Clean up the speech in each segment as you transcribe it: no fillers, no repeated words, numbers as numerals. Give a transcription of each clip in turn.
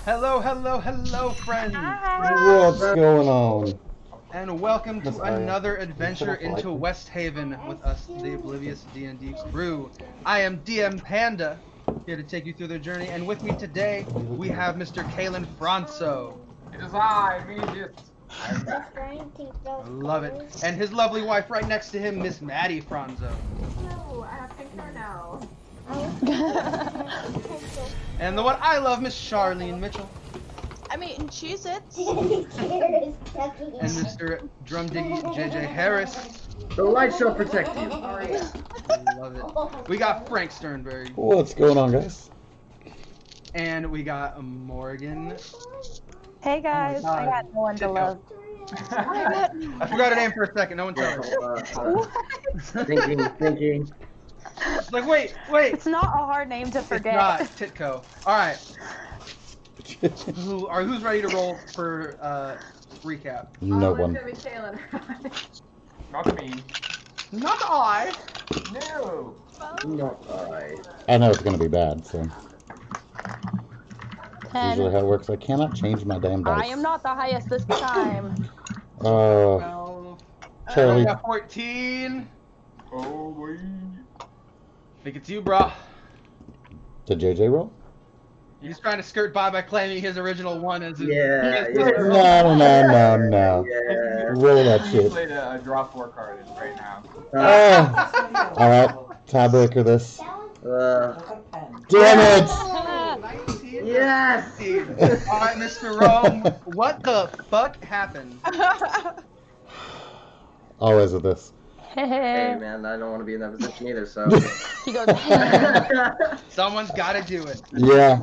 Hello, hello, hello, friends! What's going on? And welcome to another adventure into West Haven with us, the Oblivious D&D crew. I am DM Panda, here to take you through the journey, and with me today, we have Mr. Kalen Franco. It is I, Regis. I'm back. I love it. And his lovely wife right next to him, Miss Maddie Franzo. Oh, I have pink hair now. And the one I love, Miss Charlene Mitchell. I'm eating Cheez-Its. And Mr. Drum Diggy JJ Harris. The light shall protect you. I love it. We got Frank Sternberg. What's going on, guys? And we got Morgan. Hey guys, Oh I got no one to love. I forgot her name for a second. No one told her. Thinking. It's like, wait. It's not a hard name to forget. It's not Titco. All right. Who's ready to roll for recap? No one. It's gonna be Kalen. Not me. Not I. No. Not I. I know it's gonna be bad, so Ten. usually how it works. I cannot change my damn dice. I am not the highest this time. Well, Charlie. I got 14. Oh, boy. Think it's you, bro. Did JJ roll? He's trying to skirt by claiming his original one as his. Yeah. No. Yeah. Roll that I shit. played a draw 4 card right now. All right, tiebreaker this. Damn it! Oh, 19. Yes! All right, Mr. Rome. What the fuck happened? Always with this. Hey man, I don't want to be in that position either, so. He goes, Someone's got to do it. Yeah,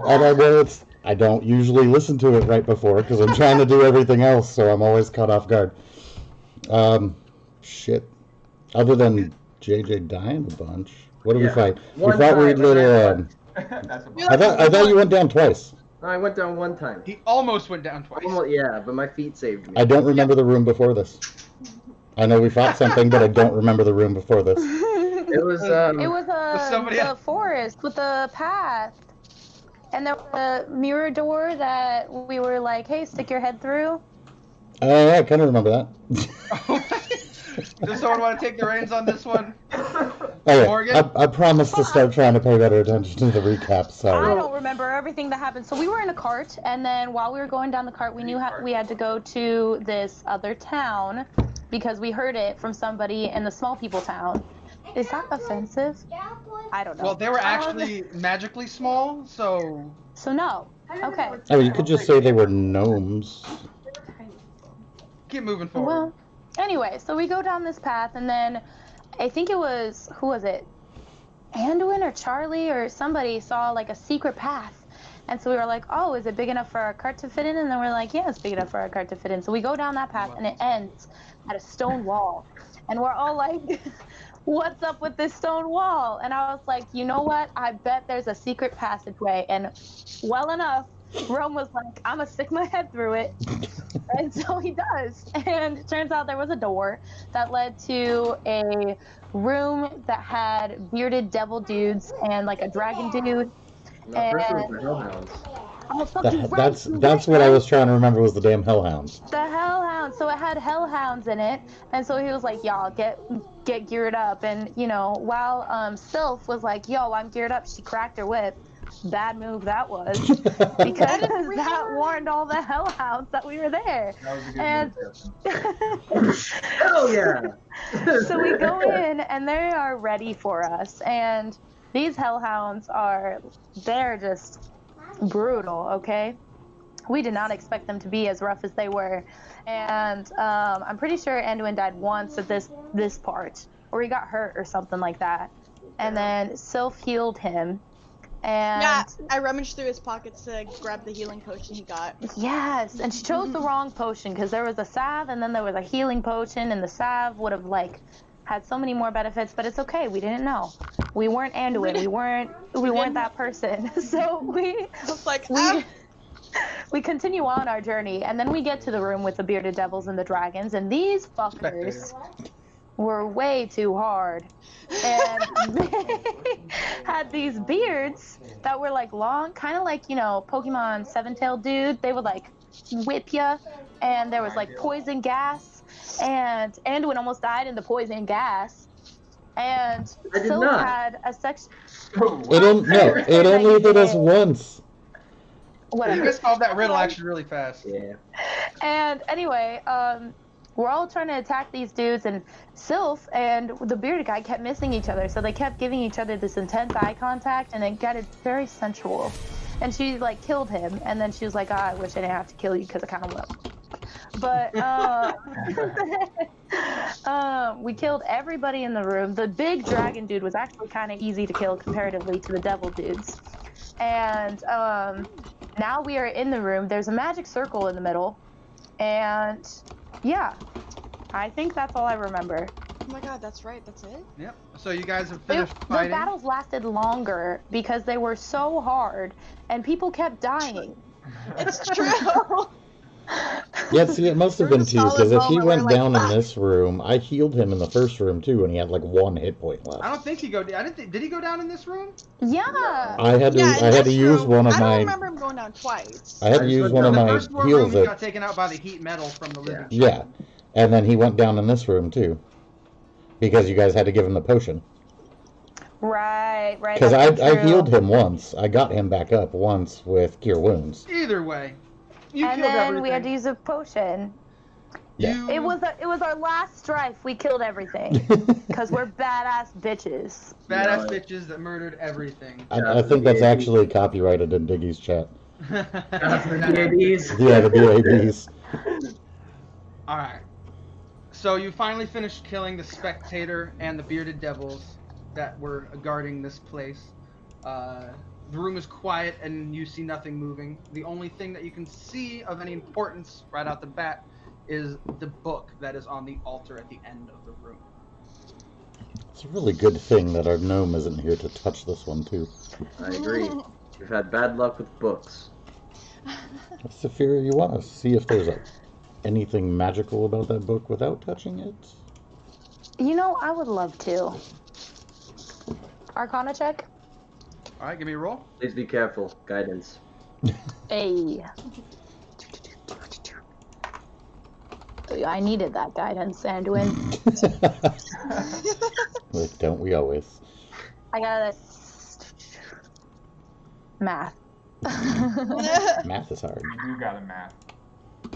I don't usually listen to it right before because I'm trying to do everything else, so I'm always caught off guard. Shit. Other than JJ dying a bunch, what did we fight? We fought weird little. That's I thought you went down twice. I went down one time. He almost went down twice. Yeah, but my feet saved me. I don't remember the room before this. I know we fought something, but I don't remember the room before this. It was somebody the else. forest with the path. And there was a mirror door that we were like, hey, stick your head through. Yeah, I kind of remember that. Does someone want to take the reins on this one? Okay, Morgan? I promised to start trying to pay better attention to the recap, I sorry. don't remember everything that happened. So we were in a cart, and then while we were going down the cart, we knew we had to go to this other town because we heard it from somebody in the small people town. Is that offensive? I don't know. Well, they were actually magically small, so. So no. Okay. Oh, you could just say they were gnomes. Keep moving forward. Well, anyway, so we go down this path, and then I think it was, who was it? Anduin or Charlie or somebody saw like a secret path. And so we were like, oh, is it big enough for our cart to fit in? And then we're like, yeah, it's big enough for our cart to fit in. So we go down that path, and it ends at a stone wall. And we're all like, what's up with this stone wall? And I was like, you know what? I bet there's a secret passageway. And well enough, Rome was like, I'm going to stick my head through it. And so he does. And it turns out there was a door that led to a room that had bearded devil dudes and like a dragon dude. No, first it was the Hellhounds. Oh, fucking right, That's what I was trying to remember was the damn hellhounds. The hellhounds. So it had hellhounds in it, and so he was like, "Y'all get geared up." And you know, while Sylph was like, "Yo, I'm geared up," she cracked her whip. Bad move that was, because that warned all the hellhounds that we were there. That was a good And move. Hell yeah! so we go in, and they are ready for us. And these hellhounds they're just brutal, okay? We did not expect them to be as rough as they were. And I'm pretty sure Anduin died once at this part, or he got hurt or something like that. And then Sylph healed him. And Yeah, I rummaged through his pockets to grab the healing potion he got. yes, and she chose the wrong potion because there was a salve and then there was a healing potion, and the salve would have like had so many more benefits, but it's okay. We didn't know. We weren't Anduin. We weren't that person. So I was like, we continue on our journey, and then we get to the room with the bearded devils and the dragons, and these fuckers were way too hard. And they had these beards that were like long, kind of like, you know, Pokemon Seven-Tailed Dude. They would like whip you, and there was like poison gas, and Anduin almost died in the poison gas. And Sylph had a section. It only did us once. Whatever. You guys solved that riddle actually really fast. Yeah. And anyway, we're all trying to attack these dudes, and Sylph and the bearded guy kept missing each other, so they kept giving each other this intense eye contact, and it got very sensual. And she like killed him, and then she was like, I wish I didn't have to kill you because I kind of will. But we killed everybody in the room. The big dragon dude was actually kind of easy to kill comparatively to the devil dudes. And now we are in the room. There's a magic circle in the middle. And yeah, I think that's all I remember. Oh my god, that's right. That's it? Yep. So you guys have finished fighting. The battles lasted longer because they were so hard and people kept dying. It's true. Yeah, see, it must have been two, because if he went down like, in this room, I healed him in the first room too, and he had like 1 hit point left. I don't think he did he go down in this room? Yeah. I had to use one of I my. don't remember him going down twice. I had to use one of my first room heals. he got taken out by the heat metal from the living. Yeah, and then he went down in this room too, because you guys had to give him the potion. Right. Because I healed him once. I got him back up once with Cure Wounds. Either way, you and killed then everything. we had to use a potion. Yeah. It was our last strife. We killed everything because we're badass bitches. Badass bitches that murdered everything. I think that's actually copyrighted in Diggy's chat. BABs. Yeah, the BABs. Alright. So you finally finished killing the spectator and the bearded devils that were guarding this place. The room is quiet and you see nothing moving. The only thing that you can see of any importance right out the bat is the book that is on the altar at the end of the room. It's a really good thing that our gnome isn't here to touch this one too. I agree. We've had bad luck with books. What's the fear you want to see if there's anything magical about that book without touching it? You know, I would love to. Arcana check. Alright, give me a roll. Please be careful. Guidance. Hey. I needed that guidance, Anduin. Like, don't we always? I got a math. Math is hard. You got a math.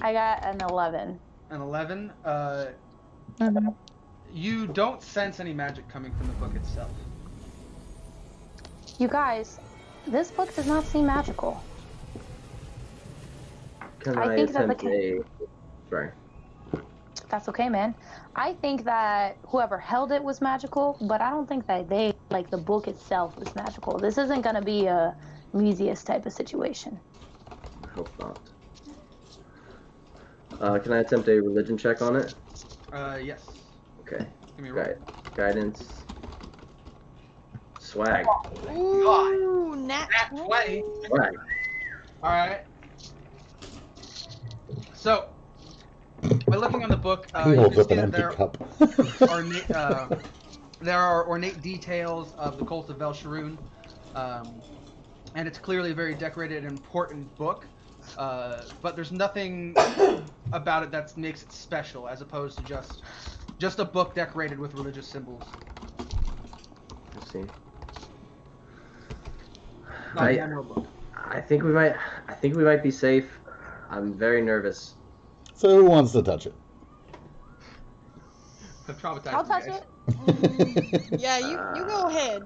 I got an 11. An 11. Mhm. You don't sense any magic coming from the book itself. You guys, this book does not seem magical. Can I I think that attempt the a... Sorry. That's okay, man. I think that whoever held it was magical, but I don't think that they, like, the book itself was magical. This isn't gonna be a Museus type of situation. I hope not. Can I attempt a religion check on it? Yes. Okay. Give me a roll. Guidance. Swag. Ooh, nat Nat 20. Swag. Alright. So, by looking on the book, He you holds can up see an that empty cup. there are ornate details of the cult of Velsharoon, and it's clearly a very decorated and important book, but there's nothing about it that makes it special, as opposed to just a book decorated with religious symbols. Let's see. Not the Emerald book. I think we might be safe. I'm very nervous. So who wants to touch it? I'm traumatized. I'll you touch guys. it. Yeah, you go ahead.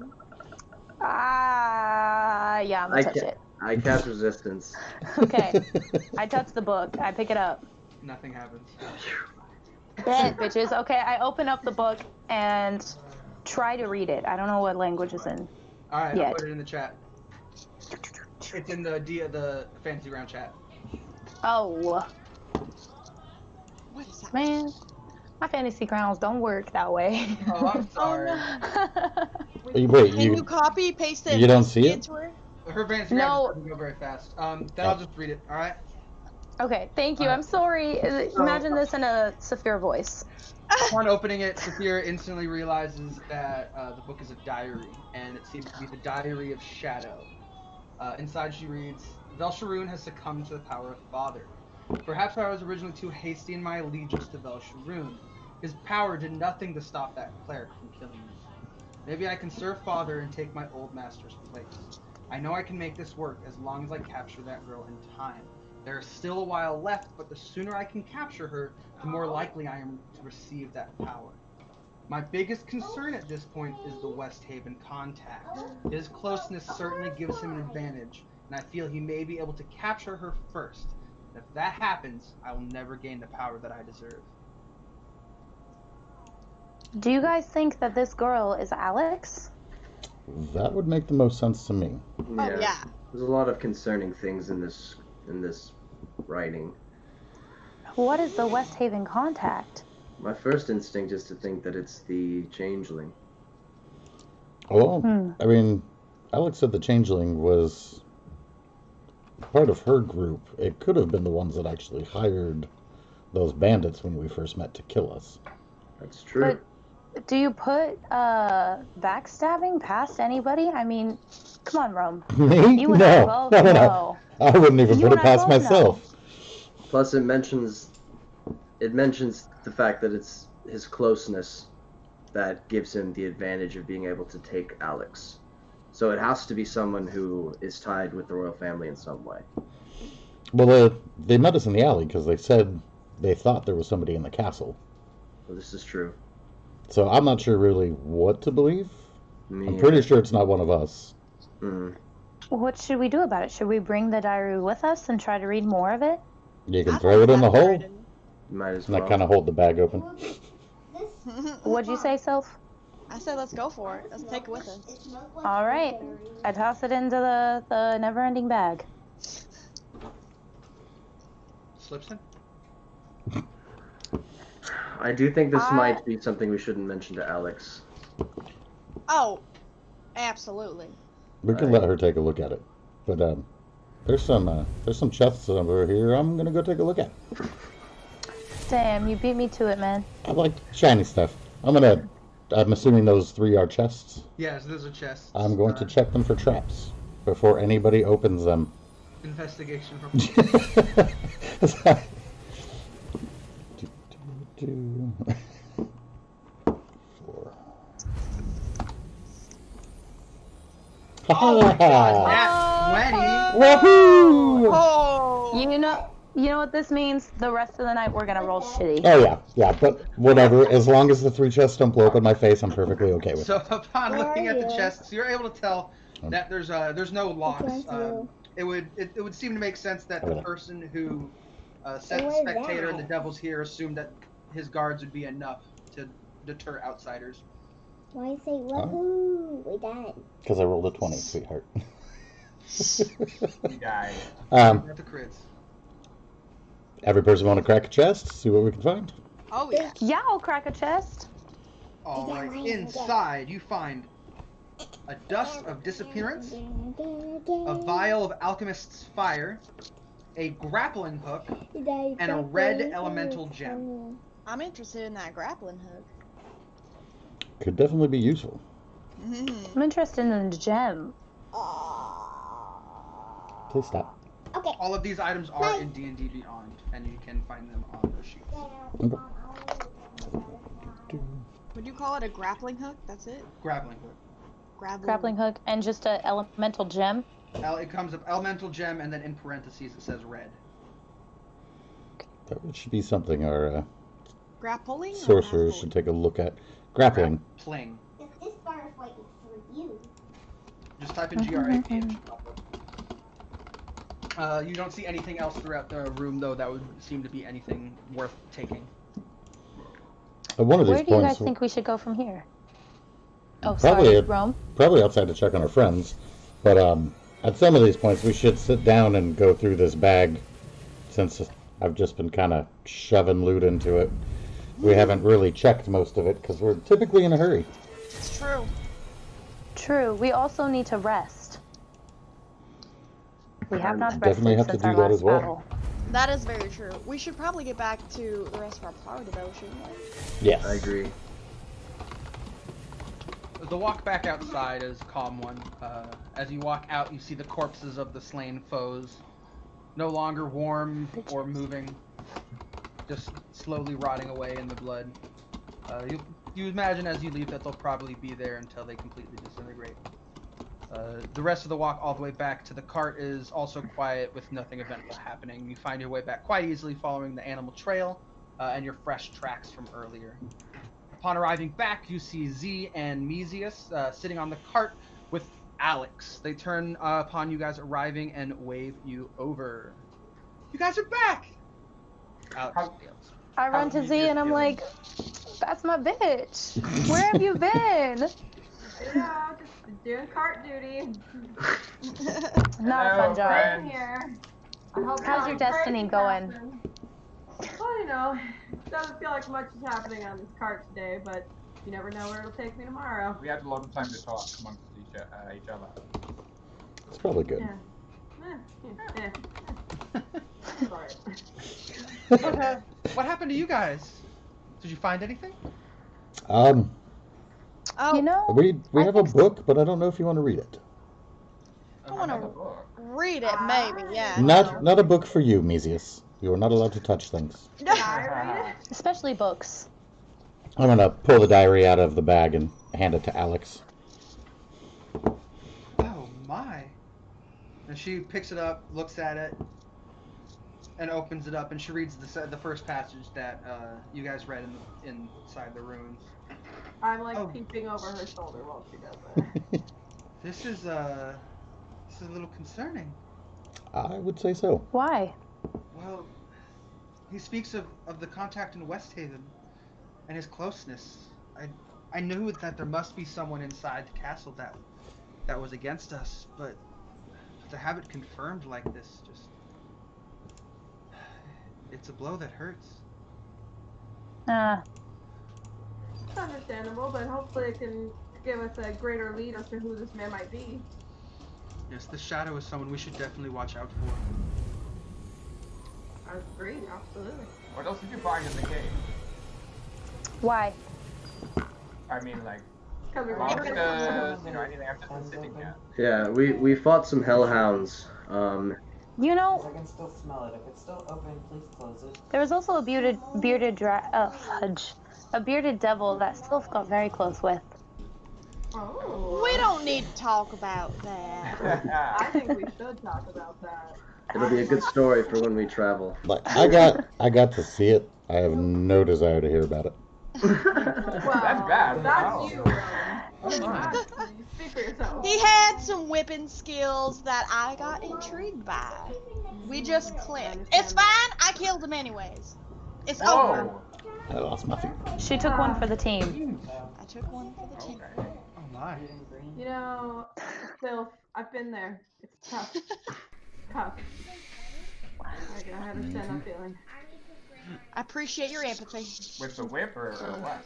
Yeah, I'm gonna touch it. I cast resistance. Okay. I touch the book. I pick it up. Nothing happens. Bet, bitches. Okay, I open up the book and try to read it. I don't know what language it's in. Alright, Yeah. I'll put it in the chat. It's in the Fantasy Ground chat. Oh, What is that? man. My fantasy grounds don't work that way. Oh, I'm sorry. Wait, Can you copy, paste it? you don't and see it? into her? Her Fantasy No. Ground doesn't go very fast. Then I'll just read it, alright? Okay, thank you. I'm sorry. Imagine this in a Saphir voice. Upon opening it, Saphira instantly realizes that the book is a diary, and it seems to be the diary of Shadow. Inside she reads, Velsharoon has succumbed to the power of Father. Perhaps I was originally too hasty in my allegiance to Velsharoon. His power did nothing to stop that cleric from killing me. Maybe I can serve Father and take my old master's place. I know I can make this work as long as I capture that girl in time. There is still a while left, but the sooner I can capture her, the more likely I am to receive that power. My biggest concern at this point is the West Haven contact. His closeness certainly gives him an advantage, and I feel he may be able to capture her first. If that happens, I will never gain the power that I deserve. Do you guys think that this girl is Alex? That would make the most sense to me. Oh, yeah. There's a lot of concerning things in this writing. What is the West Haven contact? My first instinct is to think that it's the changeling. Well, I mean, Alex said the changeling was part of her group. It could have been the ones that actually hired those bandits when we first met to kill us. That's true. But do you put backstabbing past anybody? I mean, come on, Rome. Me? You and I both know. I wouldn't even put it past myself. Plus, it mentions the fact that it's his closeness that gives him the advantage of being able to take Alex. So it has to be someone who is tied with the royal family in some way. Well, they met us in the alley because they said they thought there was somebody in the castle. Well, this is true. So I'm not sure really what to believe. I'm Yeah. pretty sure it's not one of us. What should we do about it? Should we bring the diary with us and try to read more of it? You can throw it in the hole. Might as And well. I kind of hold the bag open. What'd you say, Soph? I said let's go for it. Let's take it with us. All right. I toss it into the never-ending bag. Slips in? I do think this might be something we shouldn't mention to Alex. Oh, absolutely. We can let her take a look at it. But there's some chests over here. I'm gonna go take a look at. Damn, you beat me to it, man. I like shiny stuff. I'm assuming those 3 are chests. Yes, those are chests. I'm going to check them for traps before anybody opens them. Investigation. Four. Oh my god, nat 20! Woohoo! Oh. You know what this means? The rest of the night we're gonna roll shitty. Oh yeah, but whatever. As long as the 3 chests don't blow up in my face, I'm perfectly okay with it. So upon looking at the chests, you're able to tell that there's no locks. It would seem to make sense that the person who set the spectator and the devils here assumed that his guards would be enough to deter outsiders. Why say woohoo? We died. Because I rolled a 20, sweetheart. You died. Not the crits. Every person want to crack a chest? See what we can find? Oh yeah. Yeah, I'll crack a chest. Alright, inside you find a dust of disappearance, a vial of alchemist's fire, a grappling hook, and a red elemental gem. I'm interested in that grappling hook. Could definitely be useful. I'm interested in the gem. Please stop. Okay. All of these items are in D&D Beyond, and you can find them on the sheets. Would you call it a grappling hook? That's it? Grappling hook. Grappling hook and just a elemental gem. It comes up elemental gem, and then in parentheses it says red. That should be something our Grappling? sorcerers should take a look at. Grappling. Grappling. If this bar is waiting for you. Just type in GRAPH. You don't see anything else throughout the room, though, that would seem to be anything worth taking. At one of these Where do you points, guys think we should go from here? Oh, Probably sorry, at- Rome. probably outside to check on our friends, but at some of these points we should sit down and go through this bag, since I've just been kind of shoving loot into it. We haven't really checked most of it because we're typically in a hurry. It's true. True. We also need to rest. We have not rested Definitely have to since do our that last as well. battle. That is very true. We should probably get back to the rest of our party, though, shouldn't we? Yes. I agree. The walk back outside is a calm one. As you walk out, you see the corpses of the slain foes, no longer warm or moving, just slowly rotting away in the blood. You imagine as you leave that they'll probably be there until they completely disintegrate. The rest of the walk all the way back to the cart is also quiet with nothing eventful happening. You find your way back quite easily following the animal trail and your fresh tracks from earlier. Upon arriving back, you see Z and Mesius sitting on the cart with Alex. They turn upon you guys arriving and wave you over. You guys are back! Alex yells. I run to Z and I'm like, that's my bitch. Where have you been? Yeah, just doing cart duty. Not a fun job. Right here. I hope How's your destiny going? Well, you know, it doesn't feel like much is happening on this cart today, but you never know where it'll take me tomorrow. We had a lot of time to talk amongst each other. It's probably good. Sorry. What happened to you guys? Did you find anything? Oh, You know, We have a book, but I don't know if you want to read it. I want to read it, maybe, yeah. Not a book for you, Mesius. You are not allowed to touch things. Can I read it? especially books. I'm gonna pull the diary out of the bag and hand it to Alex. Oh my. And she picks it up, looks at it, and opens it up, and she reads the first passage that you guys read inside the ruins. I'm like peeping over her shoulder while she does it. This is a little concerning. I would say so. Why? Well, he speaks of the contact in West Haven and his closeness. I knew that there must be someone inside the castle that was against us, but to have it confirmed like this, it's a blow that hurts. It's understandable, but hopefully it can give us a greater lead as to who this man might be. Yes, the shadow is someone we should definitely watch out for. I agree, absolutely. What else did you find in the cave? Why? I mean, like, Because we're monsters, you know, anything. I've just been sitting here. Yeah, we fought some hellhounds. You know, I can still smell it. If it's still open, please close it. there was also a bearded devil that Sylph got very close with. Oh. We don't need to talk about that. I think we should talk about that. It'll be a good story for when we travel. Like I got to see it. I have no desire to hear about it. Well, That's bad. That's Wow. you, Speak for yourself. He had some whipping skills that I got intrigued by. We just clicked. It's fine. I killed him anyways. It's over. Whoa. I lost my feet. She took one for the team. I took one for the team. Oh my. You know, Sylph, I've been there. It's tough. Tough. I understand that feeling. I appreciate your empathy. With the whip or what?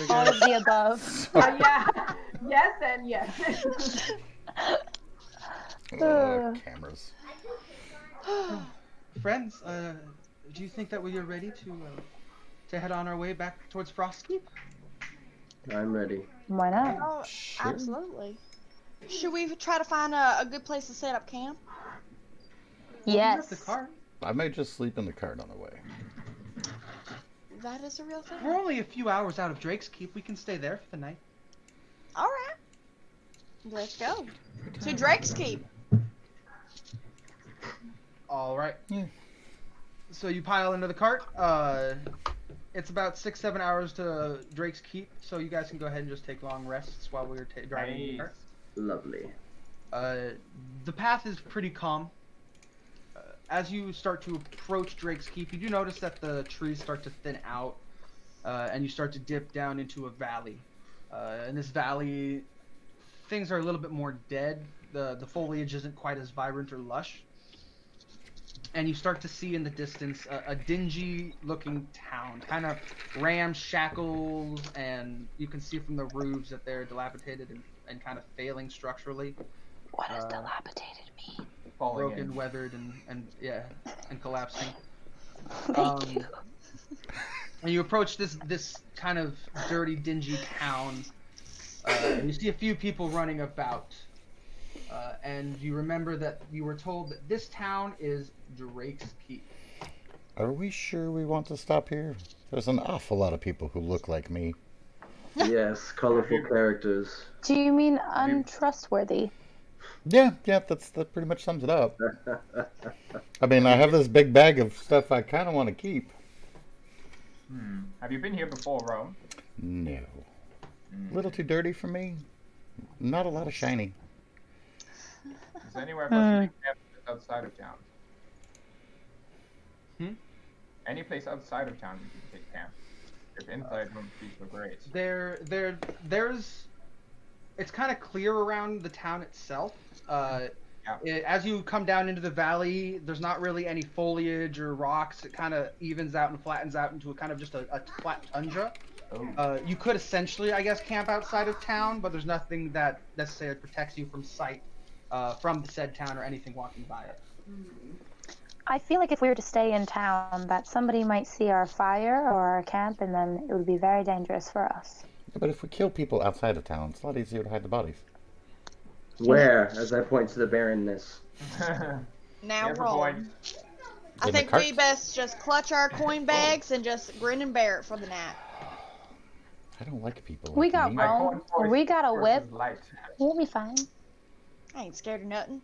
All of the above. Yeah. Yes and yes. Cameras. Friends, do you think that we are ready to head on our way back towards Frostkeep? I'm ready. Why not? Oh, absolutely. Should we try to find a good place to set up camp? We have Yes. the cart. I may just sleep in the cart on the way. That is a real thing. We're only a few hours out of Drake's Keep. We can stay there for the night. All right. Let's go to Drake's Keep. All right. Yeah. So you pile into the cart. It's about 6-7 hours to Drake's Keep, so you guys can go ahead and just take long rests while we're driving the cart. Lovely. The path is pretty calm. As you start to approach Drake's Keep, you do notice that the trees start to thin out, and you start to dip down into a valley. In this valley, things are a little bit more dead. The foliage isn't quite as vibrant or lush. And you start to see in the distance a dingy-looking town, kind of ramshackles, and you can see from the roofs that they're dilapidated and kind of failing structurally. What does dilapidated mean? Broken, weathered, and collapsing. Thank you. And you approach this kind of dirty, dingy town, and you see a few people running about. And you remember that you were told that this town is Drake's Keep. Are we sure we want to stop here? There's an awful lot of people who look like me. Yes, colorful characters. Do you mean untrustworthy? Yeah, that pretty much sums it up. I mean, I have this big bag of stuff I kind of want to keep. Have you been here before, Rome? No. A little too dirty for me. Not a lot of shiny. Is there anywhere possibly camp outside of town? Any place outside of town you can take camp. If inside wouldn't be so great. There's it's kind of clear around the town itself. As you come down into the valley, there's not really any foliage or rocks. It kind of evens out and flattens out into a kind of just a flat tundra. You could essentially, I guess, camp outside of town, but there's nothing that necessarily protects you from sight from the said town or anything walking by it. I feel like if we were to stay in town, that somebody might see our fire or our camp, and then it would be very dangerous for us. Yeah, but if we kill people outside of town, it's a lot easier to hide the bodies. Where? As I point to the barrenness. Now Rome. I think we best just clutch our coin bags and just grin and bear it for the night. I don't like people. We like got me. Rome. We got a whip. We'll be fine. I ain't scared of nothing.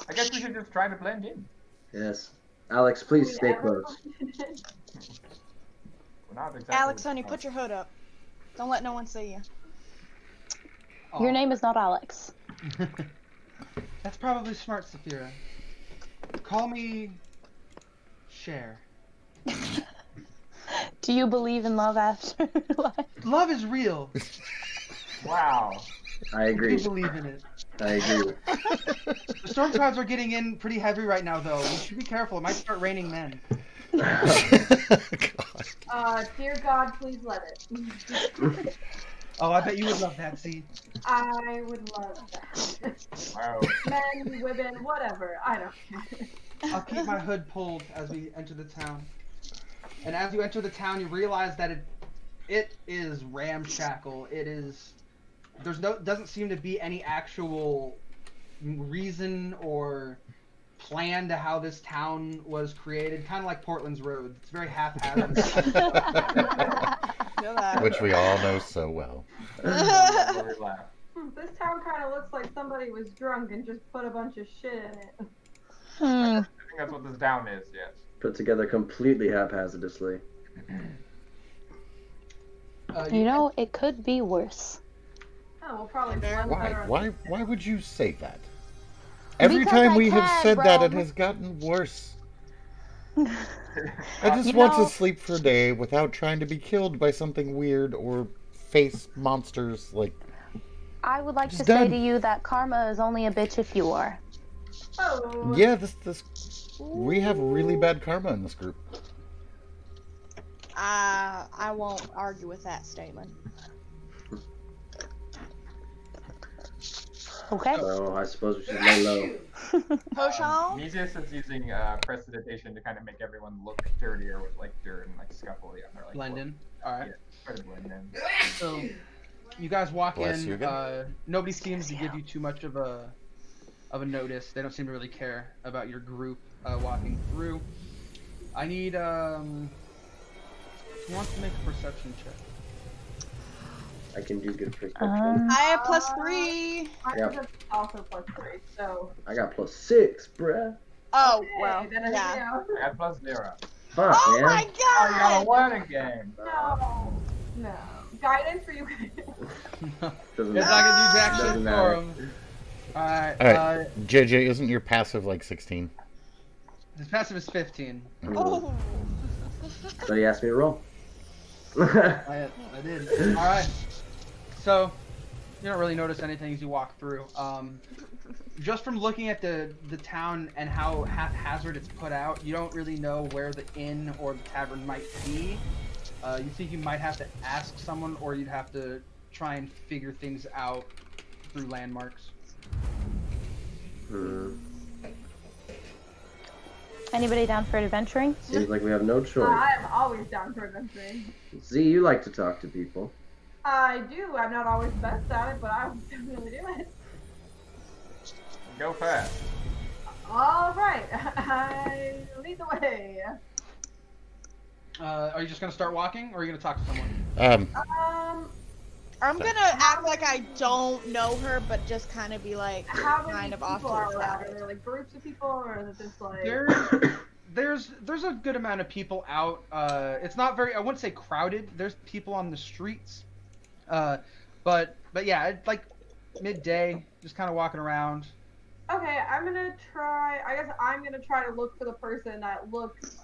I guess we should just try to blend in. Yes. Alex, please stay close. Alex, honey, put your hood up. Don't let no one see you. Your name is not Alex. That's probably smart, Saphira. Call me Cher. Do you believe in love after life? Love is real. Wow. I agree. We believe in it. I agree. The storm clouds are getting in pretty heavy right now, though. We should be careful. It might start raining men. Dear God, please let it. Oh, I bet you would love that scene. I would love that. Wow. Men, women, whatever. I don't care. I'll keep my hood pulled as we enter the town. And as you enter the town, you realize that it is ramshackle. It is. Doesn't seem to be any actual reason or plan to how this town was created. Kind of like Portland's road. It's very haphazard. Which we all know so well. This town kind of looks like somebody was drunk and just put a bunch of shit in it. I think that's what this town is, yes. Put together completely haphazardly. You know, it could be worse. Oh, we'll probably blend better. Why would you say that? Every Because time I we have can, said that, it Rome. has gotten worse. I just want to sleep for a day without trying to be killed by something weird or face monsters like. I would like to Just say done. to you that karma is only a bitch if you are. Oh. Yeah, we have really bad karma in this group. I won't argue with that statement. Okay. So I suppose we should lay low. Potion? Nesius is using prestidigitation to kind of make everyone look dirtier with like dirt and like scuffly or like Blend in. Alright. Yeah, try to blend in. So, you guys walk Bless you in. again. Nobody seems to give you too much of a notice. They don't seem to really care about your group walking through. I need who wants to make a perception check? I can do good perception. I have +3. I Yep. have also +3, so. I got +6, bruh. Oh, Okay, well, then yeah. I had +0. Fuck, Oh man. my Oh, you gotta god! win again. No. No. Guidance for you. Doesn't It's matter. not gonna do jack shit Doesn't for matter. him. Alright, Alright, JJ, isn't your passive like 16? his passive is 15. Oh. So he asked me to roll. I did. Alright. So, you don't really notice anything as you walk through. Just from looking at the town and how haphazard it's put out, you don't really know where the inn or the tavern might be. You think you might have to ask someone, or you'd have to try and figure things out through landmarks. Anybody down for adventuring? Seems like we have no choice. I am always down for adventuring. Z, you like to talk to people. I do. I'm not always best at it, but I will definitely do it. Go fast. All right. I lead the way. Are you just gonna start walking, or are you gonna talk to someone? I'm gonna act like I don't know her, but just kind of be like, How many kind of off to people are the around? side. Are there like groups of people, or is it just like? There's a good amount of people out. It's not very, I wouldn't say crowded. There's people on the streets. But yeah, it's like midday, just kind of walking around. Okay, I'm gonna try. I guess I'm gonna try to look for the person that looks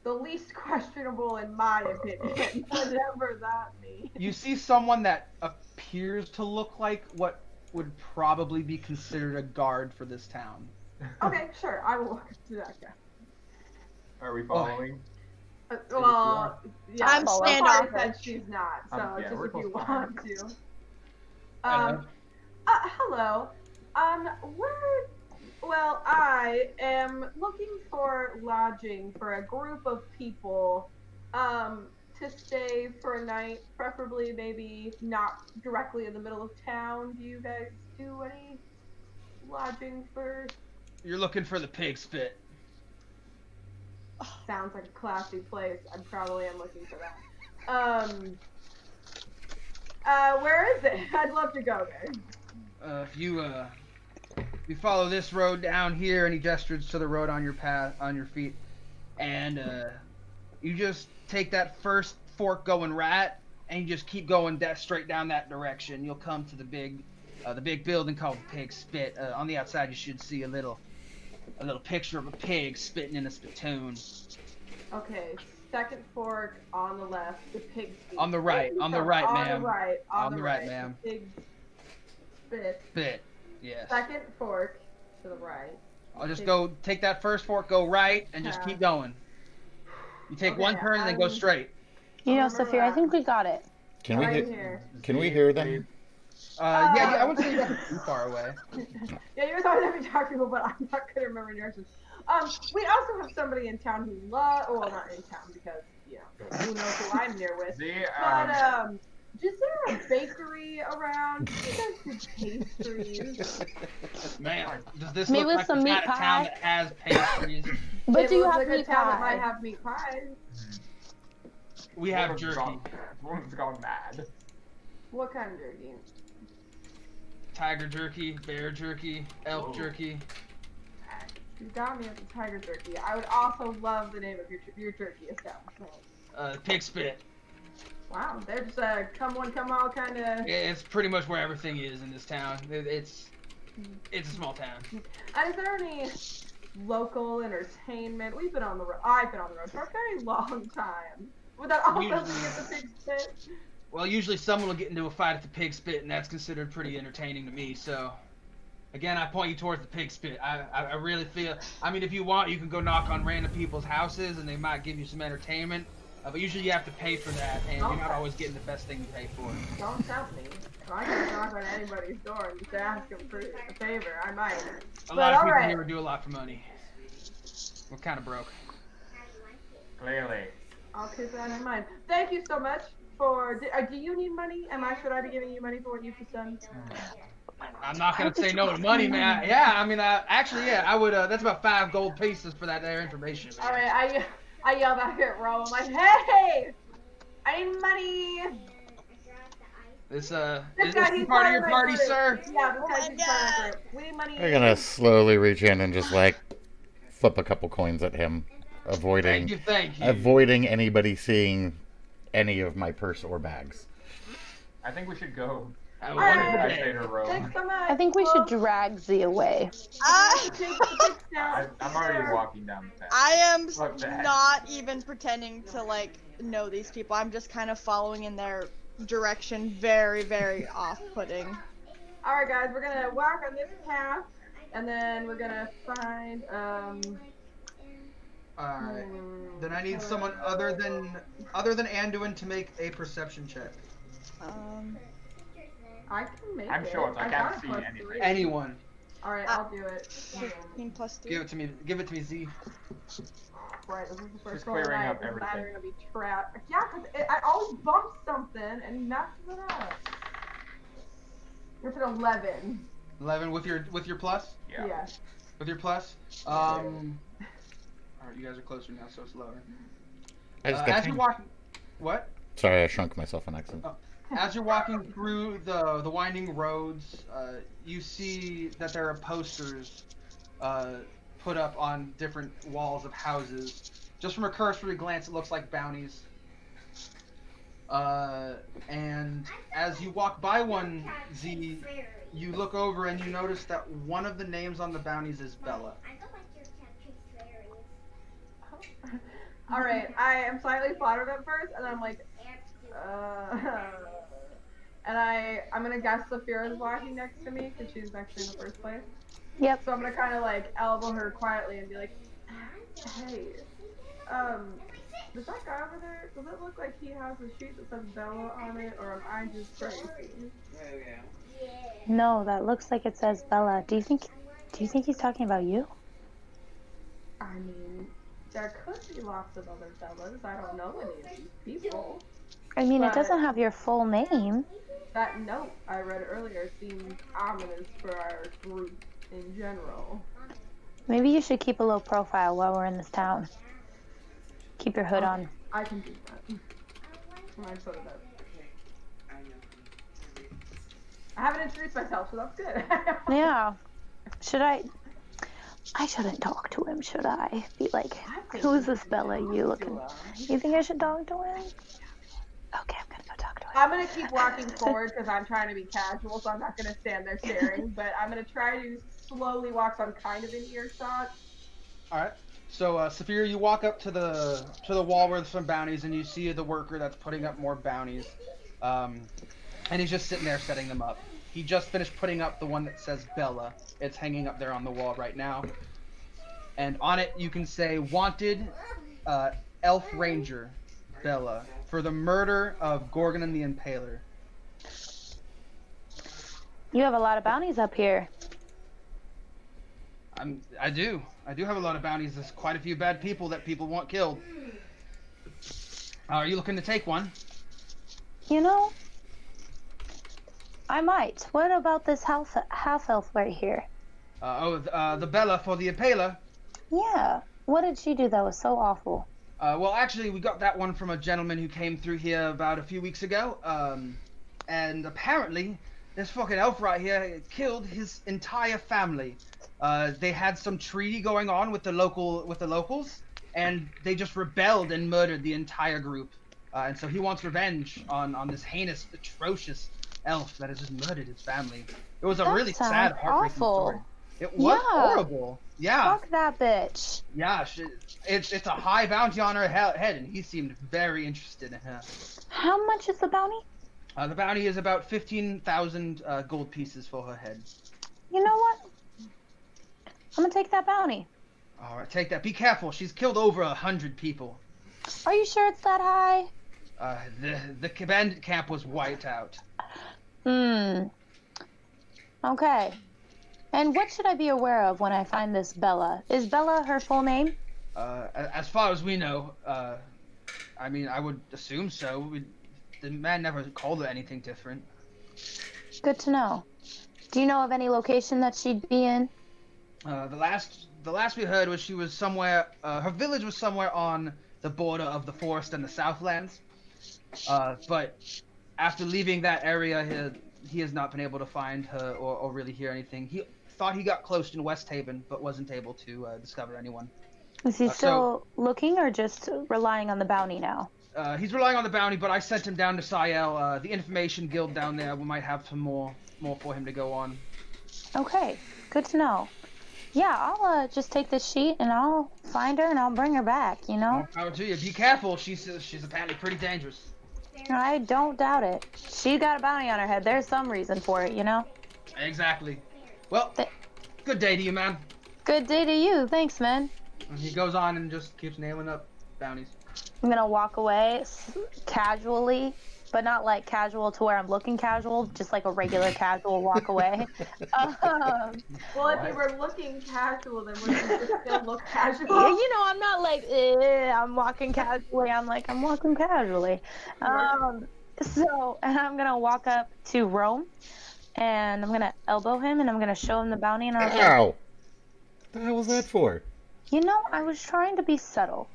the least questionable in my opinion, whatever that means. You see someone that appears to look like what would probably be considered a guard for this town. Okay, sure. I will walk up to that guy. Are we following? Well, yeah. I'm so far standoffish. said she's not, so Yeah, just we're if you both want fine. to. Hello. Hello. Well, I am looking for lodging for a group of people, to stay for a night, preferably maybe not directly in the middle of town. Do you guys do any lodging for? You're looking for the pig spit. Sounds like a classy place. I probably am looking for that. Where is it? I'd love to go there. If you follow this road down here, and he gestures to the road on your path, on your feet, and you just take that first fork going right, and you just keep going straight down that direction. You'll come to the big building called the Pig Spit. On the outside, you should see a little picture of a pig spitting in a spittoon. Okay, second fork on the left, the pig spit. On the right, ma'am. On the right, On the right, ma'am. Pig spit. Spit, yes. Second fork to the right. I'll just go take that first fork, go right, and just keep going. You take one turn and then go straight. You know, Sophia, I think we got it. Can we Right hear? here. Can we hear them? Yeah, I wouldn't say you guys are too far away. Yeah, you're always having to talk to people, but I'm not gonna remember directions. We also have somebody in town who well, not in town because, you know, who knows who I'm near with. But, is there a bakery around? Do you guys do pastries? Man, does this Maybe look with like some the meat kind of town pie? that has pastries? But It do you looks have like a meat town that might pie? have meat pies. We have jerky. Woman's gone mad. What kind of jerky? Tiger jerky, bear jerky, elk jerky. You got me at the tiger jerky. I would also love the name of your jerky establishment. Pig Spit. Wow, they're just a come one, come all kind of. It's pretty much where everything is in this town. It's a small town. And is there any local entertainment? We've been on the road. I've been on the road for a very long time. Would that also be at the Pig Spit? Well, usually someone will get into a fight at the Pig Spit, and that's considered pretty entertaining to me, so... Again, I point you towards the Pig Spit. I really feel... I mean, if you want, you can go knock on random people's houses, and they might give you some entertainment. But usually you have to pay for that, and you're not always getting the best thing you pay for. Don't tempt me. If I can knock on anybody's door and just ask them for a favor, I might. A lot of people here do a lot for money. We're kind of broke. Clearly. I'll keep that in mind. Thank you so much for... Do you need money? Should I be giving you money for what you've just done? I'm not gonna say no to money, man. Yeah, I mean, actually, yeah, I would. That's about 5 gold pieces for that there information. All right, I yell back at Ro. I'm like, hey, I need money. This is this part of your party, sir? Yeah, this guy's part of it. We need money. I'm gonna slowly reach in and just like flip a couple coins at him, avoiding avoiding anybody seeing any of my purse or bags. I think we should go. Thanks so much. I think we should drag Z away. I'm already walking down the path. I am Fuck that. not even pretending to like know these people. I'm just kind of following in their direction. Very, very off-putting. All right, guys, we're gonna walk on this path, and then we're gonna find Alright. Then I need someone other than Anduin to make a perception check. I can make I'm it. short, I can't got a see +3. anything. Anyone. Alright, I'll do it. 15 plus 3. Give it to me. Give it to me, Z. Right, this is the first Just one. clearing up This is everything. either gonna be trapped. Yeah, because I always bump something and messes it up. It's an 11. 11 with your plus. Yeah. With your plus. Alright, you guys are closer now, so it's lower. As you're walking, what? Sorry, I shrunk myself on accident. As you're walking through the winding roads, you see that there are posters put up on different walls of houses. Just from a cursory glance, it looks like bounties. And as you walk by one, Z, you look over and you notice that one of the names on the bounties is Bella. Alright, I am slightly flattered at first, and I'm like, and I'm gonna guess Saphira is walking next to me, because she's next to me in the first place. Yep. So I'm gonna kind of like elbow her quietly and be like, hey, does that guy over there, does it look like he has a sheet that says Bella on it, or am I just crazy? No, that looks like it says Bella. Do you think he's talking about you? I mean, there could be lots of other Bellas. I don't know any of these people. I mean, it But doesn't have your full name. that note I read earlier seems ominous for our group in general. Maybe you should keep a low profile while we're in this town. Keep your hood on. I can do that. I sort of that. I haven't introduced myself, so that's good. Yeah. Should I shouldn't talk to him, should I? Be like, who is this Bella you looking? You think I should talk to him? Okay, I'm gonna go talk to him. I'm gonna keep walking forward because I'm trying to be casual, so I'm not gonna stand there staring, but I'm gonna try to slowly walk so I'm kind of in earshot. Alright. So, Saphira, you walk up to the wall where there's some bounties, and you see the worker that's putting up more bounties. And he's just sitting there setting them up. He just finished putting up the one that says Bella. It's hanging up there on the wall right now. And on it, you can say, Wanted, Elf Ranger, Bella, for the murder of Gorgon and the Impaler. You have a lot of bounties up here. I do have a lot of bounties. There's quite a few bad people that people want killed. Are you looking to take one? You know, I might. What about this half-elf right here? The Bella for the Impaler. Yeah. What did she do that was so awful? Well, actually, we got that one from a gentleman who came through here about a few weeks ago. And apparently, this fucking elf right here killed his entire family. They had some treaty going on with the locals, and they just rebelled and murdered the entire group. And so he wants revenge on this heinous, atrocious elf that has just murdered his family. It was a That really sounds sad, heartbreaking story. awful. It was Yeah. horrible. Yeah. Fuck that bitch. Yeah, it's a high bounty on her head, and he seemed very interested in her. How much is the bounty? The bounty is about 15,000 gold pieces for her head. You know what? I'm gonna take that bounty. All right, take that. Be careful. She's killed over 100 people. Are you sure it's that high? The bandit camp was wiped out. Okay. And what should I be aware of when I find this Bella? Is Bella her full name? As far as we know, I mean, I would assume so. The man never called her anything different. Good to know. Do you know of any location that she'd be in? The last we heard was she was somewhere. Her village was somewhere on the border of the forest and the Southlands. But after leaving that area, he has not been able to find her or really hear anything. He thought he got close in West Haven, but wasn't able to discover anyone. Is he still looking or just relying on the bounty now? He's relying on the bounty, but I sent him down to Sayel. The Information Guild down there, we might have some more for him to go on. Okay, good to know. Yeah, I'll just take this sheet and I'll find her and I'll bring her back, you know? More power to you. Be careful. She's apparently pretty dangerous. I don't doubt it. She got a bounty on her head. There's some reason for it, you know? Exactly. Well, good day to you, man. Good day to you. Thanks, man. And he goes on and just keeps nailing up bounties. I'm gonna walk away casually but not like casual to where I'm looking casual, just like a regular casual walk away. Well, if you were looking casual, then wouldn't you still look casual? You know, I'm not like, I'm walking casually. I'm like, I'm walking casually. So, and I'm going to walk up to Rome, and I'm going to elbow him, and I'm going to show him the bounty, and I'm like, Ow! What the hell was that for? you know, I was trying to be subtle.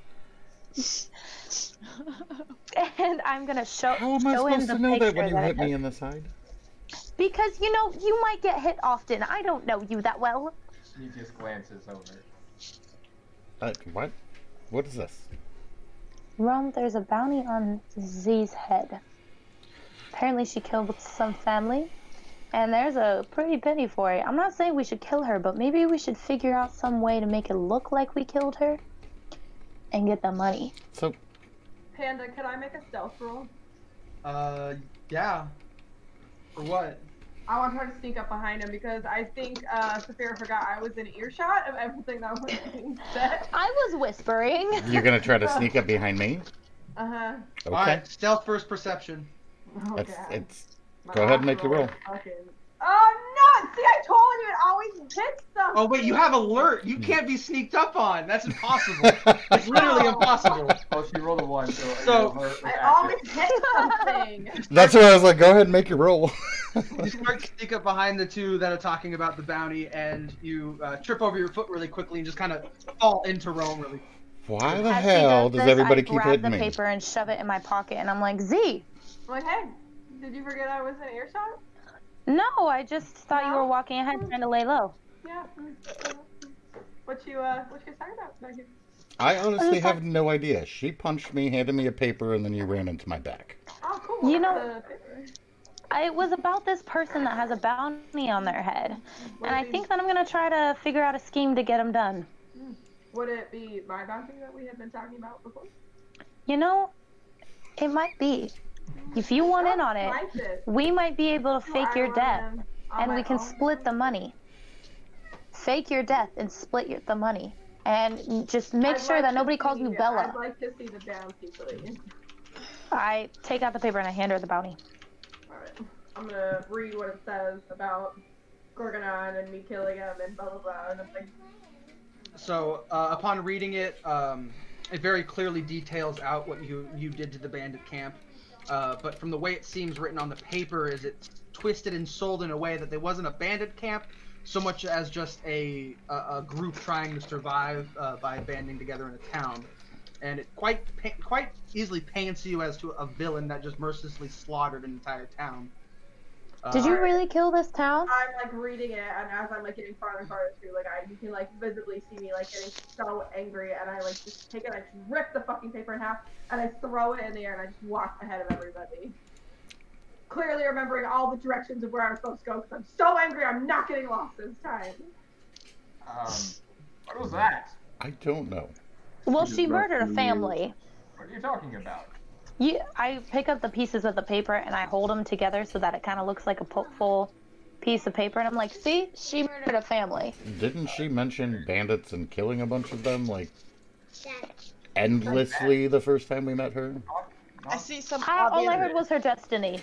And I'm going to show him the How am I supposed to know that when you I hit me took. in the side? Because, you know, you might get hit often. I don't know you that well. He just glances over. What? What is this? Rome, there's a bounty on Z's head. Apparently she killed some family, and there's a pretty penny for it. I'm not saying we should kill her, but maybe we should figure out some way to make it look like we killed her and get the money. So, Panda, can I make a stealth roll? Yeah. For what? I want her to sneak up behind him because I think Saphira forgot I was in earshot of everything that was being said. I was whispering. you're gonna try to sneak up behind me? Uh-huh. Okay. Alright, stealth first perception. Oh, It's, God. it's, My go ahead and last make your roll. fucking- Oh, no! See, I told you it always hits something! Oh wait, you have alert. You can't be sneaked up on. That's impossible. It's literally impossible. Oh, she rolled a 1, So, I always hit something! That's why I was like, go ahead and make your roll. You start to sneak up behind the two that are talking about the bounty, and you trip over your foot really quickly and just kind of fall into Rome really. Why the As she hell does this, everybody I keep grab hitting the me? paper and shove it in my pocket, and I'm like, Z, I'm like, hey, did you forget I was in earshot? no, I just thought you were walking ahead trying to lay low. Yeah. What you guys talking about back here? I honestly have no idea. She punched me, handed me a paper, and then you ran into my back. Oh, cool. You know- What's the paper? It was about this person that has a bounty on their head, Would and I it be- think that I'm gonna try to figure out a scheme to get him done. Would it be my bounty that we had been talking about before? You know, it might be. If you want in on it, Like this. we might be able to fake I your want death, them on and my we can own. split the money. Fake your death and split the money, and just make I'd sure like that to nobody calls see- you Bella. I'd like to see the bounty, please. I take out the paper and I hand her the bounty. Alright. I'm gonna read what it says about Gorgonon and me killing him and blah blah blah. And I'm like, So, upon reading it, it very clearly details out what you did to the bandit camp. But from the way it seems written on the paper, is it's twisted and sold in a way that there wasn't a bandit camp so much as just a group trying to survive by banding together in a town. And it quite easily paints you as to a villain that just mercilessly slaughtered an entire town. Did you really kill this town? I'm like reading it, and as I'm like getting farther and farther through, like you can like visibly see me like getting so angry, and I like just take it, I just rip the fucking paper in half, and I throw it in the air, and I just walk ahead of everybody. Clearly remembering all the directions of where I was supposed to go, because I'm so angry, I'm not getting lost this time. What was that? I don't know. Well, she murdered a family. What are you talking about? I pick up the pieces of the paper and I hold them together so that it kind of looks like a full piece of paper, and I'm like, see, she murdered a family. Didn't she mention bandits and killing a bunch of them, like, endlessly the first time we met her? I see some All I heard was her destiny.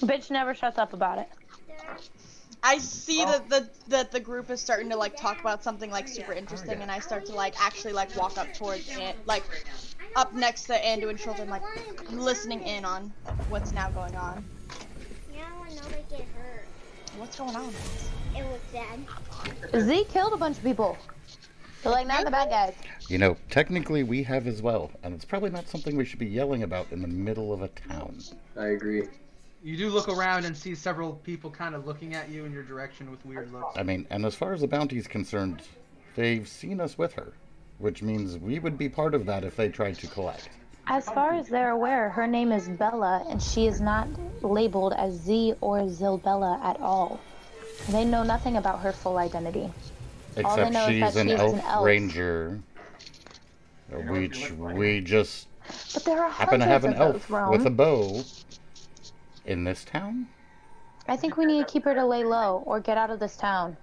Bitch never shuts up about it. I see that the group is starting to like talk about something like super interesting, and I start to like actually like walk up towards it, like up next to Andu and children, like listening in on what's now going on. Yeah, when nobody get hurt. What's going on? It was sad. Z killed a bunch of people. They're like, not the bad guys. You know, technically we have as well, and it's probably not something we should be yelling about in the middle of a town. I agree. You do look around and see several people kind of looking at you in your direction with weird looks. I mean, and as far as the bounty's concerned, they've seen us with her, which means we would be part of that if they tried to collect. As far as they're aware, her name is Bella, and she is not labeled as Z or Zilbella at all. They know nothing about her full identity. All they Except know is she's that an she's elf an elf. ranger, which we just But there are happen to hundreds have an of elf those, Rome. with a bow in this town. I think we need to keep her to lay low or get out of this town.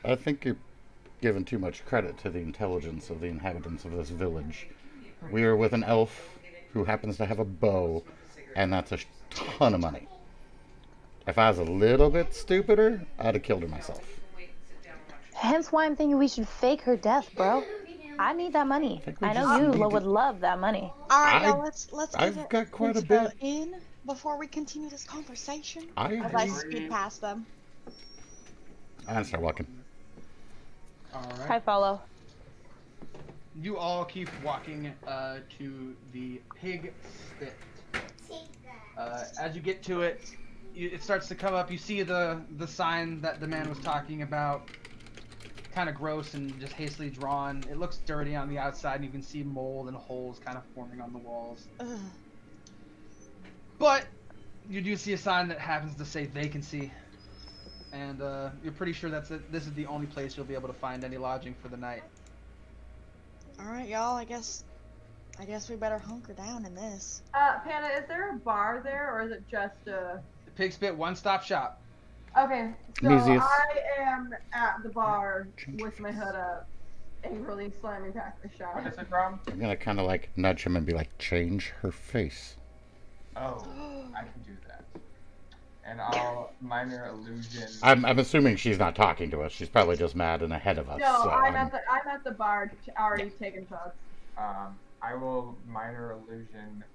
I think you're giving too much credit to the intelligence of the inhabitants of this village. We are with an elf who happens to have a bow and that's a ton of money. If I was a little bit stupider, I'd have killed her myself. Hence why I'm thinking we should fake her death, bro. I need that money. I know you would love that money. All right, y'all. Let's I've get got quite a bit in before we continue this conversation. As I speed past them. I start walking. All right. I follow. You all keep walking to the pig spit. As you get to it, it starts to come up. You see the sign that the man was talking about. Kind of gross and just hastily drawn. It looks dirty on the outside, and you can see mold and holes kind of forming on the walls. Ugh. But you do see a sign that happens to say vacancy, and you're pretty sure this is the only place you'll be able to find any lodging for the night. All right, y'all. I guess we better hunker down in this. Panda, is there a bar there, or is it just a... The pig spit one-stop shop. Okay, so Easiest. I am at the bar with my hood up, angrily slamming back the shot. What is it from? I'm gonna kind of like nudge him and be like, change her face. Oh, I can do that. And I'll minor illusion. I'm assuming she's not talking to us. She's probably just mad and ahead of us. No, so I'm at the bar, already taking shots. I will minor illusion.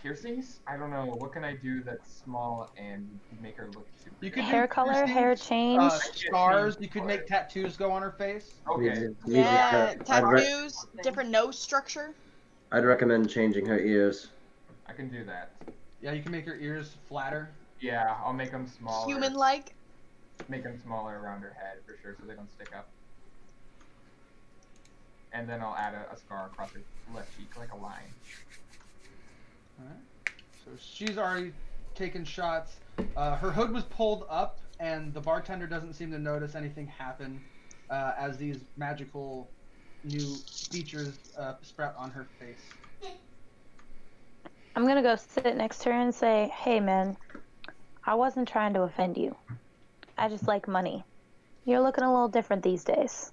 Piercings? I don't know. What can I do that's small and make her look super? You could Hair do color, piercings, hair change. scars. You could make tattoos go on her face. Okay. Yeah, tattoos, different nose structure. I'd recommend changing her ears. I can do that. Yeah, you can make her ears flatter. Yeah, I'll make them smaller. Human-like. Make them smaller around her head for sure, so they don't stick up. And then I'll add a scar across her left cheek, like a line. Alright. So she's already taken shots. Her hood was pulled up, and the bartender doesn't seem to notice anything happen as these magical new features sprout on her face. I'm gonna go sit next to her and say, hey man, I wasn't trying to offend you. I just like money. You're looking a little different these days.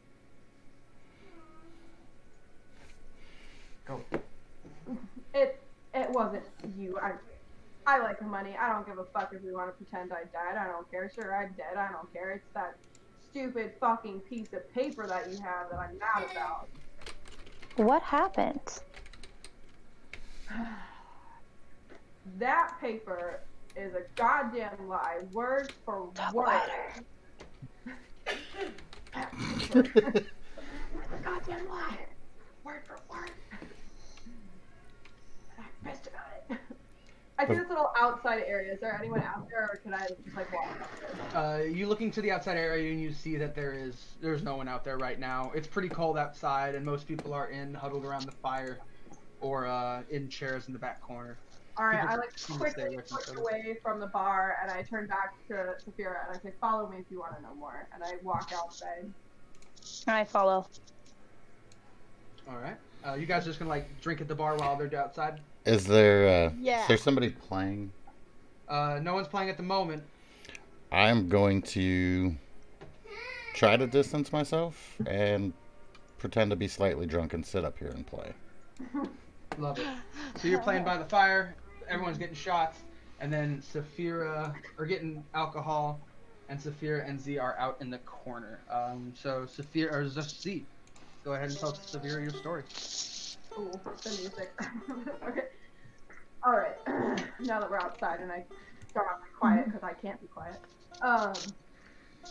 Go. It wasn't you. I like the money. I don't give a fuck if we want to pretend I died. I don't care. Sure, I'm dead. I don't care. It's that stupid fucking piece of paper that you have that I'm mad about. What happened? That paper is a goddamn lie, word for Talk word. Goddamn lie, word for word. I'm pissed about it. I see this little outside area. Is there anyone out there, or can I just like walk out there? You looking to the outside area and you see that there's no one out there right now. It's pretty cold outside, and most people are huddled around the fire, or in chairs in the back corner. Alright, People I like seem to stay quickly away from each push other. away from the bar, and I turn back to Saphira and I say, "Follow me if you want to know more." And I walk outside. I follow. All right. You guys just gonna like drink at the bar while they're outside? Is there Yeah. is there somebody playing? No one's playing at the moment. I'm going to try to distance myself and pretend to be slightly drunk and sit up here and play. Love it. So you're playing by the fire. Everyone's getting shots, and then Saphira are getting alcohol, and Saphira and Z are out in the corner. So Saphira or Z, go ahead and tell Saphira your story. Ooh, the music. Okay. Alright. Now that we're outside and I got quiet because I can't be quiet.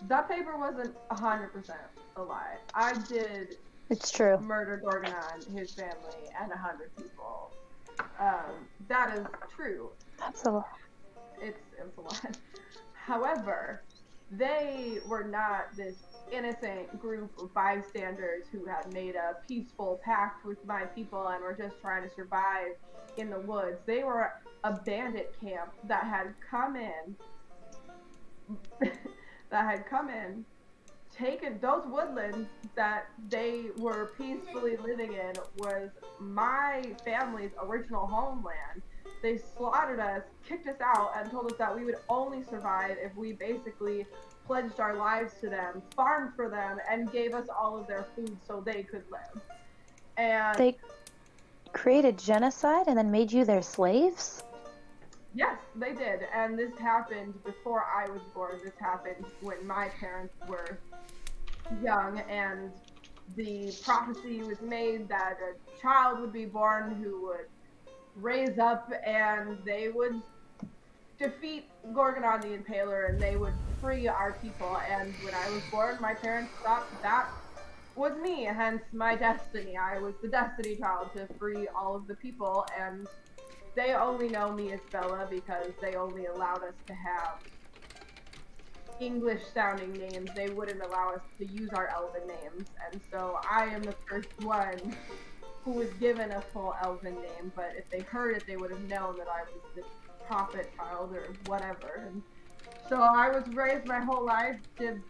That paper wasn't 100% a lie. I did It's true. murder Dorganon, his family, and 100 people. That is true. That's a lot. It's a lot. However, they were not this innocent group of bystanders who had made a peaceful pact with my people and were just trying to survive in the woods. They were a bandit camp that had come in, taken those woodlands that they were peacefully living in was my family's original homeland. They slaughtered us, kicked us out, and told us that we would only survive if we basically pledged our lives to them, farmed for them, and gave us all of their food so they could live. And created genocide and then made you their slaves? Yes, they did, and this happened before I was born. This happened when my parents were young, and the prophecy was made that a child would be born who would raise up and they would defeat Gorgonon the Impaler and they would free our people. And when I was born, my parents thought that was me, hence my destiny. I was the destiny child to free all of the people, and they only know me as Bella because they only allowed us to have English-sounding names. They wouldn't allow us to use our elven names, and so I am the first one who was given a full elven name, but if they heard it, they would have known that I was the prophet child or whatever. And so I was raised my whole life to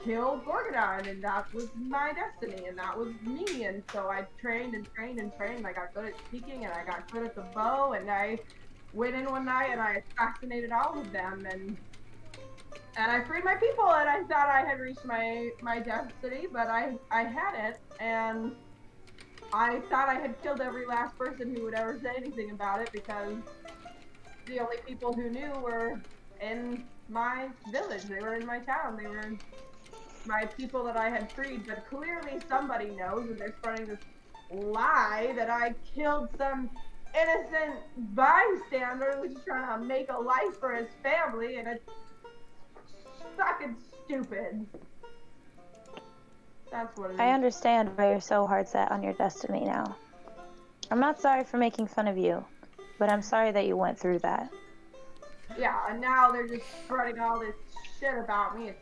kill Gorgonon, and that was my destiny, and that was me. And so I trained and trained and trained. I got good at speaking, and I got good at the bow, and I went in one night and I assassinated all of them, and I freed my people, and I thought I had reached my destiny, but I hadn't, and I thought I had killed every last person who would ever say anything about it, because the only people who knew were in my village. They were in my town. They were my people that I had freed, but clearly somebody knows, and they're spreading this lie that I killed some innocent bystander who's just trying to make a life for his family, and it's fucking stupid. That's what it is. I understand why you're so hard set on your destiny now. I'm not sorry for making fun of you, but I'm sorry that you went through that. Yeah, and now they're just spreading all this shit about me. It's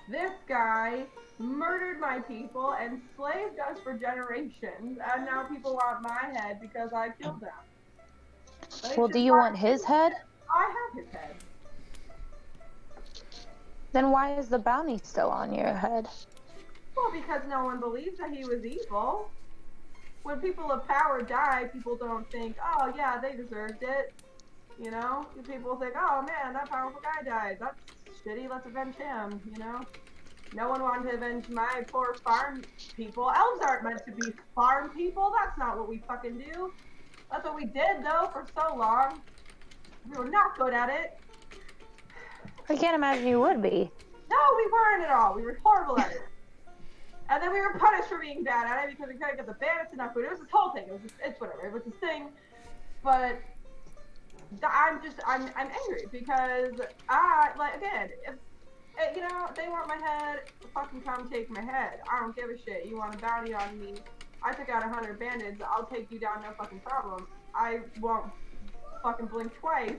this guy murdered my people, enslaved us for generations, and now people want my head because I killed them. Well, do you want his head? I have his head. Then why is the bounty still on your head? Well, because no one believes that he was evil. When people of power die, people don't think, oh yeah, they deserved it. You know? People think, oh man, that powerful guy died. That's shitty, let's avenge him, you know? No one wanted to avenge my poor farm people. Elves aren't meant to be farm people. That's not what we fucking do. That's what we did, though, for so long. We were not good at it. I can't imagine you would be. No, we weren't at all. We were horrible at it. And then we were punished for being bad at it because we couldn't get the bandits enough food. It was this whole thing. It's whatever. It was this thing. But I'm angry because again, if, you know, they want my head, fucking come take my head. I don't give a shit. You want a bounty on me? I took out 100 bandits. I'll take you down, no fucking problem. I won't fucking blink twice.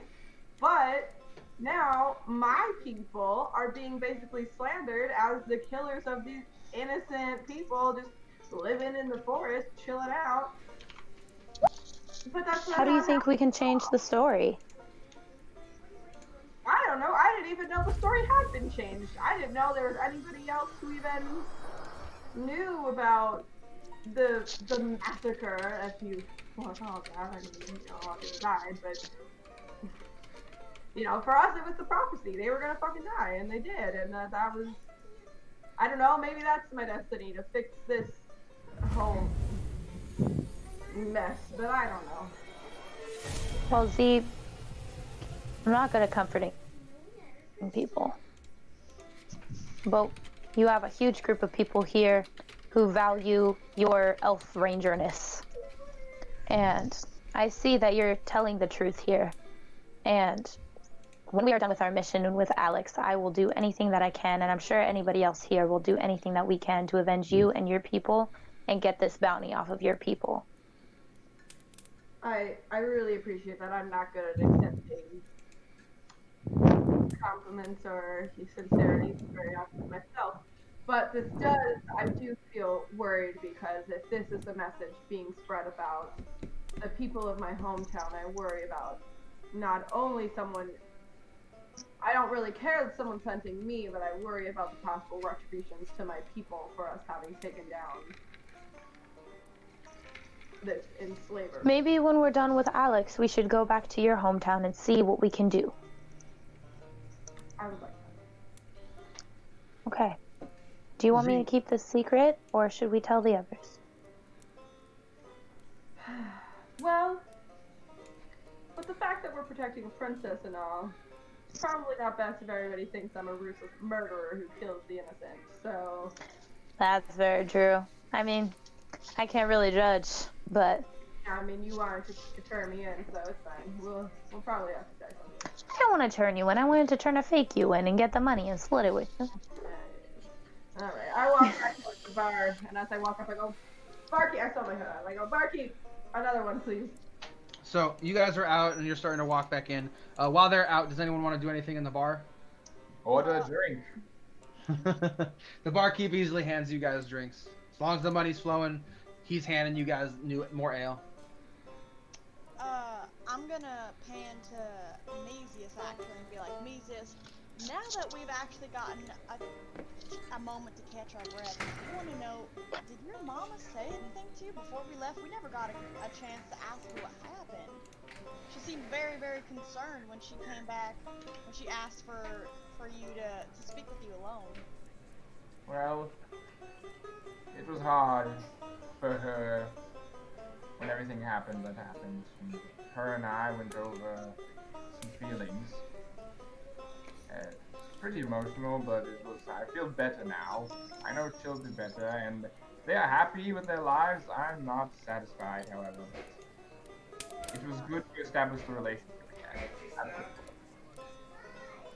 But now my people are being basically slandered as the killers of these innocent people just living in the forest, chilling out. But that's How do you think we can change the story? I don't know. I didn't even know the story had been changed. I didn't know there was anybody else who even knew about the massacre, if you want to call it that. I mean, you know, all people died, but you know, for us it was the prophecy. They were gonna fucking die, and they did, and that was, I don't know, maybe that's my destiny, to fix this whole mess, but I don't know. Well, Z, I'm not good at comforting people, but you have a huge group of people here who value your elf rangerness, and I see that you're telling the truth here. And when we are done with our mission with Alex, I will do anything that I can, and I'm sure anybody else here will do anything that we can to avenge you and your people and get this bounty off of your people. I really appreciate that. I'm not good at accepting compliments or sincerity very often myself. But this does, I do feel worried, because if this is a message being spread about the people of my hometown, I worry about not only someone, I don't really care that someone's hunting me, but I worry about the possible retributions to my people for us having taken down this enslaver. Maybe when we're done with Alex, we should go back to your hometown and see what we can do. I would like that. Okay. Do you want me to keep this secret, or should we tell the others? Well, but the fact that we're protecting a princess and all, it's probably not best if everybody thinks I'm a ruthless murderer who kills the innocent, so... That's very true. I mean, I can't really judge, but... Yeah, I mean, you aren't to turn me in, so it's fine. We'll probably have to say something. I don't want to turn you in. I wanted to turn a fake you in and get the money and split it with you. Alright, I walk back towards the bar, and as I walk up, I go, Barkeep, I saw my hood. I go, Barkeep, another one, please. So you guys are out and you're starting to walk back in. While they're out, does anyone want to do anything in the bar? Order a drink. The barkeep easily hands you guys drinks. As long as the money's flowing, he's handing you guys more ale. I'm gonna pan to Mesius actually and be like, Mesius, now that we've actually gotten a moment to catch our breath, I want to know, did your mama say anything to you before we left? We never got a chance to ask her what happened. She seemed very, very concerned when she came back, when she asked for you to speak with you alone. Well, it was hard for her when everything happened that happened. And her and I went over some feelings. Pretty emotional, but I feel better now. I know she'll do better, and they are happy with their lives. I'm not satisfied, however. It was good to establish the relationship again.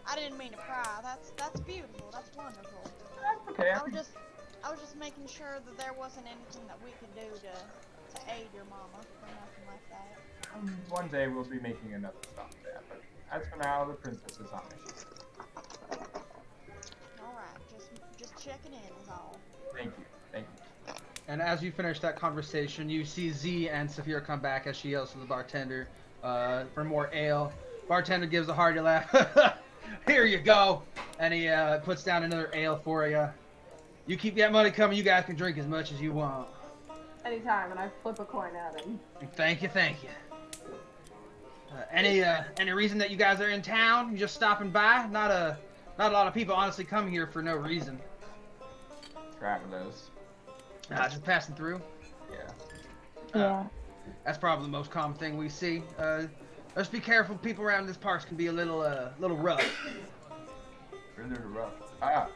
I didn't mean to cry. That's beautiful. That's wonderful. That's okay. I was just making sure that there wasn't anything that we could do to aid your mama or nothing like that. One day we'll be making another stop there, but as for now, the princess is on mission. Alright, just checking in is all. Thank you. And as you finish that conversation, you see Z and Saphira come back as she yells to the bartender for more ale. Bartender gives a hearty laugh. Here you go. And he puts down another ale for you. You keep that money coming, you guys can drink as much as you want. Anytime, and I flip a coin at him. Thank you. Any reason that you guys are in town? You just stopping by? Not a lot of people honestly come here for no reason. Travelers. Just passing through. Yeah. That's probably the most common thing we see. Just be careful. People around this park can be a little rough. Really rough. Ah.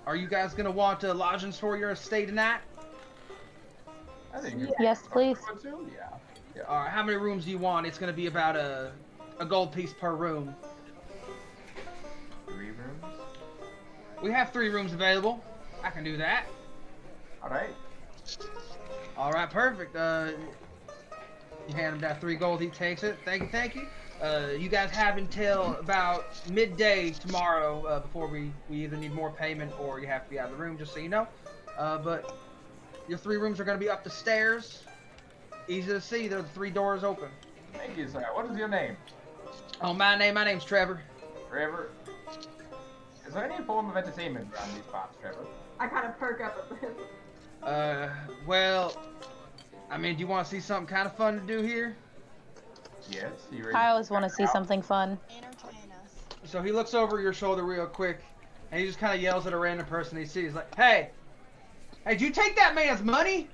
Are you guys gonna want lodgings for your stay tonight? I think Yes, please. Yeah. All right. How many rooms do you want? It's gonna be about a gold piece per room. 3 rooms. We have 3 rooms available. I can do that. All right, perfect. You hand him that 3 gold, he takes it. Thank you. You guys have until about midday tomorrow before we either need more payment or you have to be out of the room, just so you know. But your 3 rooms are going to be up the stairs. Easy to see. There are the 3 doors open. Thank you, sir. What is your name? Oh, my name's Trevor. Trevor. Is there any form of entertainment around these parts, Trevor? I kind of perk up at this. Well, I mean, do you want to see something kind of fun to do here? Yes. I always want to see something fun. Entertain us. So he looks over your shoulder real quick, and he just kind of yells at a random person he sees. He's like, hey, did you take that man's money?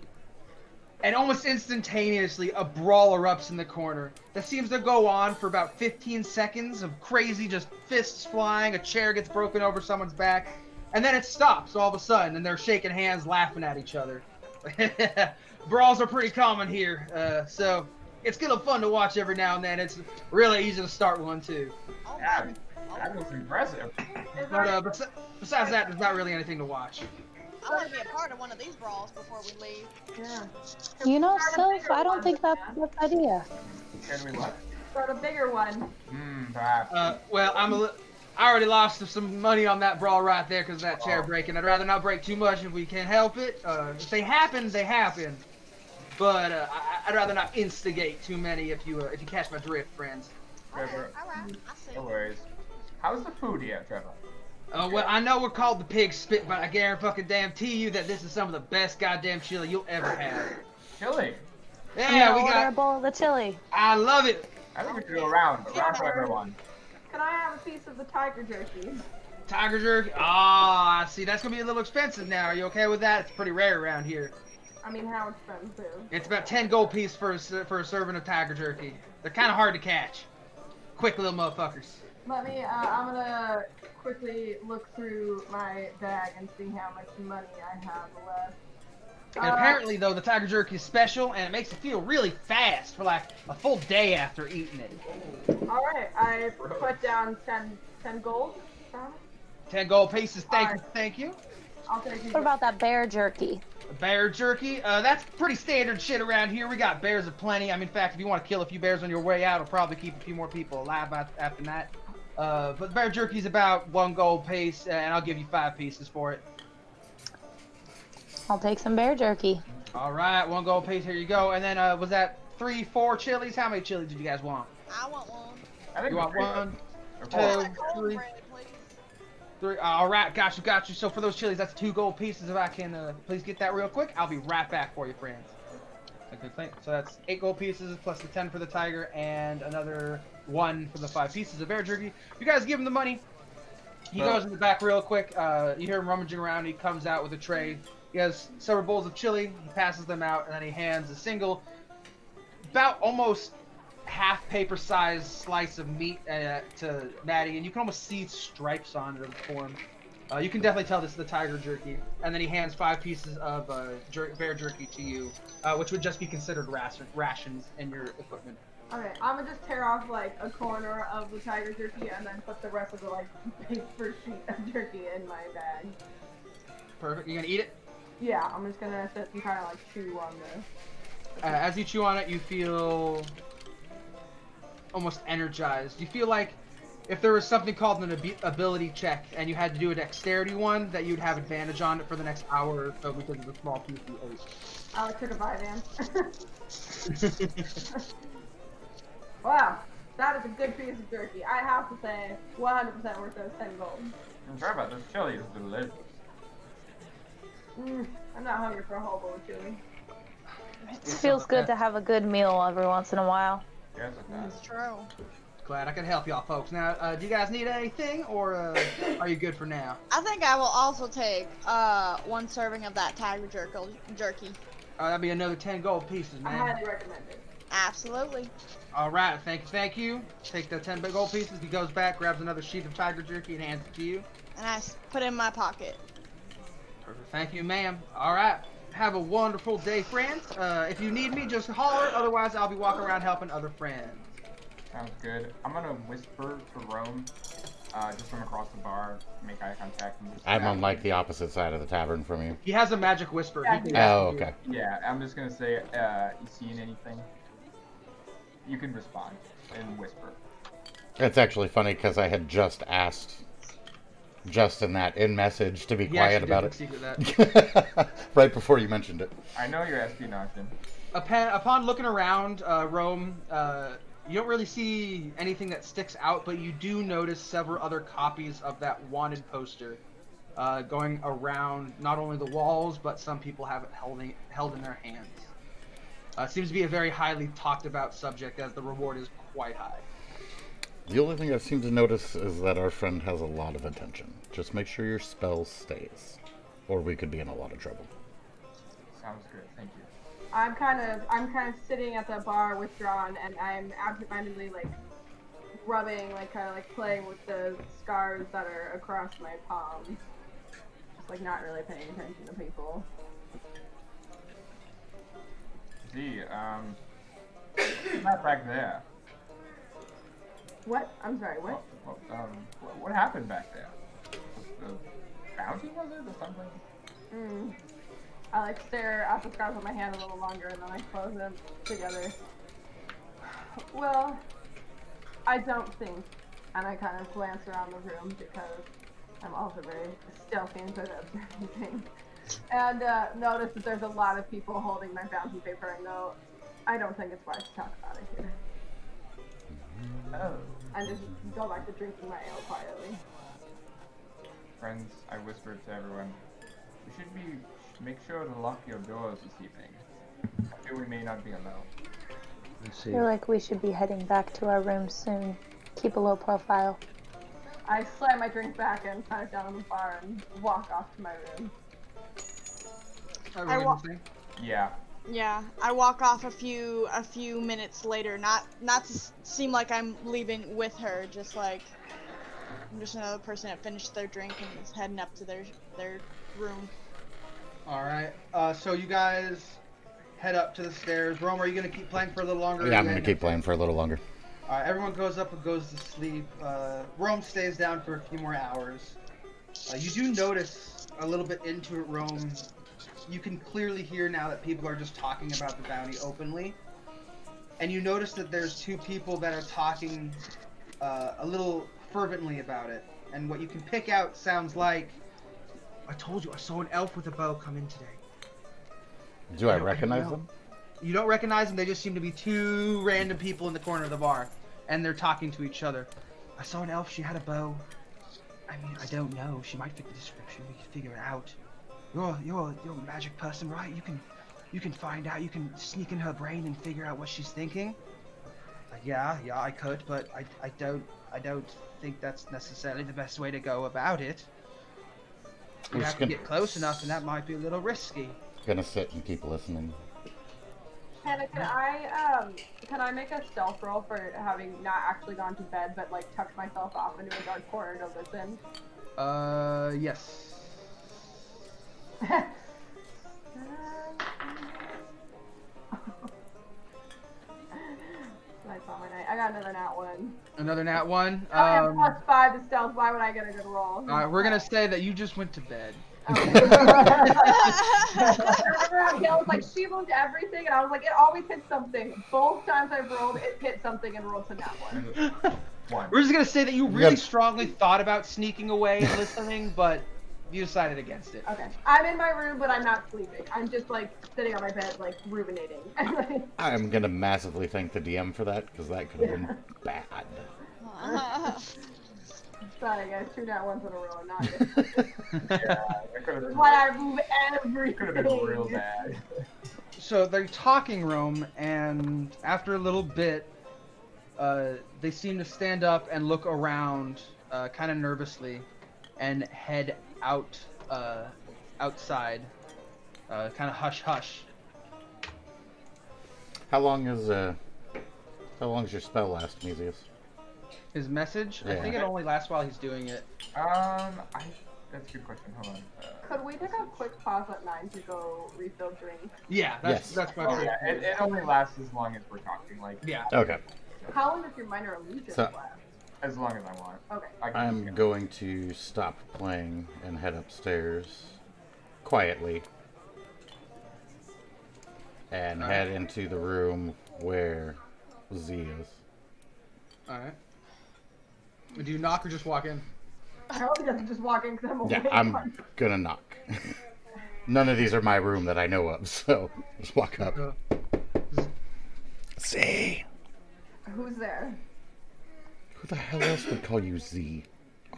And almost instantaneously, a brawl erupts in the corner. That seems to go on for about 15 seconds of crazy just fists flying, a chair gets broken over someone's back, and then it stops all of a sudden, and they're shaking hands, laughing at each other. Brawls are pretty common here, so it's kind of fun to watch every now and then. It's really easy to start one, too. Yeah, that was impressive. But besides that, there's not really anything to watch. I want to be a part of one of these brawls before we leave. Yeah. You know, Soph, I don't think that's a good idea. Can we what? Start a bigger one. Perhaps. Well, I already lost some money on that brawl right there because of that chair breaking. I'd rather not break too much if we can't help it. If they happen, they happen. But I'd rather not instigate too many if you catch my drift, friends. Trevor. Alright, I see. No worries. How's the food here, Trevor? Well, I know we're called the pig spit, but I guarantee you that this is some of the best goddamn chili you'll ever have. Chili? Yeah, we got a bowl of the chili. I love it. I think we should go around for everyone. Can I have a piece of the tiger jerky? Tiger jerky? Ah, I see. That's gonna be a little expensive now. Are you okay with that? It's pretty rare around here. I mean, how expensive? It's about 10 gold pieces for a serving of tiger jerky. They're kind of hard to catch. Quick little motherfuckers. Let me, I'm gonna quickly look through my bag and see how much money I have left. And apparently, though, the tiger jerky is special, and it makes you feel really fast for like a full day after eating it. Alright, I put down 10 gold. 10 gold pieces, thank you. I'll take you. What about that bear jerky? Bear jerky? That's pretty standard shit around here. We got bears aplenty. I mean, in fact, if you want to kill a few bears on your way out, it'll probably keep a few more people alive after that. But bear jerky's about 1 gold piece, and I'll give you 5 pieces for it. I'll take some bear jerky. Alright, 1 gold piece, here you go. And then, was that 3, 4 chilies? How many chilies did you guys want? I want one. I think You want 1, 2, Cold 3, bread, please. 3. Alright, got you. So for those chilies, that's 2 gold pieces. If I can please get that real quick, I'll be right back for you, friends. Okay, so that's 8 gold pieces plus the 10 for the tiger and another 1 for the 5 pieces of bear jerky. You guys give him the money. He goes in the back real quick. You hear him rummaging around. He comes out with a tray. He has several bowls of chili. He passes them out, and then he hands a single, about almost half paper-sized slice of meat to Maddie, and you can almost see stripes on it for him. You can definitely tell this is the tiger jerky. And then he hands 5 pieces of bear jerky to you, which would just be considered rations in your equipment. Okay, I'm gonna just tear off like a corner of the tiger jerky and then put the rest of the like paper sheet of jerky in my bag. Perfect. You gonna eat it? Yeah, I'm just gonna sit and kind of like chew on this. As you chew on it, you feel almost energized. You feel like if there was something called an ability check and you had to do a dexterity one, that you'd have advantage on it for the next hour or so because of the small piece you ate. I took a bite, man. Wow, that is a good piece of jerky. I have to say, 100% worth those 10 gold. I'm sorry about this chili. It's delicious. I'm not hungry for a whole bowl of chili. It feels good to have a good meal every once in a while. Yes, it does. It's true. Glad I could help y'all folks. Now, do you guys need anything, or are you good for now? I think I will also take 1 serving of that tiger jerky. That'd be another 10 gold pieces, I man. highly recommend it. Absolutely. Alright, thank you. Take the 10 gold pieces, he goes back, grabs another sheet of tiger jerky, and hands it to you. And I put it in my pocket. Perfect. Thank you, ma'am. Alright, have a wonderful day, friends. If you need me, just holler, otherwise I'll be walking around helping other friends. Sounds good. I'm gonna whisper to Rome, just from across the bar, make eye contact. And just I'm on like the opposite side of the tavern from you. He has a magic whisper. Yeah, He can Oh, ask you. okay. Yeah, I'm just gonna say, you seen anything? You can respond and whisper. It's actually funny because I had just asked Justin that in message to be He quiet actually about did it. secret that. Right before you mentioned it. I know you're espionaging. Upon looking around, Rome, you don't really see anything that sticks out, but you do notice several other copies of that wanted poster going around not only the walls, but some people have it held in their hands. It seems to be a very highly talked about subject, as the reward is quite high. The only thing I seem to notice is that our friend has a lot of attention. Just make sure your spell stays, or we could be in a lot of trouble. Sounds good. Thank you. I'm kind of sitting at the bar withdrawn, and I'm absentmindedly like rubbing, like kind of like playing with the scars that are across my palms, just like not really paying attention to people. Z, not back there. What? I'm sorry. What? What happened back there? The bounty, was it, or something? I like stare at the scars on my hand a little longer, and then I close them together. Well, I don't think, and I kind of glance around the room because I'm also very stealthy and good at observing things. And notice that there's a lot of people holding my bounty paper, and no, I don't think it's wise to talk about it here. Oh. And just go back to drinking my ale quietly. Friends, I whispered to everyone, we should make sure to lock your doors this evening. I feel we may not be alone. I feel like we should be heading back to our rooms soon. Keep a low profile. I slam my drink back and set it down on the bar and walk off to my room. Yeah. Yeah, I walk off a few minutes later, not to seem like I'm leaving with her, just like I'm just another person that finished their drink and is heading up to their room. All right. So you guys head up to the stairs. Rome, are you gonna keep playing for a little longer? Yeah, I'm gonna keep playing for a little longer. All right. Everyone goes up and goes to sleep. Rome stays down for a few more hours. You do notice a little bit into it, Rome. You can clearly hear now that people are just talking about the bounty openly. And you notice that there's two people that are talking a little fervently about it. And what you can pick out sounds like, I told you, I saw an elf with a bow come in today. Do I recognize them? You don't recognize them, they just seem to be two random people in the corner of the bar. And they're talking to each other. I saw an elf, she had a bow. I mean, I don't know, she might fit the description, we can figure it out. You're a magic person, right? You can find out. You can sneak in her brain and figure out what she's thinking. Yeah, I could, but I don't think that's necessarily the best way to go about it. You have to get close enough, and that might be a little risky. Gonna sit and keep listening. Hannah, can I make a stealth roll for having not actually gone to bed, but like tucked myself off into a dark corner to listen? Yes. I got another nat 1. Another nat 1? I have +5 to stealth. Why would I get a good roll? Alright, we're gonna say that you just went to bed. Okay. I remember Gail was like, she moved everything, and I was like, it always hits something. Both times I've rolled, it hit something and rolled to nat 1. We're just gonna say that you really strongly thought about sneaking away and listening, but you decided against it. Okay. I'm in my room, but I'm not sleeping. I'm just like sitting on my bed, like ruminating. I'm gonna massively thank the DM for that, because that could have been bad. Sorry guys, 2 nat 1s in a row, not good. That's why I move everything. Could have been real bad. So they're talking room, and after a little bit, they seem to stand up and look around, kind of nervously, and head out, outside, kind of hush hush. How long is your spell last, Mesius? His message? Yeah. I think it only lasts while he's doing it. That's a good question. Hold on. Could we take a quick pause at 9 to go refill drinks? Yeah, that's my favorite. Yeah, it only lasts as long as we're talking. Like. Yeah. Okay. How long does your minor illusion last? As long as I want. Okay. I'm going to stop playing and head upstairs quietly and head into the room where Z is. Alright. Do you knock or just walk in? I hope he doesn't just walk in because I'm awake. Yeah, I'm gonna knock. None of these are my room that I know of, so just walk up. Z! Who's there? Who the hell else would call you Z?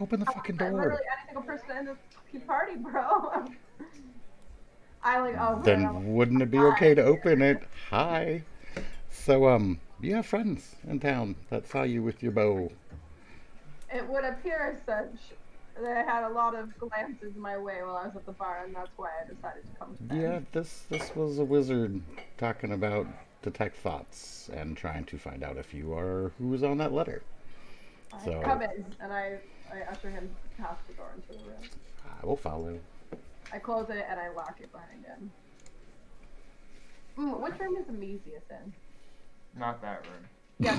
Open the fucking door. Literally any single person in this party, bro. I like, oh. Then wouldn't it be okay to open it? Hi. So, you have friends in town that saw you with your bow. It would appear as such. They had a lot of glances my way while I was at the bar, and that's why I decided to come to bed. Yeah, this was a wizard talking about detect thoughts and trying to find out if you are who was on that letter. So come in, and I usher him past the door into the room. I will follow. I close it and I lock it behind him. Which room is Amesius in? Not that room. Yeah,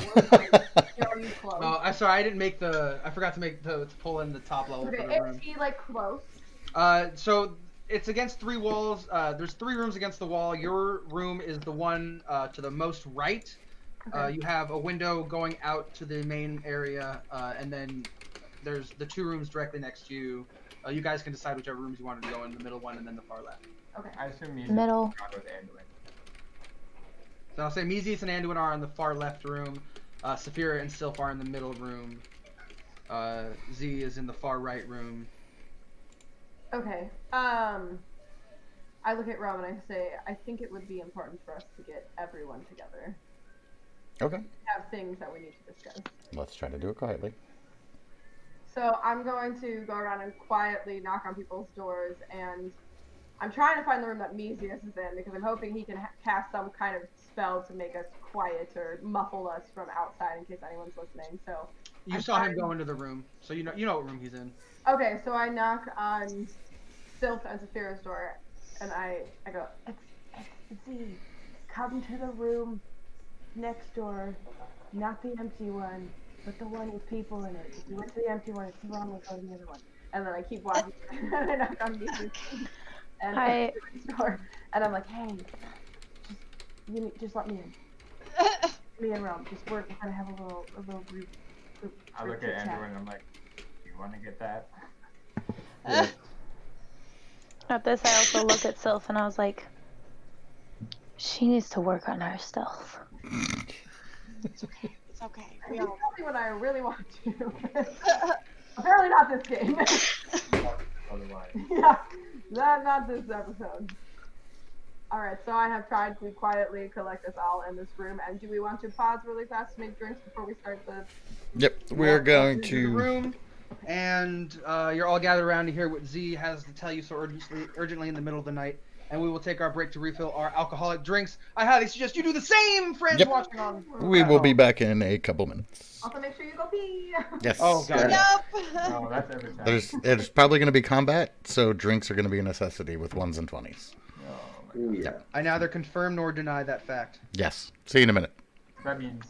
are you close? Oh, I'm sorry, I didn't make the. I forgot to make to pull in the top level Okay, for the room. is he like close? So it's against 3 walls. There's 3 rooms against the wall. Your room is the one to the most right. Okay. You have a window going out to the main area, and then there's the 2 rooms directly next to you. You guys can decide whichever rooms you wanted to go in, the middle one and then the far left. Okay. I assume middle. So I'll say Mesius and Anduin are in the far left room. Saphira and Sylph are in the middle room. Z is in the far right room. Okay. I look at Rob and I say, I think it would be important for us to get everyone together. Okay. Have things that we need to discuss. Let's try to do it quietly. So I'm going to go around and quietly knock on people's doors and I'm trying to find the room that Mesius is in because I'm hoping he can cast some kind of spell to make us quiet or muffle us from outside in case anyone's listening. So you saw him go into the room, so you know what room he's in. Okay, so I knock on Sylph and Saphira's door, and I go, it's Z. Come to the room next door, not the empty one, but the one with people in it. If you went to the empty one, it's wrong, we'll go to the other one. And then I keep walking, and I knock on Mesius and door, and I'm like, hey, just let me in. Me and Rome, just work. We're gonna have a little group. I look at Andrew and I'm like, do you want to get that? Yeah. At this, I also look at Sylph and I was like, she needs to work on her stealth. It's okay. It's okay. That's exactly what I really want to. Apparently not this game. Otherwise. Yeah, not this episode. Alright, so I have tried to quietly collect us all in this room, and do we want to pause really fast to make drinks before we start the... Yep, we're going to... room, and you're all gathered around to hear what Z has to tell you so urgently in the middle of the night, and we will take our break to refill our alcoholic drinks. I highly suggest you do the same, friends watching on... We will be back in a couple minutes. Also, make sure you go pee! Yes. Oh, God. Yep. No, that's every time. There's probably going to be combat, so drinks are going to be a necessity with 1s and 20s. Ooh, yeah. I neither confirm nor deny that fact. Yes. See you in a minute. That means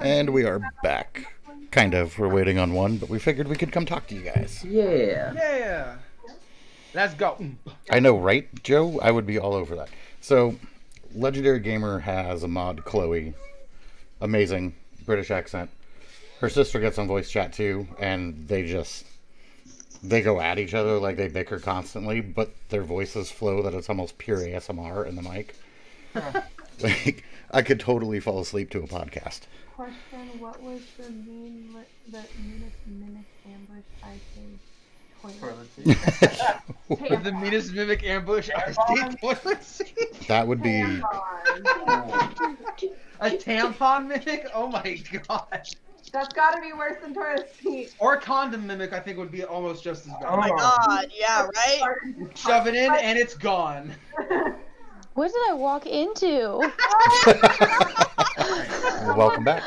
And we are back. Kind of. We're waiting on one, but we figured we could come talk to you guys. Yeah. Yeah. Let's go. I know, right, Joe? I would be all over that. So, Legendary Gamer has a mod, Chloe. Amazing British accent. Her sister gets on voice chat too, and they go at each other like they bicker constantly, but their voices flow that it's almost pure ASMR in the mic. Like, I could totally fall asleep to a podcast. Question: what was the mimic ambush I say? The meanest mimic ambush I see toilet seat. That would be A tampon mimic? Oh my god. That's gotta be worse than toilet seat. Or condom mimic, I think would be almost just as bad. Oh my god, yeah, right? Shove it in and it's gone. What did I walk into? welcome back.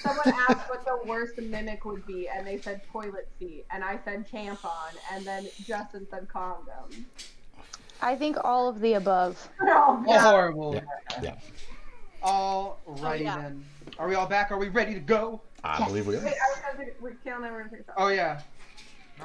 Someone asked what the worst mimic would be, and they said toilet seat, and I said tampon, and then Justin said condom. I think all of the above. No, All horrible. Yeah. Alrighty then. Are we all back? Are we ready to go? I believe we are. Wait, I was gonna say, we're killing everyone. Oh yeah.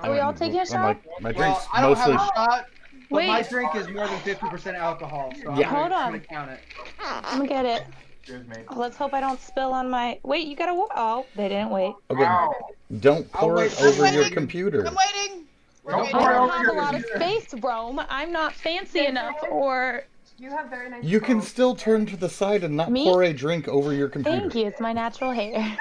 Are we all taking a shot? My drink's Well, I don't mostly... have a shot, but Wait. my drink is more than 50% alcohol, so Yeah. Hold on. I'm gonna count it. I'm gonna get it. Cheers, mate. Let's hope I don't spill on my... Wait, you gotta... Oh, they didn't wait. Okay, Wow. don't pour wait. it over I'm your waiting. computer. I'm waiting. Don't I pour it don't over have your a lot of computer. space, Rome. I'm not fancy enough, or... You have very nice. You can clothes. still turn to the side and not Me? pour a drink over your computer. Thank you, it's my natural hair.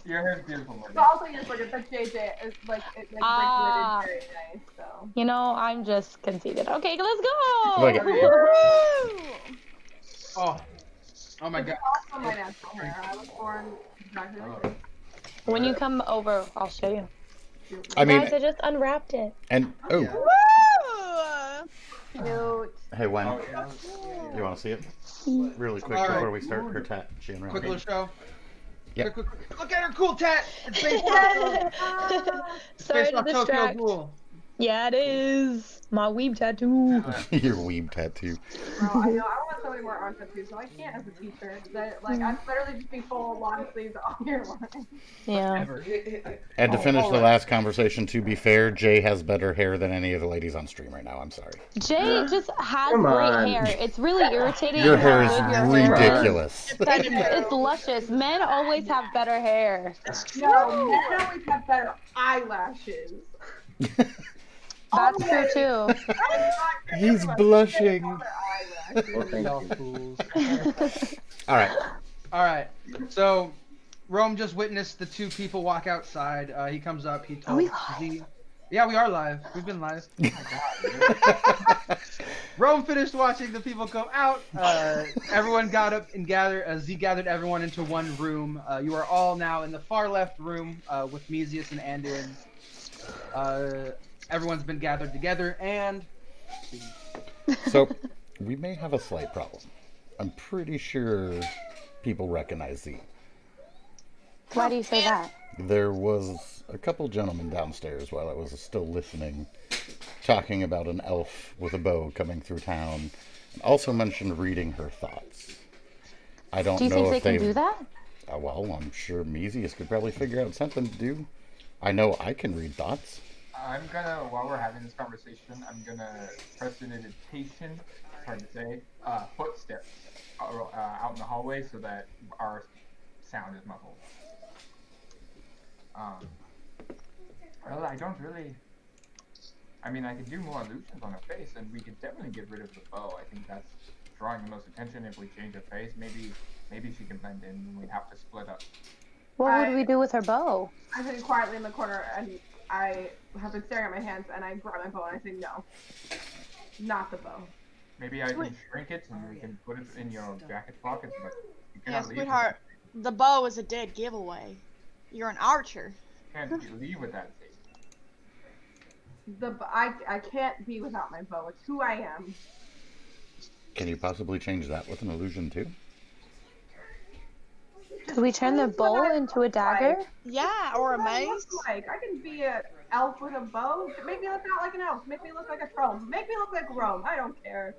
Your hair's beautiful, Morgan. But also, yes, look, it's like JJ. It's like it makes Ah. very nice. So. You know, I'm just conceited. Okay, let's go! Look at- Woo! Oh my god. It's also my natural hair. I was born exactly like this. When you come over, I'll show you. I mean, Guys, I just unwrapped it. and... Oh, Yeah. Woo! Cute. hey, Wen. Oh, yeah. You want to see it? Really quick All right. before we start her tat. She unwrapped Quick it. little show. Yep. Quick. Look at her cool tat! It's based off, it's Sorry based to off Tokyo distract. Ghoul. Yeah, it is. My weeb tattoo. Your weeb tattoo. Bro, I know. I want so many more arm tattoos, so I can't as a teacher. That, like, I'd literally just be full of long sleeves all year long. Yeah. And to finish the alright. last conversation, to be fair, Jay has better hair than any of the ladies on stream right now. I'm sorry. Jay just has Come great on. hair. It's really irritating. Your how hair is good your hair is. ridiculous. It's luscious. Men always have better hair. No, men always have better eyelashes. That's true too. He's blushing. Well, thank Y'all you. fools. All right. Alright, so Rome just witnessed the two people walk outside. He comes up, he told we live? Z. Yeah, we are live. We've been live. Rome finished watching the people go out. Everyone got up and gathered. Z gathered everyone into one room. You are all now in the far left room with Mesius and Anduin. Everyone's been gathered together, and So, we may have a slight problem. I'm pretty sure people recognize Z. Why do you say that? There was a couple gentlemen downstairs while I was still listening, talking about an elf with a bow coming through town. Also mentioned reading her thoughts. I don't Do you know think if they can they've... do that? Well, I'm sure Mesius could probably figure out something to do. I know I can read thoughts. I'm gonna, while we're having this conversation, I'm gonna prestidigitation, it's hard to say, footsteps out in the hallway so that our sound is muffled. Well, I don't really... I mean, I could do more illusions on her face, and we could definitely get rid of the bow. I think that's drawing the most attention. If we change her face, maybe she can blend in, and we'd have to split up. What would we do with her bow? I'm sitting quietly in the corner, and I have been staring at my hands, and I grab my bow, and I say, no. Not the bow. Maybe I can shrink it, and we can put it in your jacket pockets, but you Yeah, cannot leave sweetheart, the bow is a dead giveaway. You're an archer. You can't leave with that thing. I can't be without my bow. It's who I am. Can you possibly change that with an illusion too? Could we turn the bow into a dagger? Yeah, or a What do I mace. look like? I can be an elf with a bow. Make me look out like an elf. Make me look like a troll. Make me look like Rome. I don't care.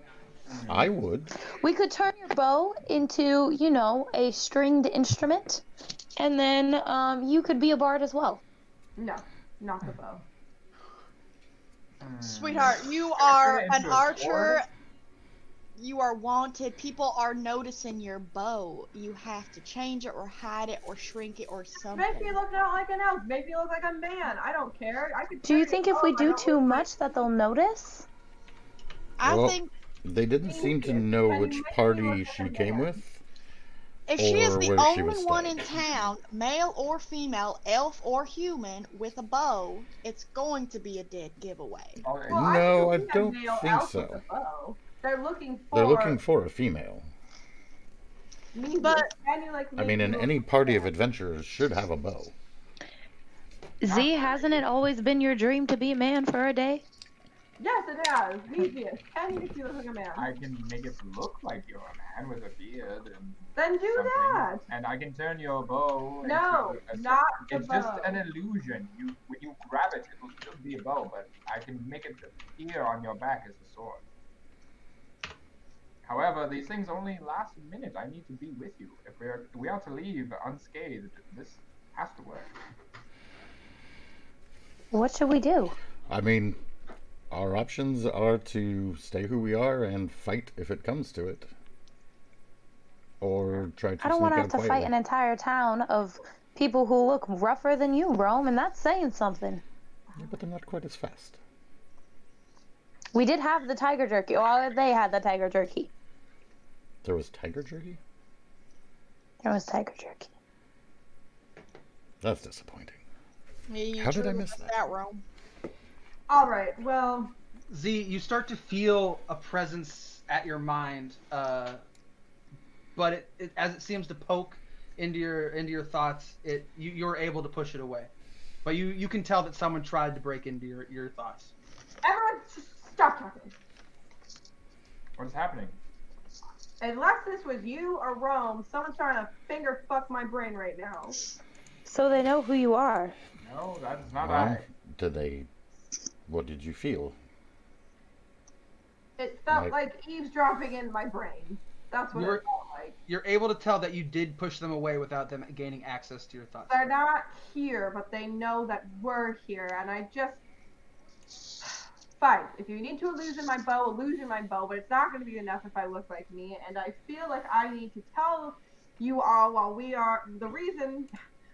I would. We could turn your bow into, you know, a stringed instrument, and then you could be a bard as well. No, not the bow. Sweetheart, you are an archer. You are wanted. People are noticing your bow. You have to change it or hide it or shrink it or something. Make me look out like an elf. Make me look like a man. I don't care. I could. Do you think if we do too much that they'll notice? Well, I think they didn't seem to know which party she came with. if she is the where she only was one staying. in town, male or female, elf or human, with a bow, it's going to be a dead giveaway. No, I don't think so. They're looking for. They're looking for a female. But I mean, in any party of adventurers should have a bow. Z, hasn't it always been your dream to be a man for a day? Yes, it has. Easiest. Can you make you look like a man? I can make it look like you're a man with a beard and. Then do something. that. And I can turn your bow. No, into not the It's bow. just an illusion. When you grab it, it will still be a bow, but I can make it appear on your back as a sword. However, these things only last a minute. I need to be with you. If we are to leave unscathed, this has to work. What should we do? I mean, our options are to stay who we are and fight if it comes to it. Or try to I don't want want to have to fight an entire town of people who look rougher than you, Rome, and that's saying something. Yeah, but they're not quite as fast. We did have the tiger jerky. Well, they had the tiger jerky. There was tiger jerky? There was tiger jerky. That's disappointing. Yeah, you How did I truly miss missed that? Rome. All right. Well. Z, you start to feel a presence at your mind, but as it seems to poke into your thoughts, you're able to push it away. But you can tell that someone tried to break into your thoughts. Everyone, stop talking. What is happening? Unless this was you or Rome, someone's trying to finger fuck my brain right now. So they know who you are. No, that is not Well, I. did they... What did you feel? It felt like eavesdropping in my brain. That's what it felt like. You're able to tell that you did push them away without them gaining access to your thoughts. They're not here, but they know that we're here, and I just... Fine. If you need to illusion my bow, but it's not going to be enough if I look like me, and I feel like I need to tell you all while we are... The reason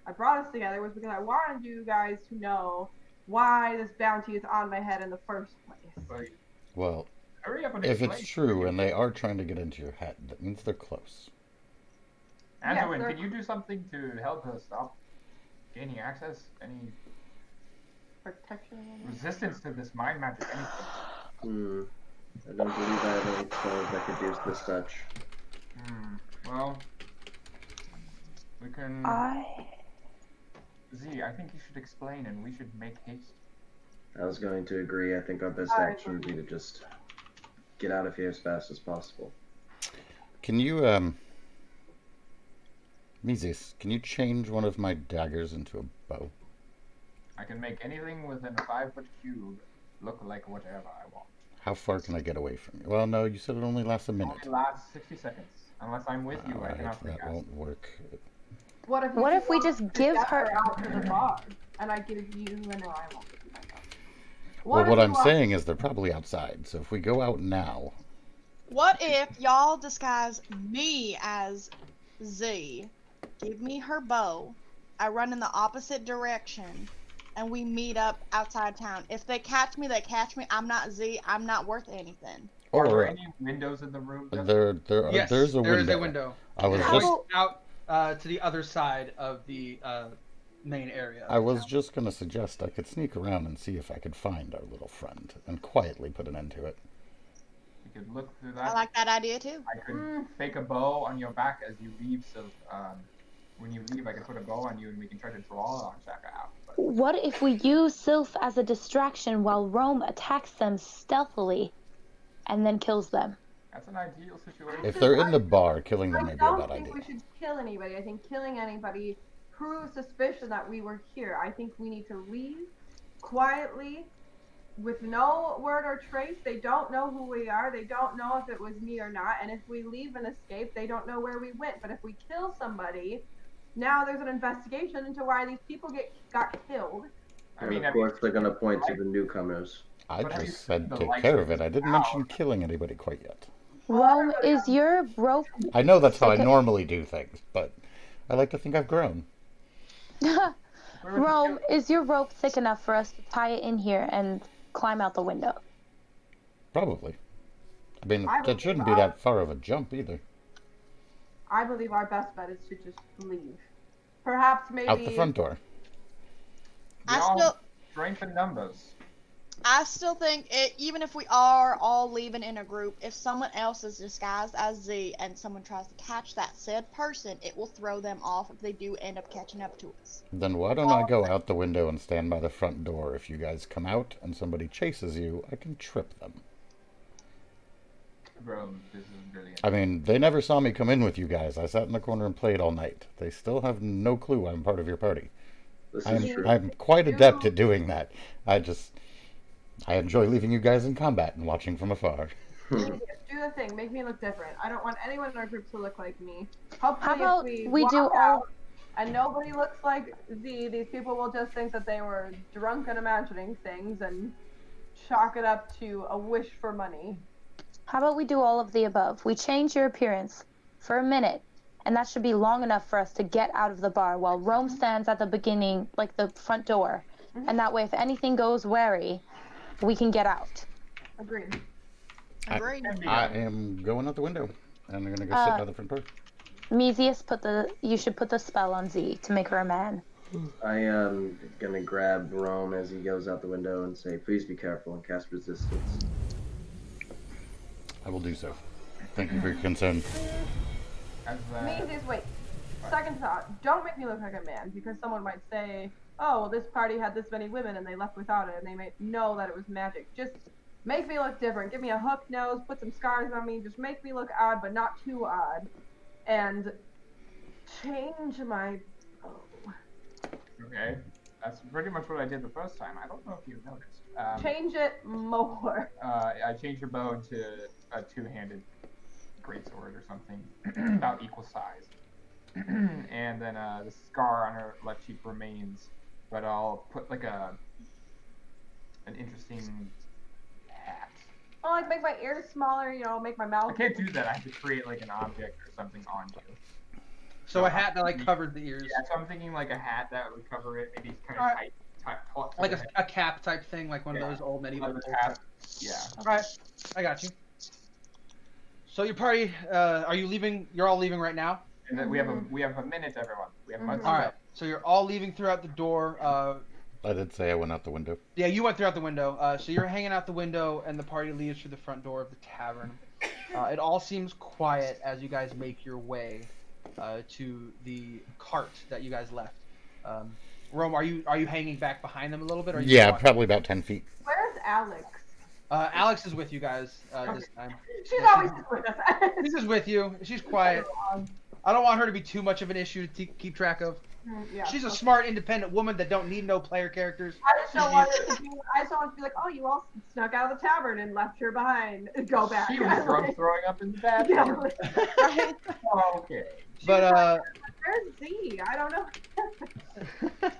I brought us together was because I wanted you guys to know why this bounty is on my head in the first place. Well, hurry up and if explain. it's true and they are trying to get into your head, that means they're close. Antoine, can you do something to help us stop gaining access? Any protection? Resistance to this mind magic? Anything? I don't believe I have any spells that could use this touch. Well, we can... Z, I think you should explain and we should make haste. I was going to agree. I think our best action would be to just get out of here as fast as possible. Can you, Mises, can you change one of my daggers into a bow? I can make anything within a 5-foot cube look like whatever I want. How far can I get away from you? Well, no, you said it only lasts a It minute. only lasts 60 seconds. Unless I'm with you, I cannot that recast. won't work. What if we just give her out to the bar, and I give you, and I won't give you my gun? Well, what I'm saying is they're probably outside, so if we go out now... What if y'all disguise me as Z, give me her bow, I run in the opposite direction, and we meet up outside town? If they catch me, they catch me. I'm not Z. I'm not worth anything. Are there any windows in the room? Yes, there's a window. There is a window. I was just out to the other side of the main area. I was just gonna suggest I could sneak around and see if I could find our little friend and quietly put an end to it. You could look through that. I like that idea too. I could fake a bow on your back as you leave, so when you leave, I can put a bow on you and we can try to draw Shaka out. But... What if we use Sylph as a distraction while Rome attacks them stealthily and then kills them? That's an ideal situation. If they're in the bar, killing them may be a bad I don't think idea. we should kill anybody. I think killing anybody proves suspicion that we were here. I think we need to leave quietly with no word or trace. They don't know who we are. They don't know if it was me or not. And if we leave and escape, they don't know where we went. But if we kill somebody, now there's an investigation into why these people got killed. And of course, they're going to point to the newcomers. I just said take care of it. I didn't mention killing anybody quite yet. Rome, is your rope... I know that's how I normally do things, but I like to think I've grown. Rome, is your rope thick enough for us to tie it in here and climb out the window? Probably. I mean, that shouldn't be that far of a jump either. I believe our best bet is to just leave. Perhaps maybe... Out the front door. Strength in numbers. I still think, even if we are all leaving in a group, if someone else is disguised as Z and someone tries to catch that said person, it will throw them off if they do end up catching up to us. Then why don't I go out the window and stand by the front door? If you guys come out and somebody chases you, I can trip them. Bro, this is brilliant. I mean, they never saw me come in with you guys. I sat in the corner and played all night. They still have no clue I'm part of your party. I'm quite adept at doing that. I enjoy leaving you guys in combat and watching from afar. Do the thing. Make me look different. I don't want anyone in our group to look like me. Hopefully, How about if we walk do all... out and nobody looks like Z, these people will just think that they were drunk and imagining things and chalk it up to a wish for money. How about we do all of the above? We change your appearance for a minute, and that should be long enough for us to get out of the bar while Rome stands at the beginning, like the front door. And that way, if anything goes wary, we can get out. Agreed. Agreed. I am going out the window, and I'm going to go sit by the front door. Mesius, you should put the spell on Z to make her a man. I am going to grab Rome as he goes out the window and say, please be careful and cast resistance. I will do so. Thank you for your concern. Mesius, wait. Second thought. Don't make me look like a man, because someone might say, oh, well, this party had this many women and they left without it, and they may know that it was magic. Just make me look different. Give me a hook nose, put some scars on me, just make me look odd, but not too odd. And change my bow. Okay. That's pretty much what I did the first time. I don't know if you noticed. Change it more. I changed your bow into a two-handed greatsword or something, about equal size. And then the scar on her left cheek remains, but I'll put like an interesting hat. I'll like make my ears smaller, you know, make my mouth. I can't do that. I have to create like an object or something on you. So a hat that like covered the ears. Yeah, so I'm thinking like a hat that would cover it, maybe kind of tight, like a cap type thing, like one of those old medieval cap. Yeah. Alright, I got you. So your party, are you leaving? You're all leaving right now? And then we have a minute, everyone. We have much. All right. So you're all leaving throughout the door. I did say I went out the window. Yeah, you went throughout the window. So you're hanging out the window, and the party leaves through the front door of the tavern. It all seems quiet as you guys make your way to the cart that you guys left. Rome, are you hanging back behind them a little bit? Or yeah, probably about 10 feet. Where's Alex? Alex is with you guys this time. She's always with us. She's just with you. She's quiet. I don't want her to be too much of an issue to keep track of. Yeah. She's a smart, independent woman that don't need no player characters. I just don't want it to be. I just don't want to be like, oh, you all snuck out of the tavern and left her behind. Go back. She was drunk throwing up in the bathroom. Yeah. Oh, okay. But where's Z? I don't know.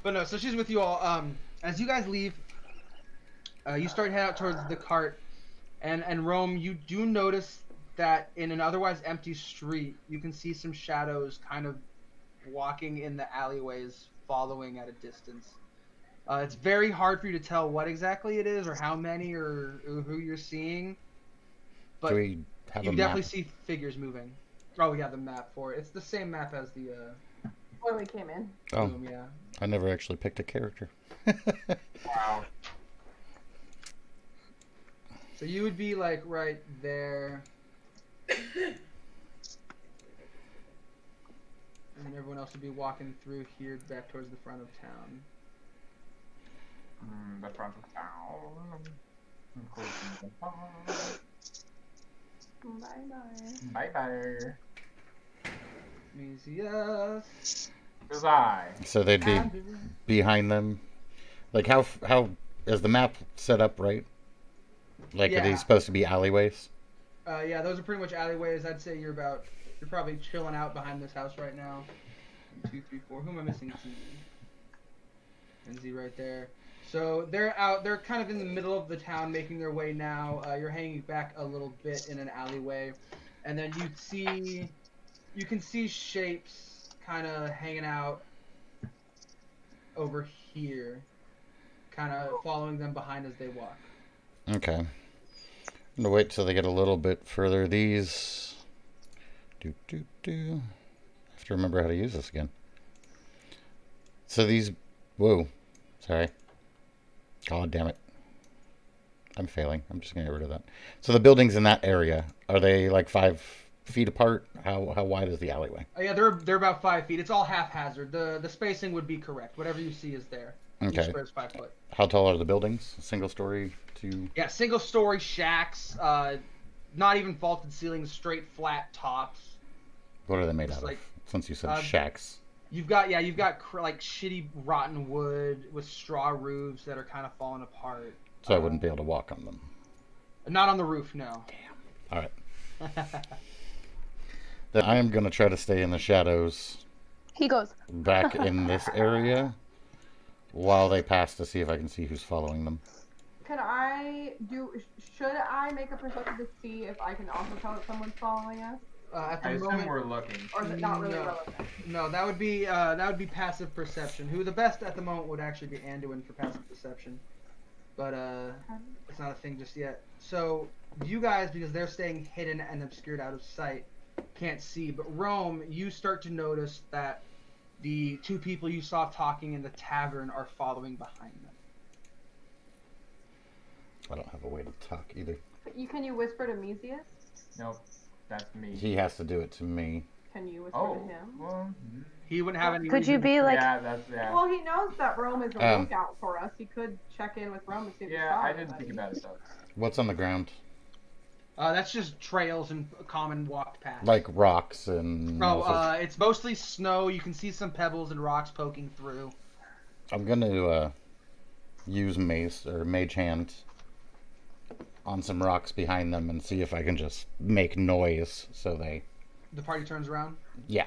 But no, so she's with you all. As you guys leave, you start heading out towards the cart, and Rome, you do notice that in an otherwise empty street, you can see some shadows kind of walking in the alleyways, following at a distance. It's very hard for you to tell what exactly it is, or how many, or who you're seeing. But Do we have you a definitely map? see figures moving. Oh, we have the map for it. It's the same map as the When we came in. Oh, room, yeah. I never actually picked a character. Wow. So you would be like right there. And everyone else would be walking through here back towards the front of town. The front of town. Bye bye. Bye bye. Mesius. Goodbye. So they'd be behind them. Like how is the map set up right? Like, are Yeah. these supposed to be alleyways? Yeah, those are pretty much alleyways. I'd say you're probably chilling out behind this house right now. 1, 2, 3, 4. Who am I missing? Z. And Z right there. So they're out. They're kind of in the middle of the town, making their way now. You're hanging back a little bit in an alleyway, and then you can see shapes kind of hanging out over here, kind of following them behind as they walk. Okay. I'm gonna wait till they get a little bit further. These. I have to remember how to use this again. So these. Whoa. Sorry. God damn it. I'm failing. I'm just gonna get rid of that. So the buildings in that area, are they like 5 feet apart? How wide is the alleyway? Yeah, they're about 5 feet. It's all haphazard. The spacing would be correct. Whatever you see is there. Okay. Each square is 5 foot. How tall are the buildings? Single story, 2? Yeah, single story shacks. Not even vaulted ceilings, straight flat tops. What are they made Just out like, of? Since you said shacks. You've got like shitty rotten wood with straw roofs that are kind of falling apart. So I wouldn't be able to walk on them. Not on the roof, no. Damn. All right. Then I am going to try to stay in the shadows. He goes Back in this area while they pass to see if I can see who's following them. Should I make a perception to see if I can also tell that someone's following us? At the I moment, assume we're looking. Or is it not really relevant? No, that would be passive perception. Who the best at the moment would actually be Anduin for passive perception, but it's not a thing just yet. So you guys, because they're staying hidden and obscured out of sight, can't see. But Rome, you start to notice that the 2 people you saw talking in the tavern are following behind them. I don't have a way to talk either. Can you whisper to Mesius? Nope, that's me. He has to do it to me. Can you whisper to him? Well, He wouldn't have any. Could you be like? yeah. Well, he knows that Rome is a lookout for us. He could check in with Rome and see if Yeah, I didn't think about it though. What's on the ground? That's just trails and common walked paths. Like rocks and... it's mostly snow. You can see some pebbles and rocks poking through. I'm going to use mace or mage hand on some rocks behind them and see if I can just make noise so they... The party turns around? Yeah.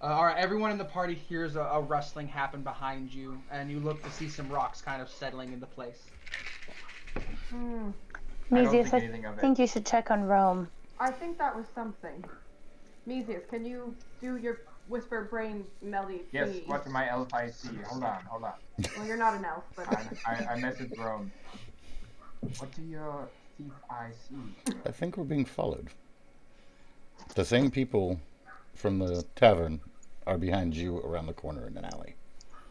Alright, everyone in the party hears a rustling happen behind you, and you look to see some rocks kind of settling into place. Mesius, I think you should check on Rome. I think that was something. Mesius, can you do your whisper brain melody? Yes, what's my elf I see? Hold on. Well, you're not an elf, but... I messaged Rome. What do your thief I see? I think we're being followed. The same people from the tavern are behind you around the corner in an alley.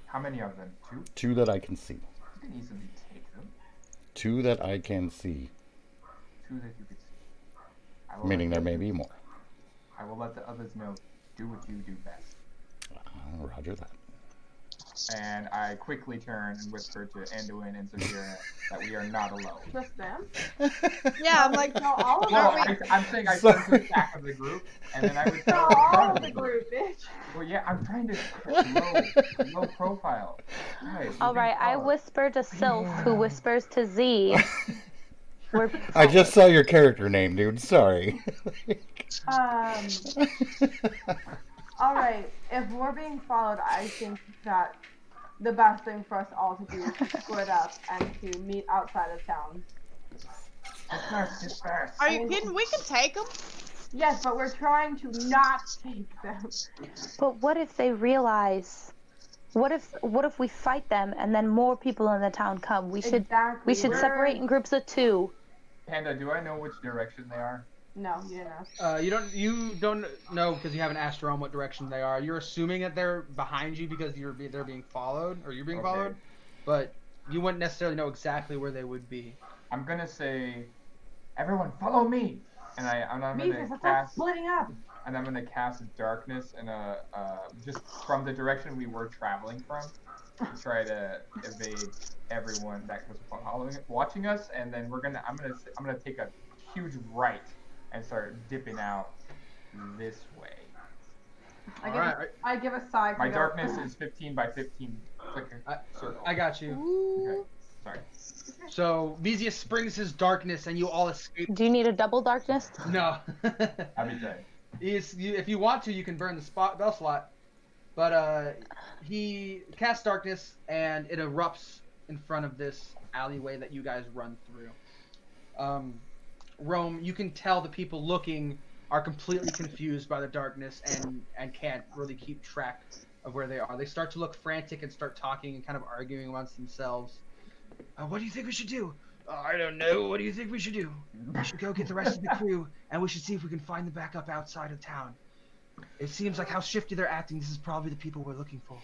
How many of them? 2? 2 that I can see. You can easily take them. 2 that I can see. 2 that you can see. Meaning there may be more. I will let the others know. Do what you do best. Roger that. And I quickly turn and whisper to Anduin and Zafira that we are not alone. Just them? Yeah, I'm like, No, all of No, them. I'm saying I turn to the back of the group, and then I would No, tell all of the group, bitch. Well, yeah, I'm trying to low profile. Guys, All right, I whisper to Sylph, who whispers to Z. I just saw your character name, dude. Sorry. All right, if we're being followed, I think that the best thing for us all to do is to split up and to meet outside of town. Disperse. are you kidding? We can take them. Yes, but we're trying to not take them. But what if they realize? What if we fight them and then more people in the town come? We should separate in groups of 2. Panda, do I know which direction they are? No, you didn't ask. You don't know because you haven't asked Rome what direction they are. You're assuming that they're behind you because they're being followed, or you're being followed, but you wouldn't necessarily know exactly where they would be. I'm gonna say, everyone follow me, and I'm gonna cast splitting up. And I'm gonna cast darkness and just from the direction we were traveling from, to try to evade everyone that was watching us, and then I'm gonna take a huge right and start dipping out this way. I give a sigh. My darkness is 15 by 15 circle. I got you. Okay. Sorry. So Vesius springs his darkness, and you all escape. Do you need a double darkness? No. I'd be dead. If you want to, you can burn the bell slot. But he casts darkness, and it erupts in front of this alleyway that you guys run through. Rome, you can tell the people looking are completely confused by the darkness and can't really keep track of where they are. They start to look frantic and start talking and kind of arguing amongst themselves. What do you think we should do? I don't know. What do you think we should do? We should go get the rest of the crew, and we should see if we can find them back up outside of town. It seems like how shifty they're acting. This is probably the people we're looking for.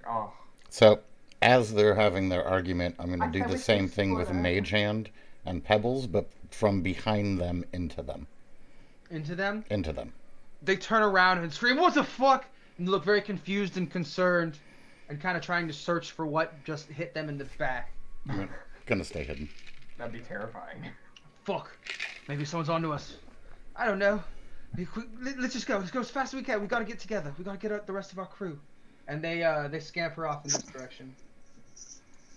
Oh. So, as they're having their argument, I'm going to do the same thing with Mage Hand and Pebbles, but from behind them into them. Into them? Into them. They turn around and scream, "What the fuck?" And look very confused and concerned and kind of trying to search for what just hit them in the back. I'm going to stay hidden. That'd be terrifying. Fuck. Maybe someone's onto us. I don't know. Let's just go. Let's go as fast as we can. We gotta get together. We gotta get the rest of our crew. And they scamper off in this direction.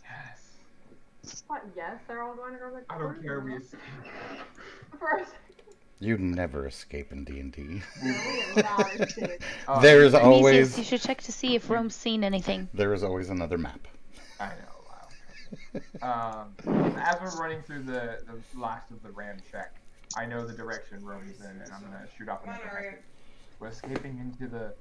Yes. What? Yes, they're all going to go. I don't care. We escape. First. You never escape in D&D. Oh, There is always... You should check to see if Rome's seen anything. There is always another map. I know. Wow. As we're running through the last of the ram check, I know the direction Rome's in, and I'm gonna shoot off another message. We're escaping into the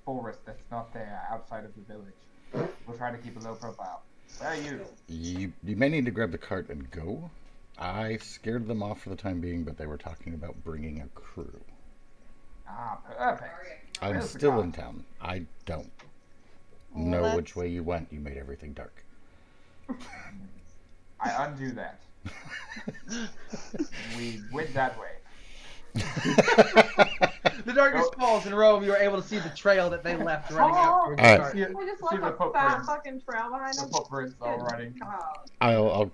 forest that's not there, outside of the village. We'll try to keep a low profile. Where are you? You may need to grab the cart and go. I scared them off for the time being, but they were talking about bringing a crew. Ah, perfect. I'm Where's the still cart? in town. I don't Well, know that's- which way you went. You made everything dark. I undo that. We went that way. The darkness falls in Rome. You are able to see the trail that they left running out towards the Alright. cart. See, We just see left the a fat footprints. fucking trail behind The us. footprints all Good running. God. I'll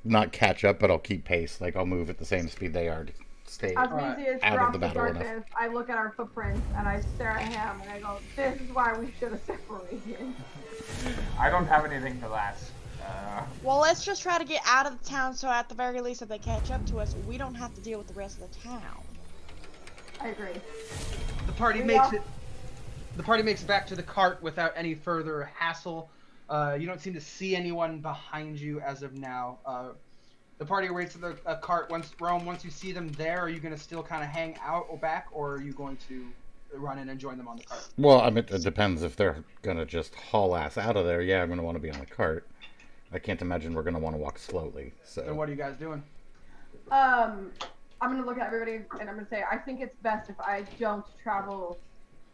not catch up, but I'll keep pace. Like, I'll move at the same speed they are to stay. As Alright. easy as Out of drops the the battle enough. darkness, I look at our footprints and I stare at him and I go, "This is why we should have separated." I don't have anything for that. Well, let's just try to get out of the town so at the very least if they catch up to us, we don't have to deal with the rest of the town. I agree. The party makes it. The party makes it back to the cart without any further hassle. You don't seem to see anyone behind you as of now. The party waits at the cart. Once you see them there, are you going to still kind of hang out or back, or are you going to run in and join them on the cart? Well, I mean, it depends. If they're going to just haul ass out of there, yeah, I'm going to want to be on the cart. I can't imagine we're going to want to walk slowly. So So what are you guys doing? I'm gonna look at everybody and I'm gonna say, I think it's best if I don't travel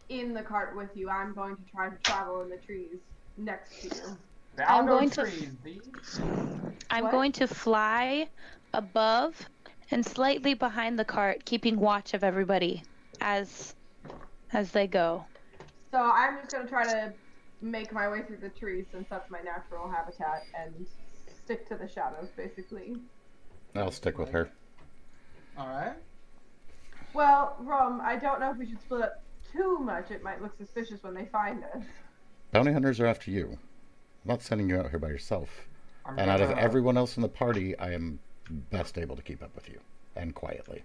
in the cart with you. I'm going to try to travel in the trees next to you. There are I'm no going to- trees, these. I'm What? going to fly above and slightly behind the cart, keeping watch of everybody as they go. So I'm just gonna try to make my way through the trees since that's my natural habitat and stick to the shadows, basically. I'll stick with her. All right. Well, Rom, I don't know if we should split up too much. It might look suspicious when they find us. Bounty hunters are after you. I'm not sending you out here by yourself. I'm And out of gonna- everyone else in the party, I am best able to keep up with you. And quietly.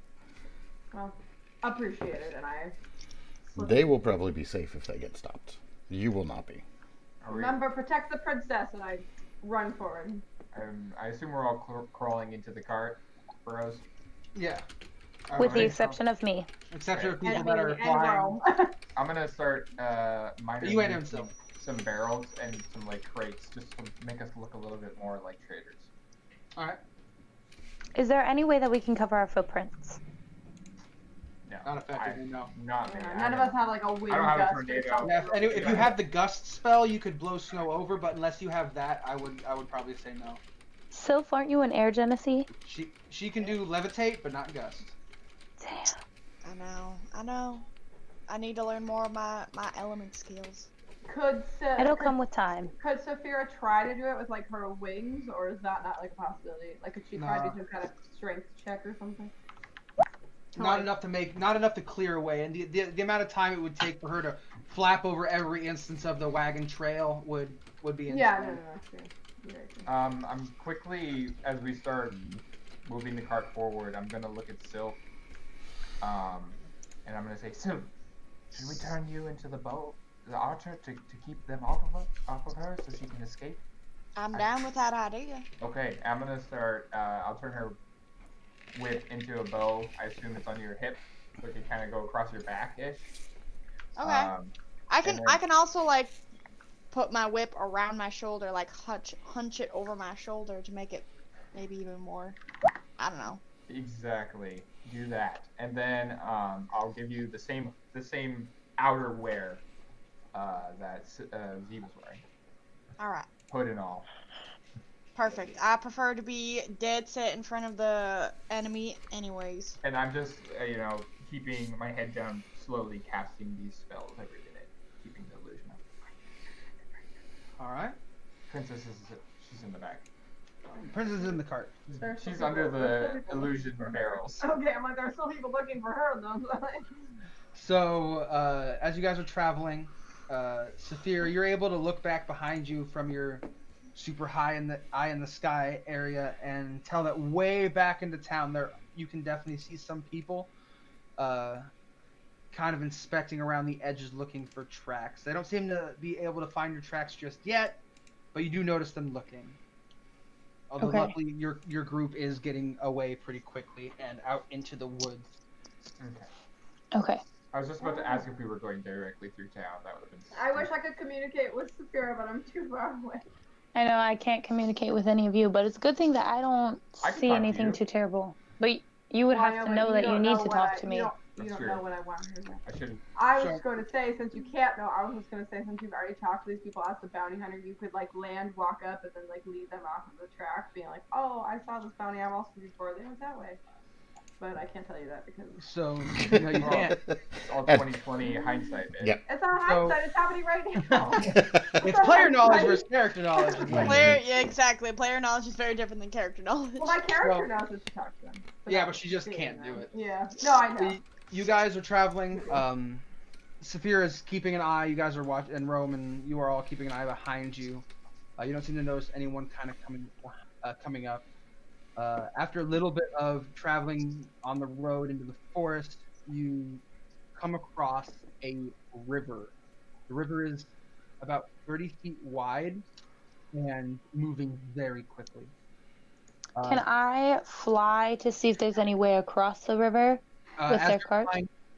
Well, appreciate it, and I. They will probably be safe if they get stopped. You will not be. Are we- Remember, protect the princess, and I run forward. I assume we're all crawling into the cart, bros. Yeah. With the Alright. exception of me. Except for And people me that are and flying. Rome. I'm gonna start mining You and him some barrels and some like crates just to make us look a little bit more like traders. All right. Is there any way that we can cover our footprints? No, Not effectively, no. Not me. Yeah, I none of don't- us have like a wind I don't have a gust or tornado. something. Yeah, if you have the gust spell, you could blow snow over, but unless you have that, I would probably say no. Sylph, aren't you an air genesee? She can do levitate, but not gust. Damn. I know. I need to learn more of my element skills. It'll come with time. Could Saphira try to do it with like her wings, or is that not like a possibility? Like, could she try to Nah. do some kind of strength check or something? Not enough to clear away, and the amount of time it would take for her to flap over every instance of the wagon trail would be insane. Yeah, no, sure. I'm quickly, as we start moving the cart forward, I'm gonna look at Sylph, and I'm gonna say, Sylph, should we turn you into the archer to keep them off of her so she can escape? I'm down with that idea. Okay, I'm gonna start. I'll turn her whip into a bow. I assume it's on your hip, so it can kind of go across your back-ish. Okay. I can also like put my whip around my shoulder, like hunch it over my shoulder to make it maybe even more. I don't know. Exactly. Do that, and then I'll give you the same outerwear that Z was wearing. All right. Hood and all. Perfect. I prefer to be dead set in front of the enemy, anyways. And I'm just keeping my head down, slowly casting these spells every minute, keeping the illusion up. All right. Princess she's in the back. Princess is in the cart. She's under the illusion barrels. Okay, I'm like, there's still people looking for her though. So, as you guys are traveling, Saphira, you're able to look back behind you from your super high in the eye in the sky area and tell that way back into town there you can definitely see some people kind of inspecting around the edges looking for tracks. They don't seem to be able to find your tracks just yet, but you do notice them looking. Although luckily your group is getting away pretty quickly and out into the woods. Okay. I was just about to ask if we were going directly through town. That would have been. I wish I could communicate with Saphira, but I'm too far away. I know I can't communicate with any of you, but it's a good thing that I don't see anything too terrible. But you would have to know that you need to talk to me. You don't know what I want to hear. I shouldn't. I was going to say, since you can't know, I was just going to say, since you've already talked to these people as the bounty hunter, you could like land, walk up, and then like lead them off of the track, being like, oh, I saw this bounty, I'm also before they went that way. But I can't tell you that because. So, no, you can't. It's all 2020 hindsight, man. Yep. It's not hindsight, it's happening right now. It's player knowledge versus character knowledge. Yeah, exactly. Player knowledge is very different than character knowledge. Well, my character knows what to talk to them. Yeah, but she just can't do it. Yeah. No, I know. You guys are traveling. Saphira is keeping an eye. You guys are watching, and Rome, and you are all keeping an eye behind you. You don't seem to notice anyone kind of coming up. After a little bit of traveling on the road into the forest, you come across a river. The river is about 30 feet wide and moving very quickly. Can I fly to see if there's any way across the river with their cart?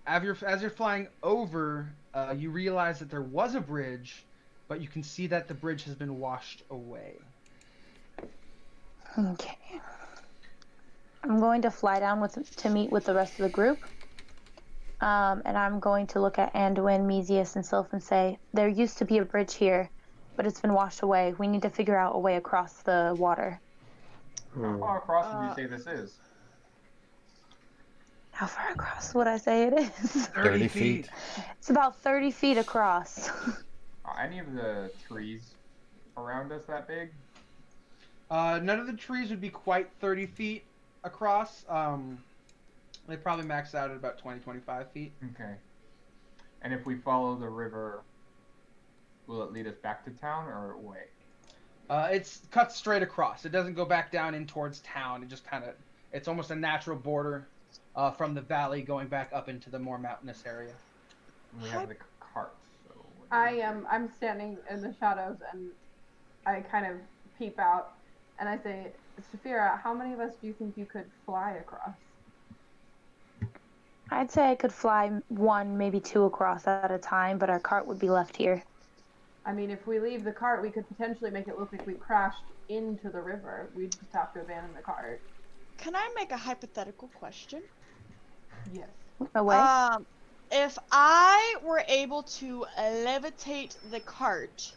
As you're flying over, you realize that there was a bridge, but you can see that the bridge has been washed away. Okay. I'm going to fly down to meet with the rest of the group. And I'm going to look at Anduin, Mesius, and Sylph and say, there used to be a bridge here, but it's been washed away. We need to figure out a way across the water. How far across would you say this is? How far across would I say it is? 30 feet. It's about 30 feet across. Are any of the trees around us that big? None of the trees would be quite 30 feet across. They probably max out at about 20-25 feet. Okay. And if we follow the river, will it lead us back to town or away? It's cut straight across. It doesn't go back down in towards town. It just it's almost a natural border from the valley going back up into the more mountainous area. We have the cart. So I'm standing in the shadows and I kind of peep out and I say, Saphira, how many of us do you think you could fly across? I'd say I could fly 1, maybe 2 across at a time, but our cart would be left here. I mean, if we leave the cart, we could potentially make it look like we crashed into the river. We'd just have to abandon the cart. Can I make a hypothetical question? Yes. Away? If I were able to levitate the cart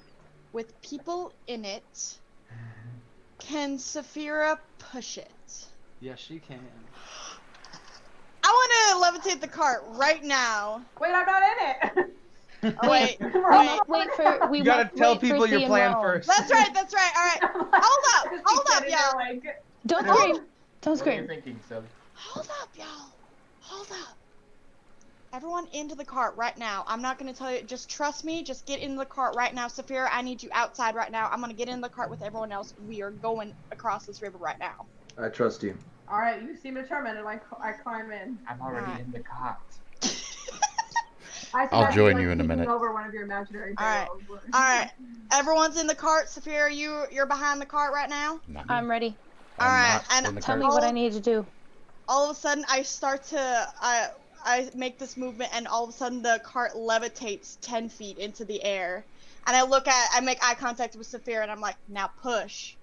with people in it, can Saphira push it? Yes, she can. I want to levitate the cart right now. Wait, I'm not in it. Oh, wait. You gotta tell people your plan first. That's right. All right. Hold up, y'all. Don't scream. Don't What are scream. you thinking, Sub? Hold up, y'all. Hold up. Everyone into the cart right now. I'm not gonna tell you. Just trust me. Just get in the cart right now, Saphira. I need you outside right now. I'm gonna get in the cart with everyone else. We are going across this river right now. I trust you. All right, you seem determined, and I climb in. I'm already in the cart. I'll join you in a minute. Over one of your imaginary All right. Everyone's in the cart. Saphira, you're behind the cart right now. I'm ready. All right, and tell me what I need to do. All of a sudden, I start to I make this movement, and all of a sudden, the cart levitates 10 feet into the air, and I make eye contact with Saphira, and I'm like, now push.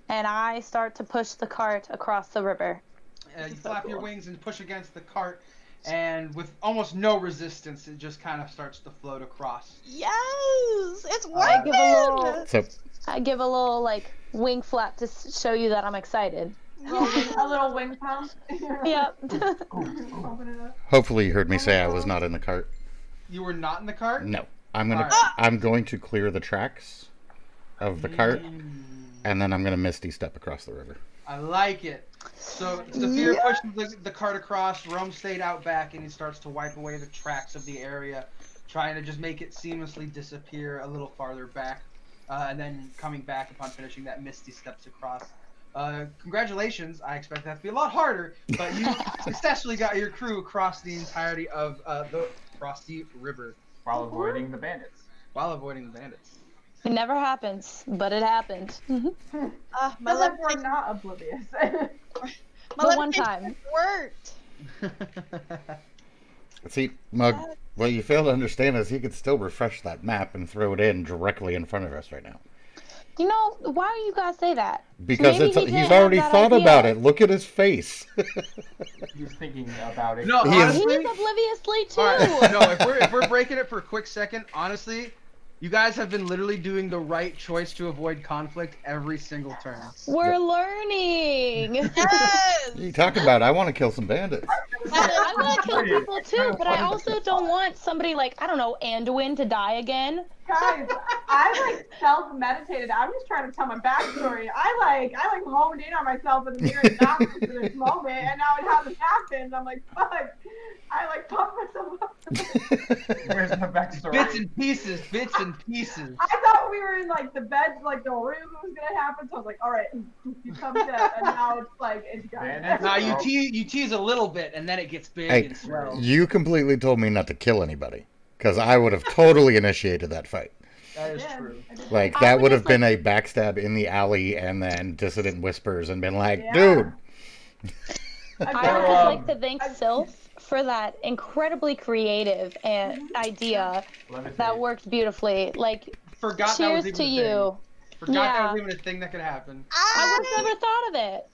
And I start to push the cart across the river. You flap your wings and push against the cart. And with almost no resistance, it just kind of starts to float across. Yes, it's working. I give a little like wing flap to show you that I'm excited. A little wing pump. Yep. Hopefully you heard me say I was not in the cart. You were not in the cart? No. I'm going to clear the tracks of the cart, and then I'm going to misty step across the river. I like it. So Saphira pushes the cart across, Rome stayed out back, and he starts to wipe away the tracks of the area, trying to just make it seamlessly disappear a little farther back, and then coming back upon finishing that misty steps across. Congratulations, I expect that to be a lot harder, but you successfully got your crew across the entirety of the Frosty River. While avoiding the bandits. It never happens, but it happened. My left we're not oblivious. But one time. Worked. See, Mug, what you fail to understand is he could still refresh that map and throw it in directly in front of us right now. You know, why do you guys say that? Because he's already thought about it. Look at his face. He's thinking about it. No, honestly, he's obliviously too. Right, no, if we're breaking it for a quick second, honestly, you guys have been literally doing the right choice to avoid conflict every single turn. We're learning. Yes. What are you talking about? I want to kill some bandits. I want to kill people too, but I also don't want somebody like, I don't know, Anduin to die again. Guys, I like self-meditated. I'm just trying to tell my backstory. I honed in on myself in the mirror and not for this moment, and now it hasn't happened. I'm like, fuck. I like pumped myself up. Where's the backstory? Bits and pieces. I thought we were in like the bed, like the room was gonna happen, so I was like, all right, you come to, and now it's like it's gone. Now you tease a little bit, and then it gets big and swell. You completely told me not to kill anybody, because I would have totally initiated that fight. That is true. Like, that would have been a backstab in the alley and then dissident whispers and been like, dude. I would just like to thank Sylph for that incredibly creative idea that worked beautifully. Like, cheers to you. That was even a thing that could happen. I would have never thought of it.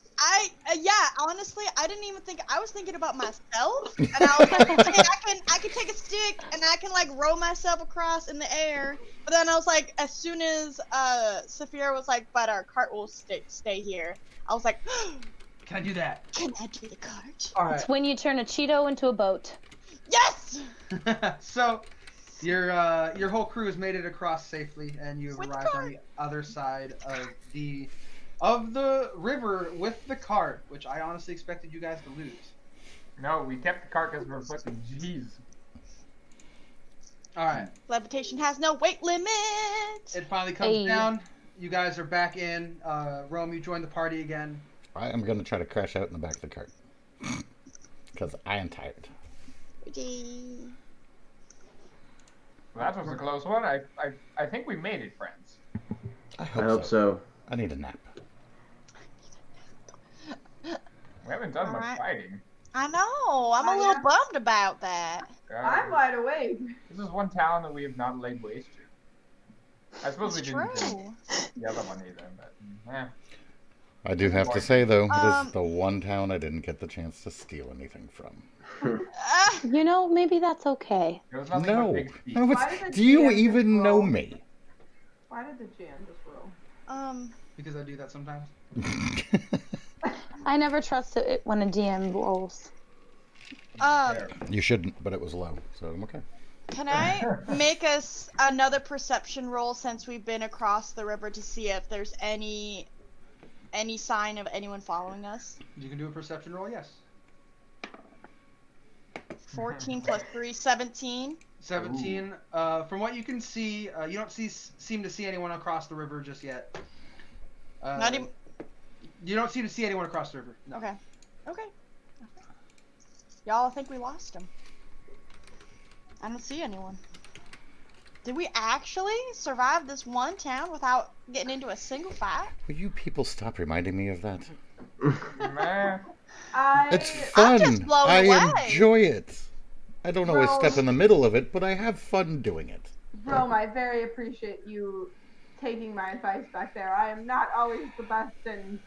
Honestly, I didn't even think. I was thinking about myself, and I was like, okay, I can take a stick and I can like roll myself across in the air. But then I was like, as soon as Saphira was like, but our cart will stay here, I was like, can I do that? Can I do the cart? All right. It's when you turn a Cheeto into a boat. Yes. So, your whole crew has made it across safely, and you've arrived on the other side of the river with the cart, which I honestly expected you guys to lose. No, we kept the cart because we're fucking G's. Alright. Levitation has no weight limit! It finally comes down. You guys are back in. Rome, you joined the party again. I am going to try to crash out in the back of the cart. Because I am tired. Well, that was a close one. I think we made it, friends. I hope so. I need a nap. We haven't done much fighting. I know. I'm a little bummed about that. I'm wide awake. This is one town that we have not laid waste to. I suppose we didn't do the other one either, but I do have to say, though, it is the one town I didn't get the chance to steal anything from. You know, maybe that's okay. No. Do you even know me? Why did the GM just roll? Because I do that sometimes. I never trust it when a DM rolls. You shouldn't, but it was low, so I'm okay. Can I make us another perception roll since we've been across the river to see if there's any sign of anyone following us? You can do a perception roll, yes. 14 plus 3, 17. 17. From what you can see, you don't seem to see anyone across the river just yet. Not even. You don't seem to see anyone across the river. No. Okay. Okay. Y'all, I think we lost him. I don't see anyone. Did we actually survive this one town without getting into a single fight? Will you people stop reminding me of that? Man. It's fun. I'm just blown I away. enjoy it. I don't always step in the middle of it, but I have fun doing it. Rome, I very appreciate you taking my advice back there. I am not always the best in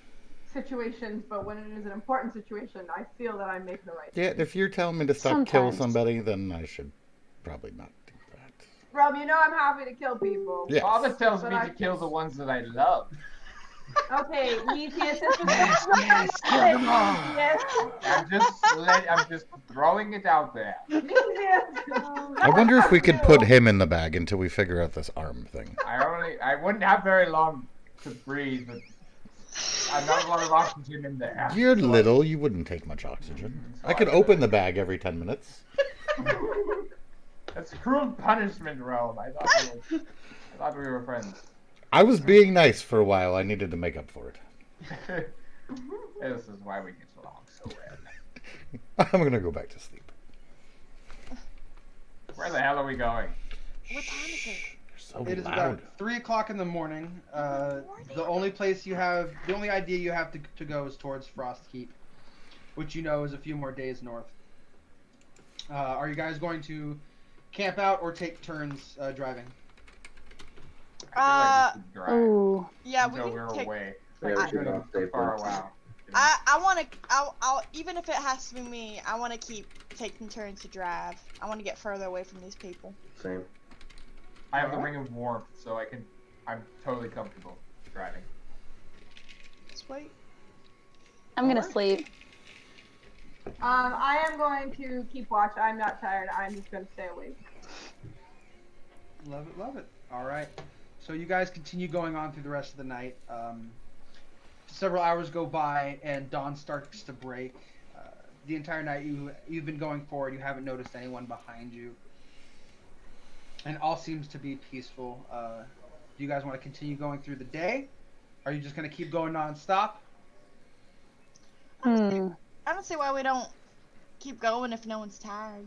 situations, but when it is an important situation, I feel that I'm making the right Yeah, if you're telling me to stop kill somebody, then I should probably not do that. Rome, you know I'm happy to kill people. Yes. Father tells me to kill the ones that I love. Okay, Nisius, this is Yes, kill them all. Yes. I'm just throwing it out there. I wonder if we could put him in the bag until we figure out this arm thing. I wouldn't have very long to breathe, but I've not a lot of oxygen in there. You're little, you wouldn't take much oxygen. I could open the bag every 10 minutes. That's cruel punishment, Rome. I thought we were friends. I was being nice for a while. I needed to make up for it. This is why we get along so well. I'm gonna go back to sleep. Where the hell are we going? What time is it? So It is loud. about 3 o'clock in the morning. The only idea you have to go is towards Frostkeep, which you know is a few more days north. Are you guys going to camp out or take turns driving? Ooh. Yeah, we Until can we're take. away. Yeah, we Like, should for off day a first. while. I want to. I'll even if it has to be me. I want to keep taking turns to drive. I want to get further away from these people. Same. I have the ring of warmth, so I'm totally comfortable driving. Sweet. I'm gonna sleep. I am going to keep watch. I'm not tired. I'm just going to stay awake. Love it, love it. All right. So you guys continue going on through the rest of the night. Several hours go by and dawn starts to break. The entire night you've been going forward. You haven't noticed anyone behind you, and all seems to be peaceful. Do you guys want to continue going through the day? Are you just going to keep going non-stop? I don't see why we don't keep going if no one's tired.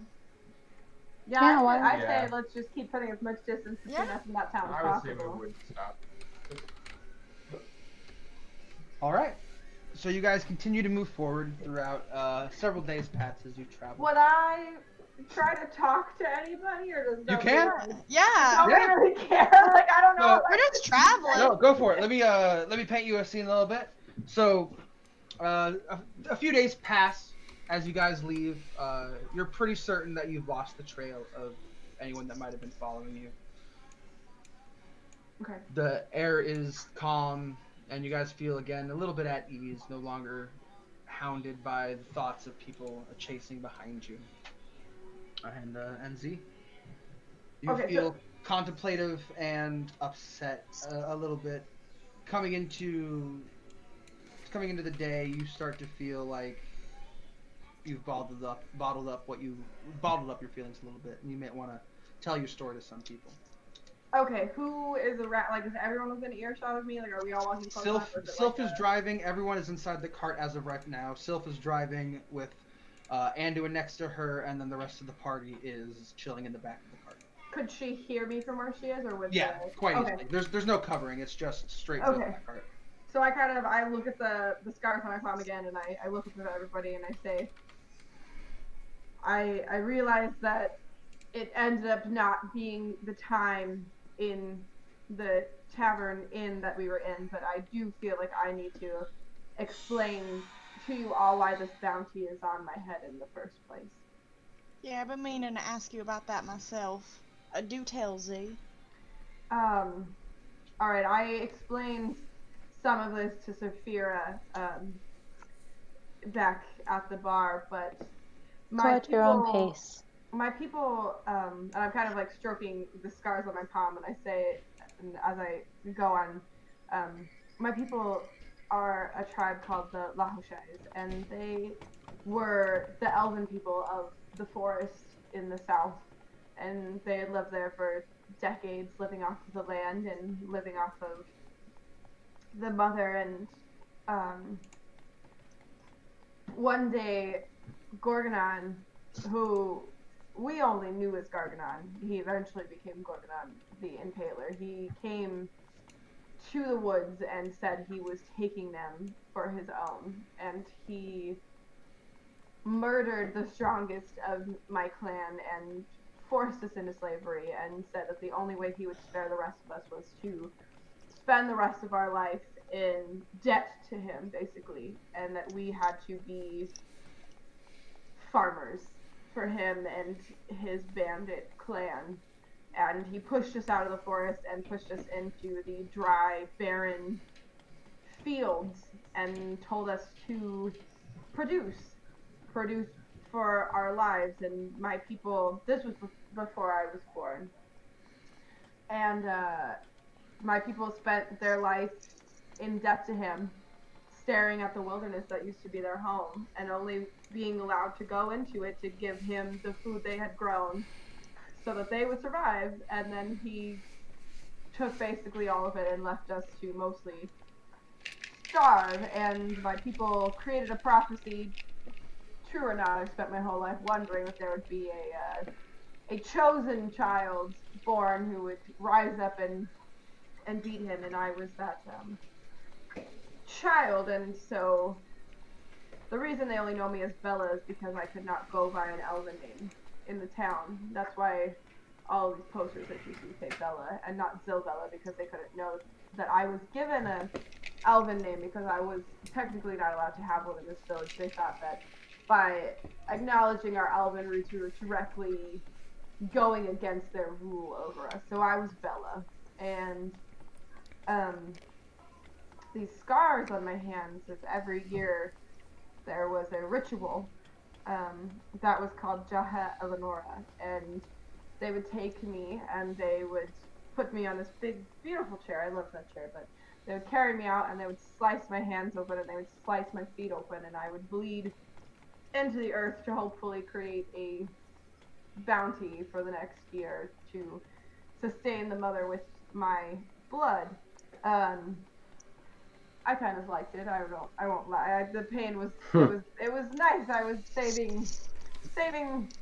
Yeah, I Yeah. say let's just keep putting as much distance between us and that town as I would say we possible. wouldn't stop. All right. So you guys continue to move forward throughout. Several days pass as you travel. Would I try to talk to anybody, or does You can. Yeah. nobody really care? Like I don't know. No. We're just traveling. No, go for it. Let me paint you a scene a little bit. So, a few days pass as you guys leave. You're pretty certain that you've lost the trail of anyone that might have been following you. Okay. The air is calm, and you guys feel again a little bit at ease, no longer hounded by the thoughts of people chasing behind you. And Z, you Okay, feel contemplative and upset a little bit. Coming into the day, you start to feel like you've bottled up your feelings a little bit, and you might want to tell your story to some people. Okay, who is around? Like, is everyone within earshot of me? Like, are we all walking close enough, or is it Sylph like is driving. Everyone is inside the cart as of right now. Sylph is driving with Anduin next to her, and then the rest of the party is chilling in the back of the cart. Could she hear me from where she is, or would Yeah, quite okay. easily. There's no covering. It's just straight to Okay. the cart. So I look at the scars on my palm again, and I look at everybody, and I say, I realize that it ended up not being the time in the tavern inn that we were in, but I do feel like I need to explain to you all why this bounty is on my head in the first place. Yeah, I've been meaning to ask you about that myself. Do tell, Z. Alright, I explained some of this to Saphira, back at the bar, but Go at your own pace. my people, and I'm kind of like stroking the scars on my palm, and I say, and as I go on, my people are a tribe called the Lahoshais, and they were the elven people of the forest in the south, and they had lived there for decades, living off of the land and living off of the mother. And one day, Gorgonon, who we only knew as Garganon, he eventually became Gorgonon the Impaler. He came to the woods and said he was taking them for his own, and he murdered the strongest of my clan and forced us into slavery, and said that the only way he would spare the rest of us was to spend the rest of our life in debt to him, basically, and that we had to be farmers for him and his bandit clan. And he pushed us out of the forest and pushed us into the dry, barren fields and told us to produce for our lives. And my people, this was before I was born, and my people spent their life in debt to him, staring at the wilderness that used to be their home, and only being allowed to go into it to give him the food they had grown so that they would survive. And then he took basically all of it and left us to mostly starve. And my people created a prophecy, true or not, I've spent my whole life wondering if there would be a chosen child born who would rise up and beat him, and I was that child. And so the reason they only know me as Bella is because I could not go by an elven name in the town. That's why all of these posters that you see say Bella and not Zilbella, because they couldn't know that I was given a elven name, because I was technically not allowed to have one in this village. They thought that by acknowledging our elven roots, we were directly going against their rule over us. So I was Bella. And these scars on my hands, is every year there was a ritual that was called Jaha Eleonora, and they would take me and they would put me on this big, beautiful chair. I love that chair, but they would carry me out and they would slice my hands open and they would slice my feet open, and I would bleed into the earth to hopefully create a bounty for the next year to sustain the mother with my blood. I kind of liked it. I won't lie. The pain was it was nice. I was saving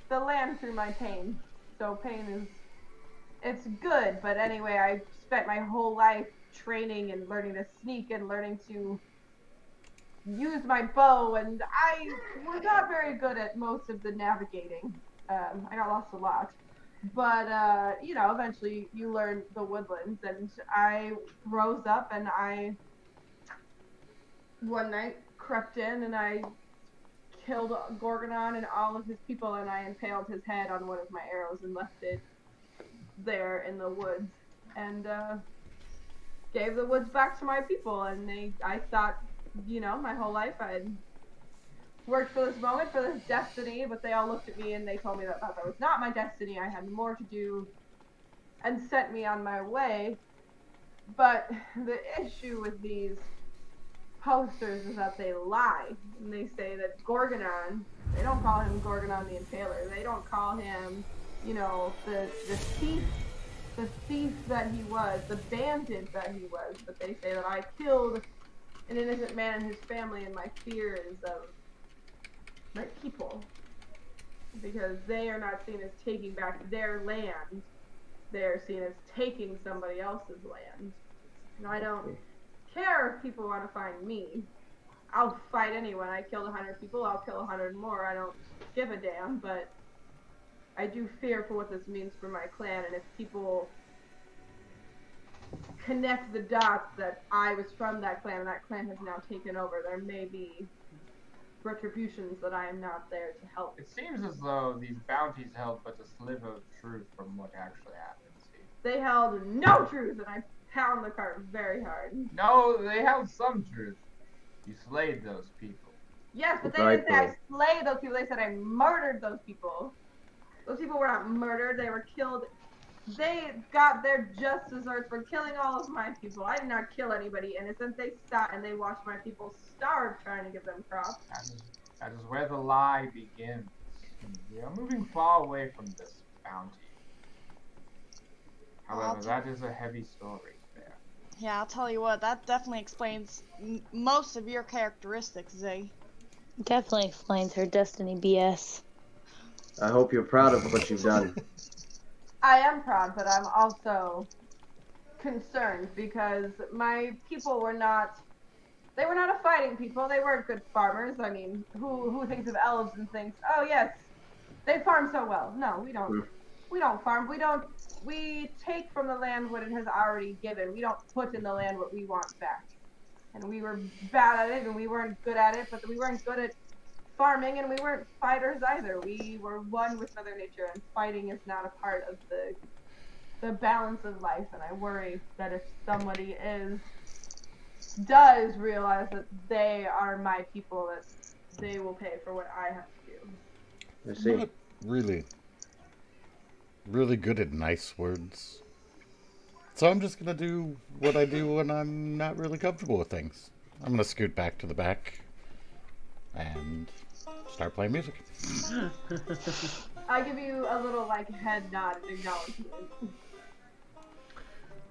the land through my pain. So pain it's good. But anyway, I spent my whole life training and learning to sneak and learning to use my bow, and I was not very good at most of the navigating. I got lost a lot. But you know, eventually you learn the woodlands, and I rose up and I one night crept in and I killed Gorgonon and all of his people, and I impaled his head on one of my arrows and left it there in the woods, and gave the woods back to my people. And I thought, you know, my whole life I had worked for this moment, for this destiny, but they all looked at me and they told me that that was not my destiny. I had more to do and sent me on my way. But the issue with these posters is that they lie, and they say that Gorgonon, they don't call him Gorgonon the Impaler, they don't call him, you know, the thief that he was, the bandit that he was, but they say that I killed an innocent man and his family, and my fear is of my people, because they are not seen as taking back their land, they are seen as taking somebody else's land. And I don't care if people want to find me. I'll fight anyone. I killed 100 people, I'll kill 100 more. I don't give a damn, but I do fear for what this means for my clan, and if people connect the dots that I was from that clan and that clan has now taken over, there may be retributions that I am not there to help. It seems as though these bounties held but a sliver of truth from what actually happened, Steve. They held no truth, and I pound the cart very hard. No, they held some truth. You slayed those people. Yes, but they didn't say I slayed those people, they said I murdered those people. Those people were not murdered, they were killed. They got their just desserts for killing all of my people. I did not kill anybody innocent. They sat and they watched my people starve trying to give them crops. That is where the lie begins. We are moving far away from this bounty. However, that is a heavy story there. Yeah, I'll tell you what, that definitely explains most of your characteristics, Z. Definitely explains her destiny BS. I hope you're proud of what you've done. I am proud, but I'm also concerned because my people were not. They were not a fighting people. They weren't good farmers. I mean, who thinks of elves and thinks, oh yes, they farm so well? No, we don't. We don't farm. We take from the land what it has already given. We don't put in the land what we want back. And we were bad at it, and we weren't good at it, but we weren't good at farming, and we weren't fighters either. We were one with Mother Nature, and fighting is not a part of the balance of life. And I worry that if somebody does realize that they are my people, that they will pay for what I have to do. I see. I'm not really good at nice words. So I'm just gonna do what I do when I'm not really comfortable with things. I'm gonna scoot back to the back and start playing music. I give you a little head nod and acknowledgement.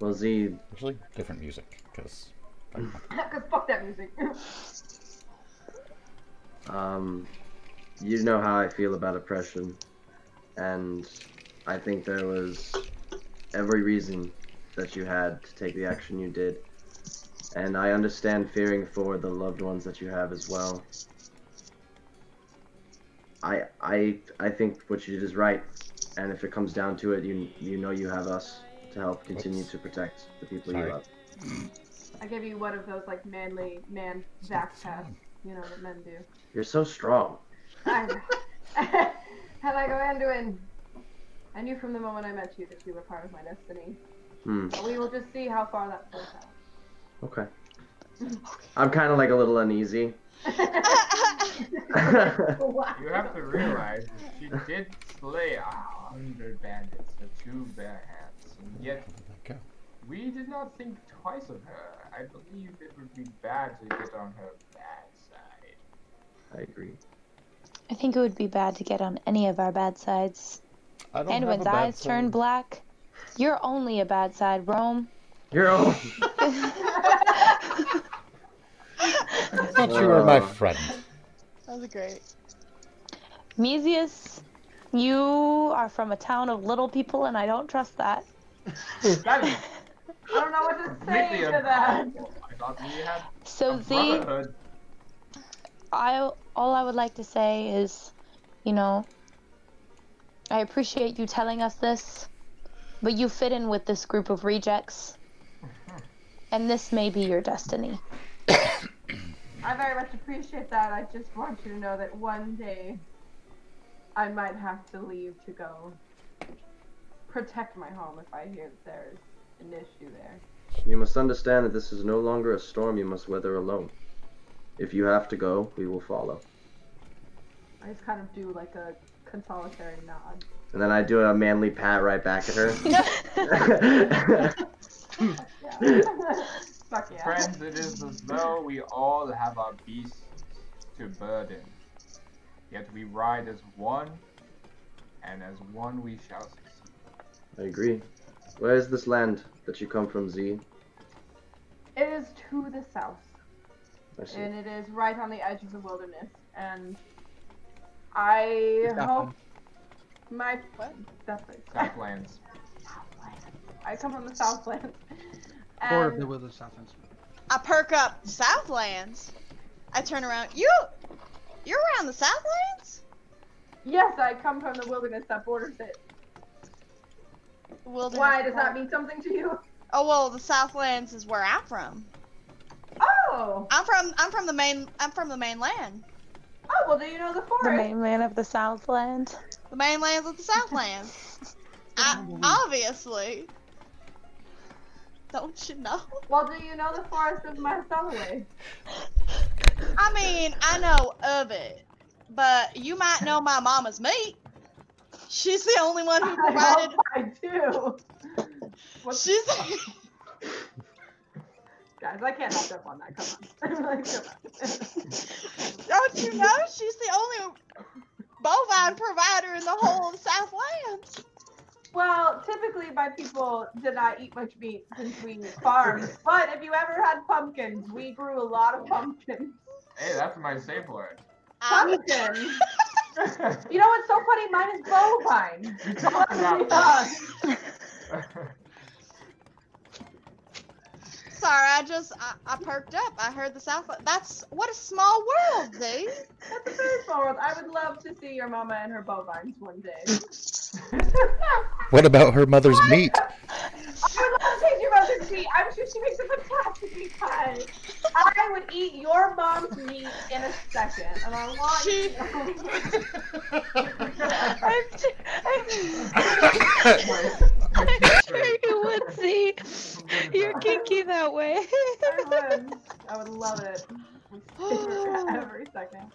Well, Z. Actually, different music, because. Because fuck that music. You know how I feel about oppression, and I think there was every reason that you had to take the action you did, and I understand fearing for the loved ones that you have as well. I think what you did is right, and if it comes down to it, you know you have us to help continue to protect the people you love. I give you one of those manly man back pats, that men do. You're so strong. And I go, Anduin, I knew from the moment I met you that you were part of my destiny. But we will just see how far that plays out. Okay. I'm kind of a little uneasy. You have to realize that she did slay 100 bandits with 2 bare hands, and yet we did not think twice of her. I believe it would be bad to get on her bad side. I agree. I think it would be bad to get on any of our bad sides. And when eyes turn black, you're only a bad side, Rome. You're only. I thought you were my friend. That was great. Mesius, you are from a town of little people, and I don't trust that. I don't know what to say to that. I thought we had So Z, all I would like to say is, I appreciate you telling us this, but you fit in with this group of rejects, and this may be your destiny. I very much appreciate that. I just want you to know that one day I might have to leave to go protect my home if I hear that there's an issue there. You must understand that this is no longer a storm you must weather alone. If you have to go, we will follow. I just kind of do a consolatory nod. And then I do a manly pat right back at her. Fuck yeah. Friends, it is as though we all have our beasts to burden. Yet we ride as one, and as one we shall succeed. I agree. Where is this land that you come from, Z? It is to the south. I see. And it is right on the edge of the wilderness. And I hope my Southlands. I come from the Southlands. Or the Wilderness Southlands. I perk up Southlands. I turn around. You're around the Southlands? Yes, I come from the wilderness that borders it. Wilderness. Why does that mean something to you? Oh well, the Southlands is where I'm from. Oh. I'm from the mainland. Oh well, do you know the forest? The mainland of the Southland. The mainlands of the Southlands. Obviously. Don't you know? Well, do you know the forest of Marcellaway? I mean, I know of it, but you might know my mama's meat. She's the only one who provided. I do. She's. Guys, I can't hold up on that. Come on. Come on. Don't you know she's the only bovine provider in the whole of Southlands. Well, typically my people did not eat much meat since we farmed. But if you ever had pumpkins, we grew a lot of pumpkins. Hey, that's my safe word. Pumpkins. You know what's so funny? Mine is bovine. You talk about that. Sorry, I perked up. I heard the South. That's what a small world, dude. That's a very small world. I would love to see your mama and her bovines one day. What about her mother's meat? I would love to taste your mother's meat. I'm sure she makes a fantastic meat pie. I would eat your mom's meat in a second, and I want I'm sure you would see. You're kinky that way. I would love it. Every second.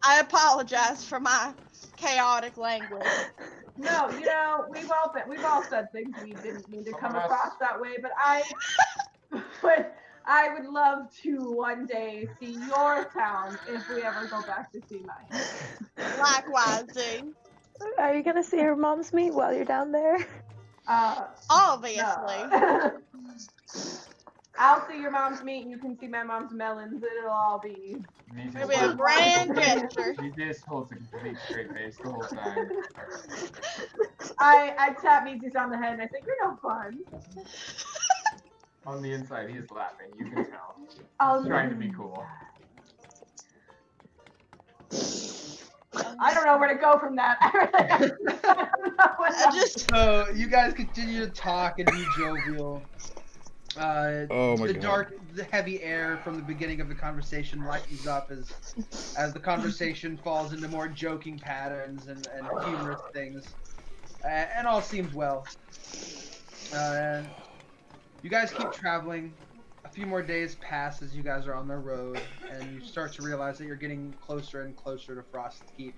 I apologize for my chaotic language. No, you know, we've all said things we didn't mean to come across that way, but I would love to one day see your town if we ever go back to see mine. Likewise, dude. Are you gonna see her mom's meat while you're down there? Obviously. No. I'll see your mom's meat and you can see my mom's melons. It'll all be... It'll be a grand gesture. She just holds a complete straight face the whole time. I tap Meezy's on the head and I think you're no fun. On the inside, he's laughing. You can tell. He's trying to be cool. I don't know where to go from that. So you guys continue to talk and be jovial. The heavy air from the beginning of the conversation lightens up as the conversation falls into more joking patterns and humorous things, and all seems well. You guys keep traveling. A few more days pass as you guys are on the road, and you start to realize that you're getting closer and closer to Frost Keep.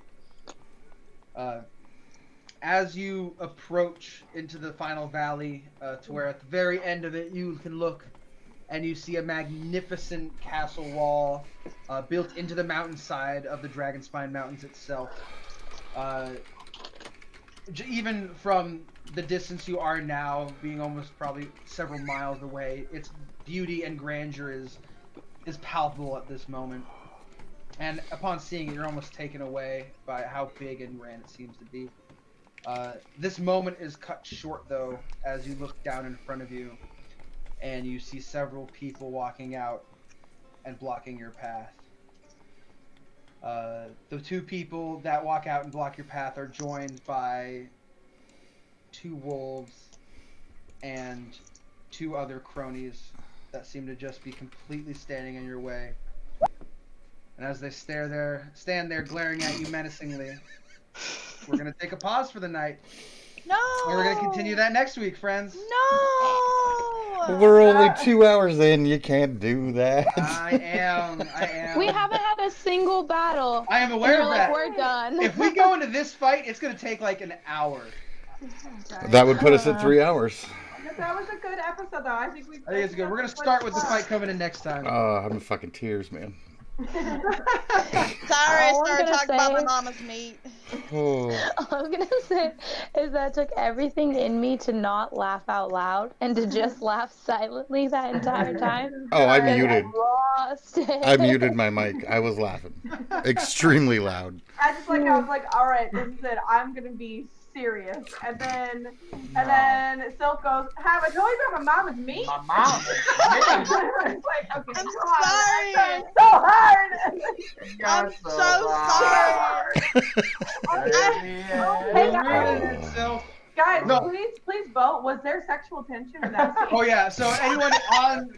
As you approach into the final valley, to where at the very end of it you can look and you see a magnificent castle wall built into the mountainside of the Dragonspine Mountains itself. Even from the distance you are now, being almost probably several miles away, its beauty and grandeur is palpable at this moment. And upon seeing it, you're almost taken away by how big and grand it seems to be. This moment is cut short, though, as you look down in front of you, and you see several people walking out and blocking your path. The two people that walk out and block your path are joined by 2 wolves and 2 other cronies that seem to just be completely standing in your way. And as they stand there glaring at you menacingly, we're going to take a pause for the night. No! And we're going to continue that next week, friends. No! We're only 2 hours in. You can't do that. I am. We haven't had a single battle. I am aware of that. We're done. If we go into this fight, it's going to take like an hour. That would put us at 3 hours. That was a good episode, though. I think it's good. We're going to start with the fight coming in next time. I'm in fucking tears, man. Sorry, I started talking about my mama's meat. Oh. All I was gonna say is that it took everything in me to not laugh out loud and to just laugh silently that entire time. Oh, I muted. Lost it. I muted my mic. I was laughing extremely loud. I was like, all right, this is it. I'm gonna be serious. And then Silk goes, have I told you about my mama's meat? My mom. It's like, okay, I'm sorry. sorry. So hard. I'm so sorry. Guys, No. please vote. Was there sexual tension in that scene? Oh yeah, so anyone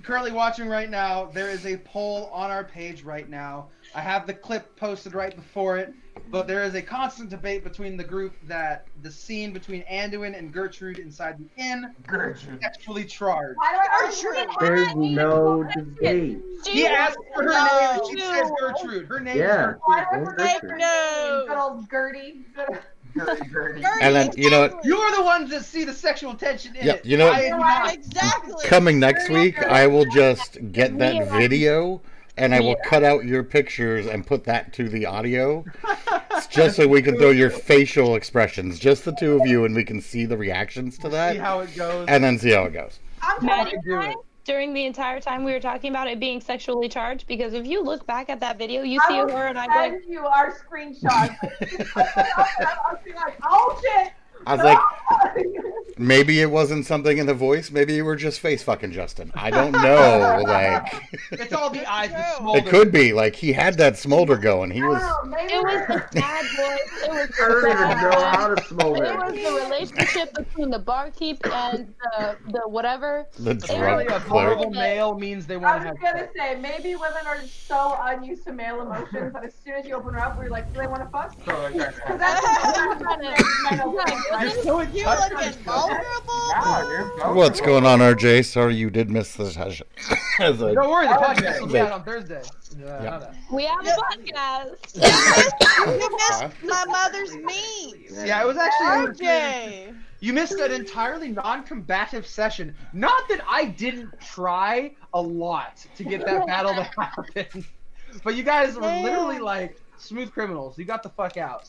currently watching right now, there is a poll on our page right now. I have the clip posted right before it, but there is a constant debate between the group that the scene between Anduin and Gertrude inside the inn is sexually charged. There's no debate. He asked for her name and she says Gertrude. Her name is Gertrude. Good No. old Gertie. Gertie. And then, you know what? You're the ones that see the sexual tension in it. You know I am not. Exactly. Coming next week, I will just get that video and I will cut out your pictures and put that to the audio, just so we can throw your facial expressions, just the two of you, and we can see the reactions to that. See how it goes. And then see how it goes. I'm trying to do it. During the entire time we were talking about it being sexually charged, because if you look back at that video, you see her and I'm send like, you our screenshots. I'll be like, oh shit. I was like, maybe it wasn't something in the voice. Maybe you were just face fucking Justin. I don't know. Like, it's all the eyes that smolder. It could be like he had that smolder going. He was. It was the bad voice. It was I don't even know how to smolder. It was the relationship between the barkeep and the whatever. The Apparently, a vulnerable male means they want to have. I was gonna say maybe women are so unused to male emotions that as soon as you open her up, we're like, do they want to fuck? You're so you looking vulnerable. What's going on, RJ? Sorry you did miss the session. Don't worry, the podcast will be out on Thursday. We have a podcast. You missed my mother's meat. Yeah, it was actually RJ. You missed an entirely non-combative session. Not that I didn't try a lot to get that battle to happen, but you guys were literally like smooth criminals. You got the fuck out.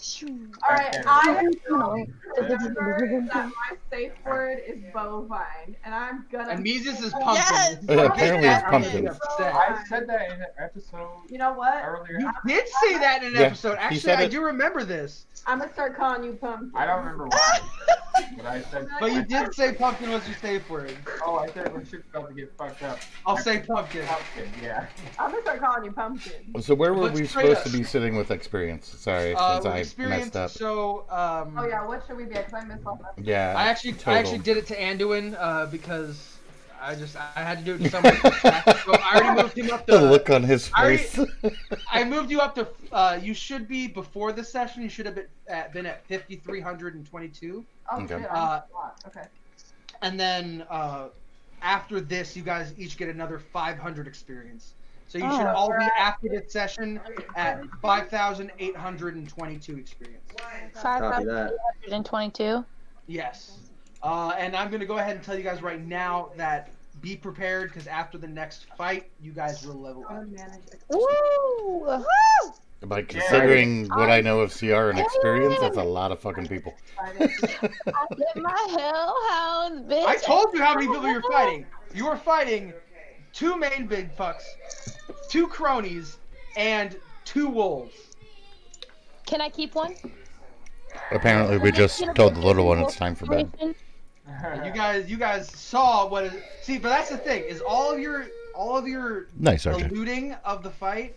Alright, I remember that my safe word is bovine, and I'm gonna. And Mises is pumpkin. Yes. Apparently it's pumpkin. I said that in an episode. You know what? Earlier. You did say that in an episode. Actually, I do remember this. I'm gonna start calling you pumpkin. I don't remember why. But I said. But you did say pumpkin was your safe word. Oh, I said when shit's about to get fucked up. I'll say pumpkin. Pumpkin, yeah. I'm gonna start calling you pumpkin. So where were But we straight supposed up. to be sitting with experience? Sorry, since I messed up. So, Oh yeah, what should we be at? Because I missed all that. Yeah. I actually did it to Anduin because I had to do it to someone. So I already moved him up to. The look on his face. I moved you up to. You should be before this session. You should have been at 5,322. Oh Okay. shit, okay. And then after this, you guys each get another 500 experience. So you should all be after this session at 5,822 experience. 5,822. Yes. And I'm gonna go ahead and tell you guys right now that be prepared because after the next fight, you guys will level up. Woo! Woo! By considering what I know of CR and experience, that's a lot of fucking people. I get my hellhounds, bitch. I told you how many people you're fighting. You are fighting 2 main big fucks, 2 cronies, and 2 wolves. Can I keep one? Apparently, we just told the little one it's time for bed. You guys saw what is. See, but that's the thing is all of your Nice, RJ. looting of the fight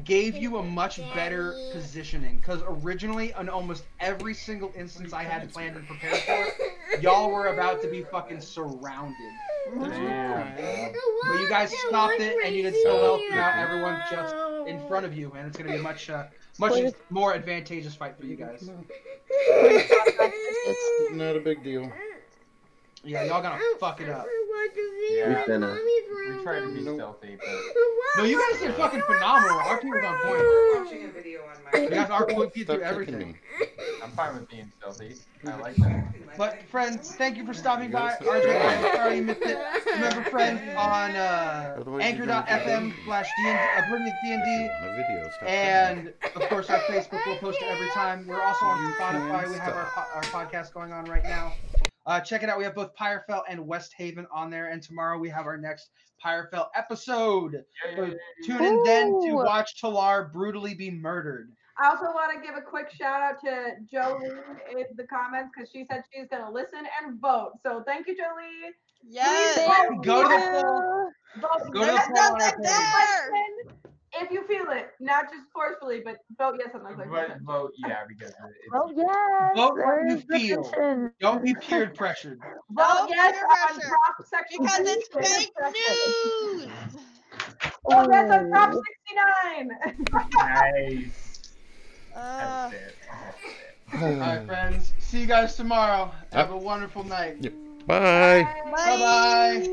gave you a much better positioning because originally on almost every single instance I had planned and prepared for, y'all were about to be fucking surrounded. Damn. But you guys stopped it and you did so well throughout everyone just in front of you, and it's gonna be a much more advantageous fight for you guys. Not a big deal. Yeah, y'all gonna fuck it up. Yeah. We've been We tried to be stealthy, but. No, you guys did fucking phenomenal. RP was on point. Watching a video on my. You guys RP through Stop kicking everything. me. I'm fine with being stealthy. I like that. But friends, thank you for stopping by. RJ, I'm sorry you missed it. Remember, friends, on anchor.fm/D&D, and of course our Facebook will post it every time. We're also on Spotify. We have our podcast going on right now. Check it out. We have both Pyrefell and West Haven on there, and tomorrow we have our next Pyrefell episode. So tune in then to watch Talar brutally be murdered. I also want to give a quick shout out to Jolie in the comments because she said she's going to listen and vote. So thank you, Jolie. Yes. Go to the poll. Vote. Go to the poll on our page. If you feel it, not just forcefully, but vote yes on my Vote, yeah, because it's. Oh yes. Vote what you feel. Don't be peer pressured. Vote yes on pressure. Prop Section Because it's 66. fake news. Vote yes on Prop 69. Nice. Uh, That's it. Alright, friends. See you guys tomorrow. Have a wonderful night. Bye. Bye-bye.